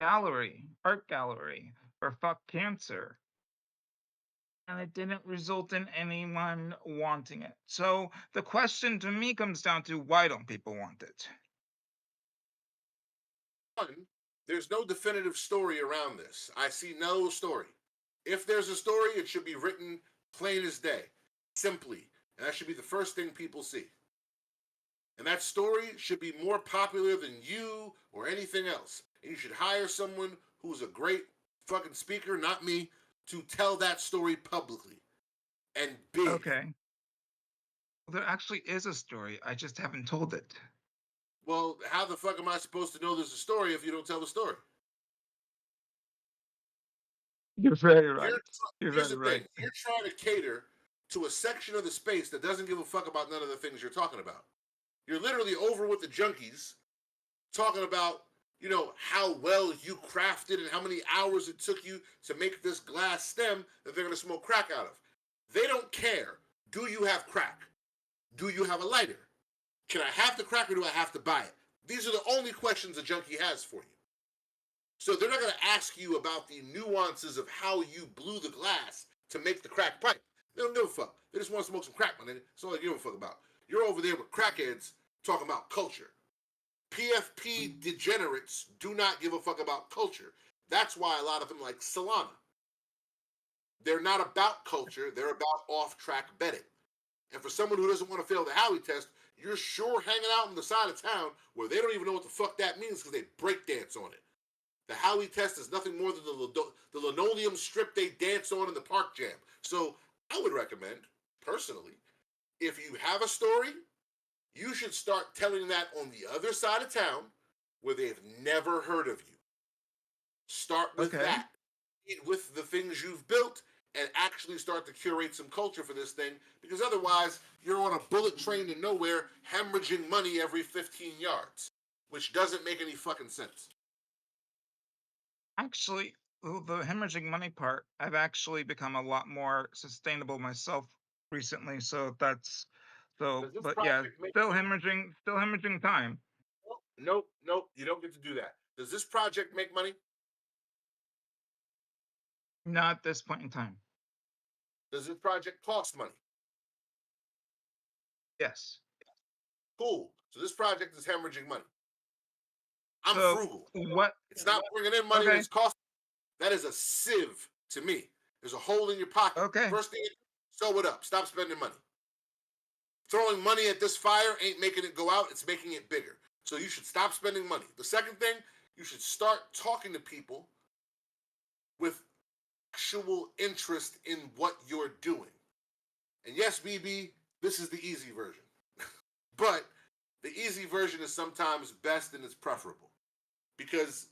art gallery for fuck cancer. And it didn't result in anyone wanting it. So the question to me comes down to why don't people want it? one. There's no definitive story around this. I see no story. If there's a story, it should be written plain as day, simply. And that should be the first thing people see. And that story should be more popular than you or anything else. And you should hire someone who's a great fucking speaker, not me, to tell that story publicly and big. Okay. Well, there actually is a story. I just haven't told it. Well, how the fuck am I supposed to know there's a story if you don't tell the story? You're very right. You're Here's very the right. thing. You're trying to cater to a section of the space that doesn't give a fuck about none of the things you're talking about. You're literally over with the junkies talking about, how well you crafted and how many hours it took you to make this glass stem that they're going to smoke crack out of. They don't care. Do you have crack? Do you have a lighter? Can I have the crack or do I have to buy it? These are the only questions a junkie has for you. So they're not going to ask you about the nuances of how you blew the glass to make the crack pipe. They don't give a fuck. They just want to smoke some crack, man. That's all they give a fuck about. You're over there with crackheads talking about culture. PFP degenerates do not give a fuck about culture. That's why a lot of them like Solana. They're not about culture. They're about off-track betting. And for someone who doesn't want to fail the Howey test, you're sure hanging out on the side of town where they don't even know what the fuck that means because they breakdance on it. The Howey test is nothing more than the linoleum strip they dance on in the park jam. So I would recommend, personally, if you have a story, you should start telling that on the other side of town where they've never heard of you. Start with that. With the things you've built and actually start to curate some culture for this thing, because otherwise you're on a bullet train to nowhere hemorrhaging money every 15 yards, which doesn't make any fucking sense. Actually, the hemorrhaging money part, I've actually become a lot more sustainable myself recently. So that's so, Does this but yeah, project make still hemorrhaging time. Nope, nope. You don't get to do that. Does this project make money? Not at this point in time. Does this project cost money? Yes. Cool. So this project is hemorrhaging money. I'm So frugal. what? It's not bringing in money and Okay. it's costing. That is a sieve to me. There's a hole in your pocket. Okay. First thing, sew it up. Stop spending money. Throwing money at this fire ain't making it go out. It's making it bigger. So you should stop spending money. The second thing, you should start talking to people with actual interest in what you're doing. And yes, BB, this is the easy version. But the easy version is sometimes best and it's preferable. Because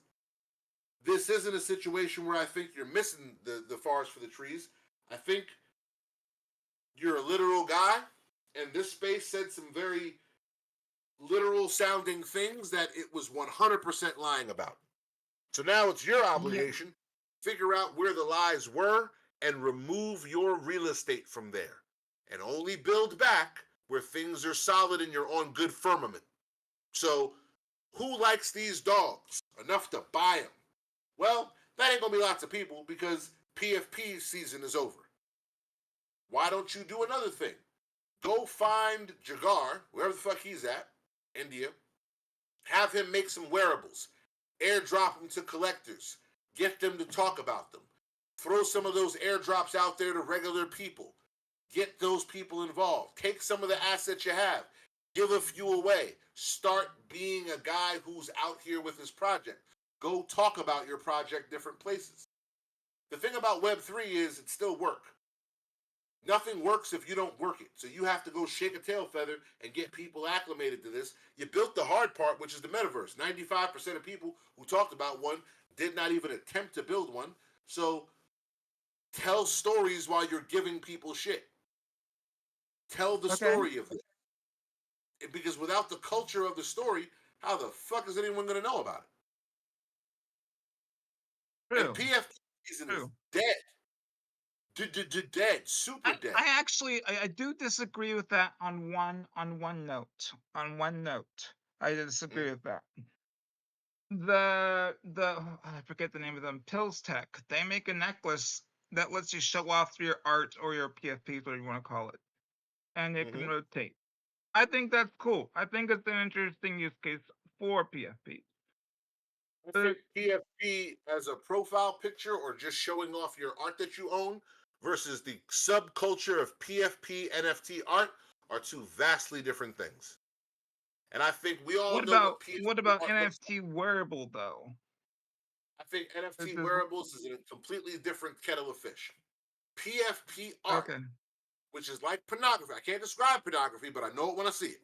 this isn't a situation where I think you're missing the forest for the trees. I think you're a literal guy, and this space said some very literal sounding things that it was 100% lying about. So now it's your obligation to figure out where the lies were and remove your real estate from there. And only build back where things are solid and you're on good firmament. So, who likes these dogs enough to buy them? Well, that ain't gonna be lots of people because PFP season is over. Why don't you do another thing? Go find Jagar, wherever the fuck he's at, India. Have him make some wearables. Airdrop them to collectors. Get them to talk about them. Throw some of those airdrops out there to regular people. Get those people involved. Take some of the assets you have. Give a few away. Start being a guy who's out here with his project. Go talk about your project different places. The thing about Web3 is it still work. Nothing works if you don't work it. So you have to go shake a tail feather and get people acclimated to this. You built the hard part, which is the metaverse. 95% of people who talked about one did not even attempt to build one. So tell stories while you're giving people shit. Tell the story of it. Because without the culture of the story, how the fuck is anyone going to know about it? True. And PFP season is dead. Dead. Super dead. I do disagree with that on one note. On one note, I disagree with that. I forget the name of them. Pills Tech. They make a necklace that lets you show off your art or your PFPs, whatever you want to call it, and it can rotate. I think that's cool. I think it's an interesting use case for PFP. I think PFP as a profile picture or just showing off your art that you own versus the subculture of PFP NFT art are two vastly different things. And I think we all know what about NFT wearable though? I think NFT wearables is a completely different kettle of fish. PFP art, which is like pornography. I can't describe pornography, but I know it when I see it.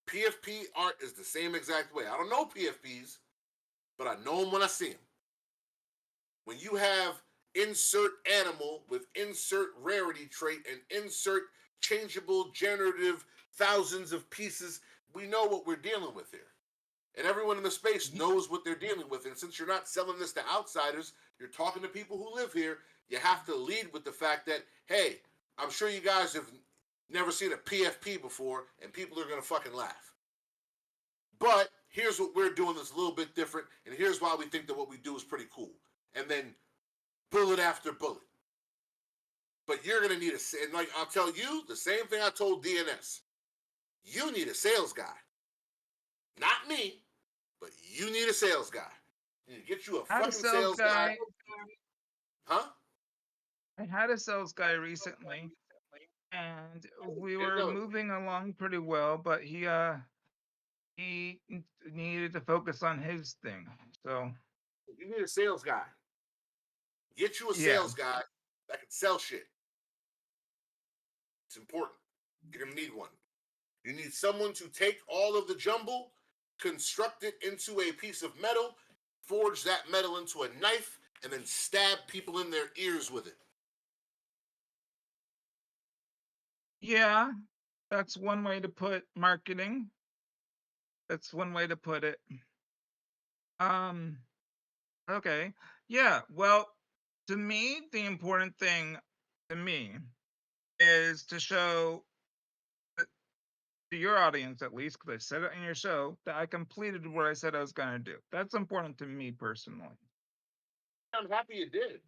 PFP art is the same exact way. I don't know PFPs, but I know them when I see them. When you have insert animal with insert rarity trait and insert changeable generative thousands of pieces, we know what we're dealing with here. And everyone in the space knows what they're dealing with. And since you're not selling this to outsiders, you're talking to people who live here, you have to lead with the fact that, hey, I'm sure you guys have never seen a PFP before, and people are going to fucking laugh. But here's what we're doing that's a little bit different, and here's why we think that what we do is pretty cool. And then bullet after bullet. But you're going to need and like I'll tell you the same thing I told DNS. You need a sales guy. Not me, but you need a sales guy. You need to get you a fucking sales guy. Huh? I had a sales guy recently, and we were moving along pretty well, but he needed to focus on his thing. So you need a sales guy. Get you a sales guy that can sell shit. It's important. You're gonna need one. You need someone to take all of the jumble, construct it into a piece of metal, forge that metal into a knife, and then stab people in their ears with it. Yeah, that's one way to put marketing. That's one way to put it. Okay. Yeah, well, to me, the important thing to me is to show to your audience, at least, because I said it in your show, that I completed what I said I was going to do. That's important to me personally. I'm happy you did.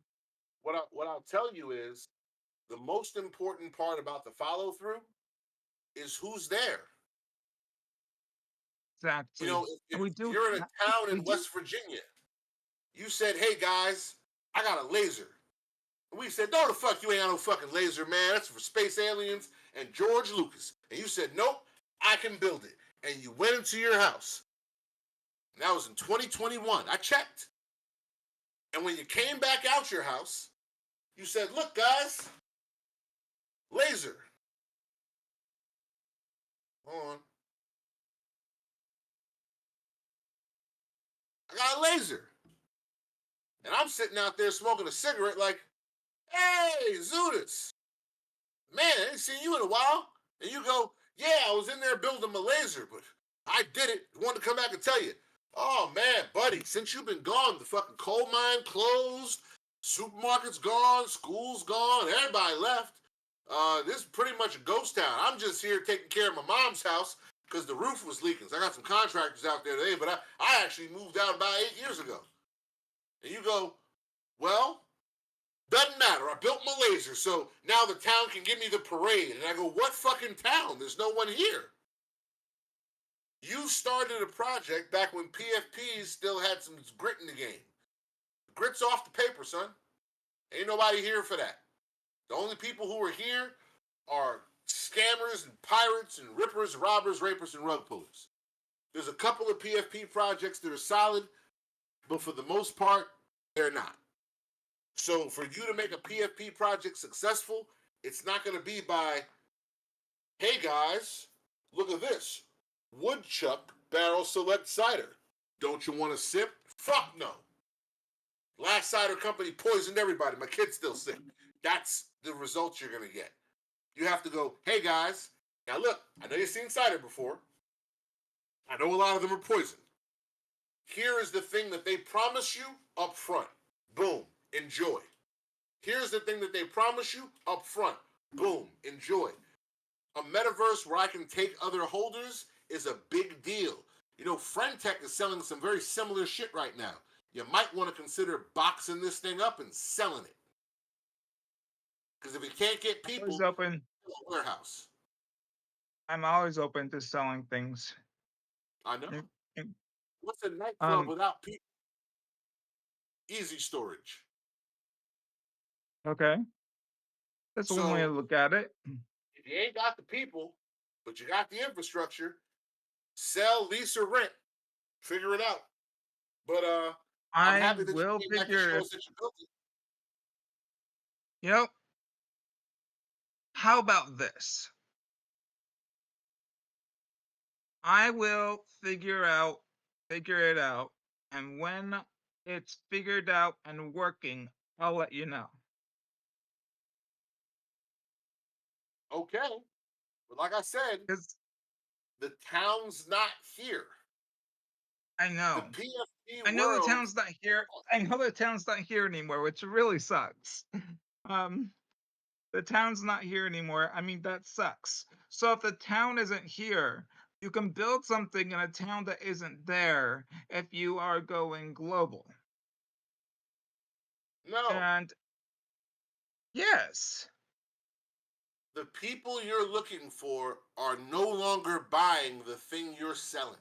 What I'll tell you is the most important part about the follow through is who's there. You Exactly. know, And if you're in a town we in do, West Virginia, you said, "Hey guys, I got a laser." And we said, "No, the fuck you ain't got no fucking laser, man. That's for space aliens and George Lucas." And you said, "Nope, I can build it." And you went into your house. And that was in 2021. I checked. And when you came back out your house, you said, "Look, guys, laser." Hold on. I got a laser. And I'm sitting out there smoking a cigarette like, "Hey, Zudis, man, I ain't seen you in a while." And you go, "Yeah, I was in there building my laser, but I did it. I wanted to come back and tell you." "Oh, man, buddy, since you've been gone, the fucking coal mine closed, supermarket's gone, school's gone, everybody left. This is pretty much a ghost town. I'm just here taking care of my mom's house because the roof was leaking. So I got some contractors out there today, but I actually moved out about 8 years ago." And you go, "Well, doesn't matter. I built my laser, so now the town can give me the parade." And I go, "What fucking town? There's no one here." You started a project back when PFPs still had some grit in the game. Grit's off the paper, son. Ain't nobody here for that. The only people who are here are scammers and pirates and rippers, robbers, rapers, and rug pullers. There's a couple of PFP projects that are solid, but for the most part, they're not. So for you to make a PFP project successful, it's not going to be by, "Hey guys, look at this. Woodchuck barrel select cider. Don't you want to sip?" Fuck no. Last cider company poisoned everybody. My kid's still sick. That's the results you're going to get. You have to go, "Hey guys, now look, I know you've seen cider before. I know a lot of them are poisoned. Here is the thing that they promise you up front. Boom, enjoy. Here's the thing that they promise you up front. Boom, enjoy." A metaverse where I can take other holders is a big deal. You know, Friendtech is selling some very similar shit right now. You might want to consider boxing this thing up and selling it. Because if you can't get always people, open. warehouse. I'm always open to selling things. I know. Mm, mm, What's a nightclub Um, without people? Easy storage. okay. That's one way to So look at it. if you ain't got the people, but you got the infrastructure, sell, lease, or rent. Figure it out. But I'm I happy that you will came back to figure show it. us that you built it. You know, how about this? I will figure it out, and when it's figured out and working, I'll let you know. Okay. But like I said, Because the town's not here. I The know. PFP I know the world, town's not here. I know the town's not here anymore, which really sucks. Um, the town's not here anymore. I mean, that sucks. So if the town isn't here, you can build something in a town that isn't there if you are going global. no. And yes, The people you're looking for are no longer buying the thing you're selling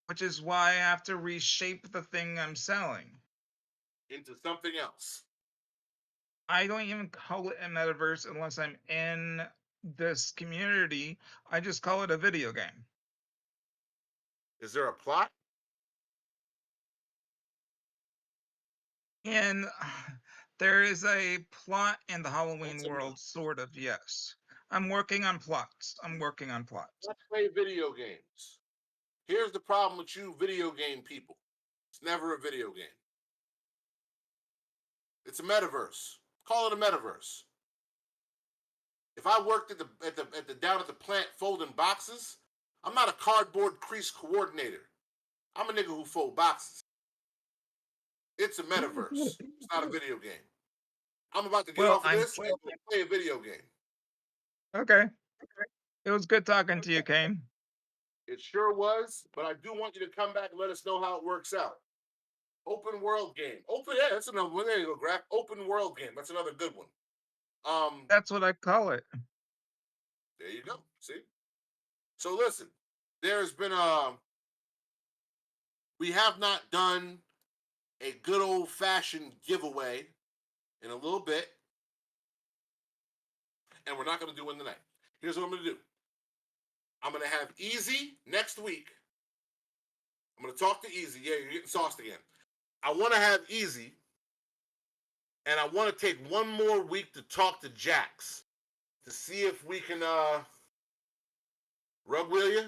which is why I have to reshape the thing I'm selling. into something else. I don't even call it a metaverse unless I'm in this community. I just call it a video game. Is there a plot? And there is a plot in the What's Halloween a world, sort of, yes. I'm working on plots. I'm working on plots. Let's play video games. Here's the problem with you video game people. It's never a video game. It's a metaverse. Call it a metaverse. If I worked at the down at the plant folding boxes, I'm not a cardboard crease coordinator. I'm a nigga who fold boxes. It's a metaverse. It's not a video game. I'm about to get Well, off of this and go play a video game. Okay. It was good talking to you, Kane. It sure was, but I do want you to come back and let us know how it works out. Open world game. Yeah, that's another one. There you go, Graf. Open world game. That's another good one. That's what I call it. There you go. See? So listen, there's been we have not done a good old fashioned giveaway in a little bit. And we're not going to do one tonight. Here's what I'm going to do. I'm going to have Easy next week. I'm going to talk to Easy. Yeah, you're getting sauced again. I want to have Easy. And I want to take one more week to talk to Jax. To see if we can rug wheel you.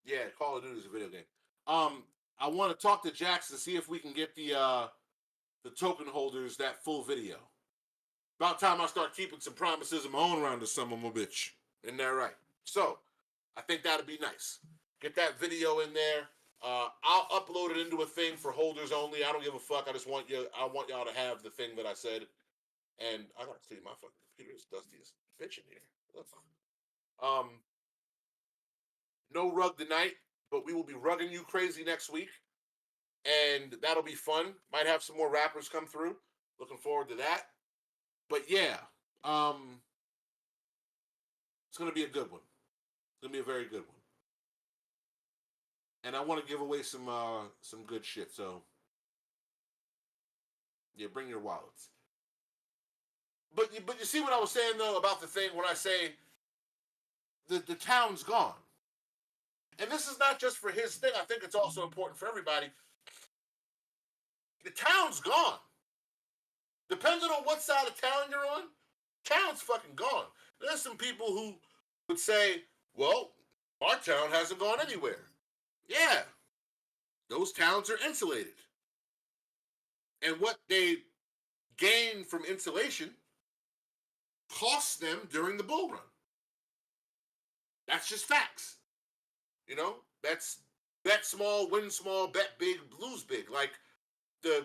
Yeah, Call of Duty is a video game. I want to talk to Jax to see if we can get the token holders that full video. About time I start keeping some promises of my own around to some of my bitch. Isn't that right? So, I think that'd be nice. Get that video in there. I'll upload it into a thing for holders only. I don't give a fuck. I want y'all to have the thing that I said. And I gotta clean my fucking computer. It's dusty as bitch in here. That's fine. No rug tonight, but we will be rugging you crazy next week. And that'll be fun. Might have some more rappers come through. Looking forward to that. But yeah, it's gonna be a good one. It's gonna be a very good one. And I want to give away some good shit. So yeah, bring your wallets. But you see what I was saying though about the thing when I say the town's gone. And this is not just for his thing. I think it's also important for everybody. The town's gone. Depending on what side of town you're on, town's fucking gone. There's some people who would say, well, our town hasn't gone anywhere. Yeah. Those towns are insulated. And what they gain from insulation costs them during the bull run. That's just facts. You know, that's bet small, win small, bet big, lose big. Like the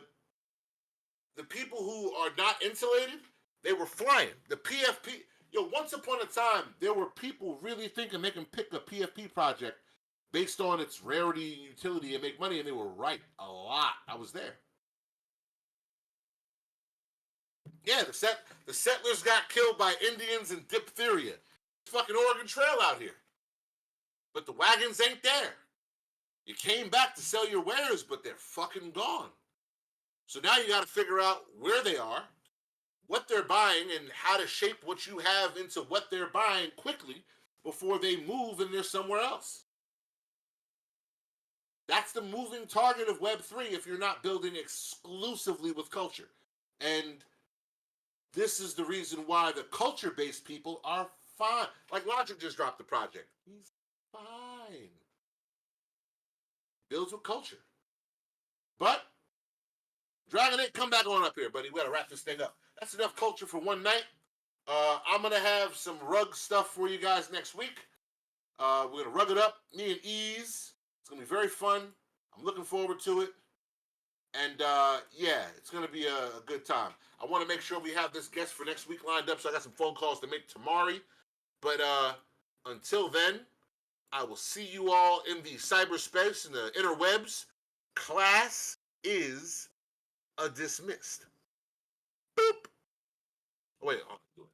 people who are not insulated, they were flying. The PFP, once upon a time, there were people really thinking they can pick a PFP project based on its rarity and utility and make money, and they were right a lot. I was there. Yeah, the settlers got killed by Indians and diphtheria. It's fucking Oregon Trail out here. But the wagons ain't there. You came back to sell your wares, but they're fucking gone. So now you got to figure out where they are, what they're buying, and how to shape what you have into what they're buying quickly before they move and they're somewhere else. That's the moving target of Web3 if you're not building exclusively with culture. And this is the reason why the culture-based people are fine. Like Logic just dropped the project. He's fine. Builds with culture. But Dragon 8, come back on up here, buddy. We gotta wrap this thing up. That's enough culture for one night. I'm gonna have some rug stuff for you guys next week. We're gonna rug it up, me and Ease. It's gonna be very fun. I'm looking forward to it. And yeah, it's gonna be a good time. I want to make sure we have this guest for next week lined up, so I got some phone calls to make tomorrow. But until then, I will see you all in the cyberspace and the interwebs. Class is dismissed. Boop. Oh, wait, I'll do it.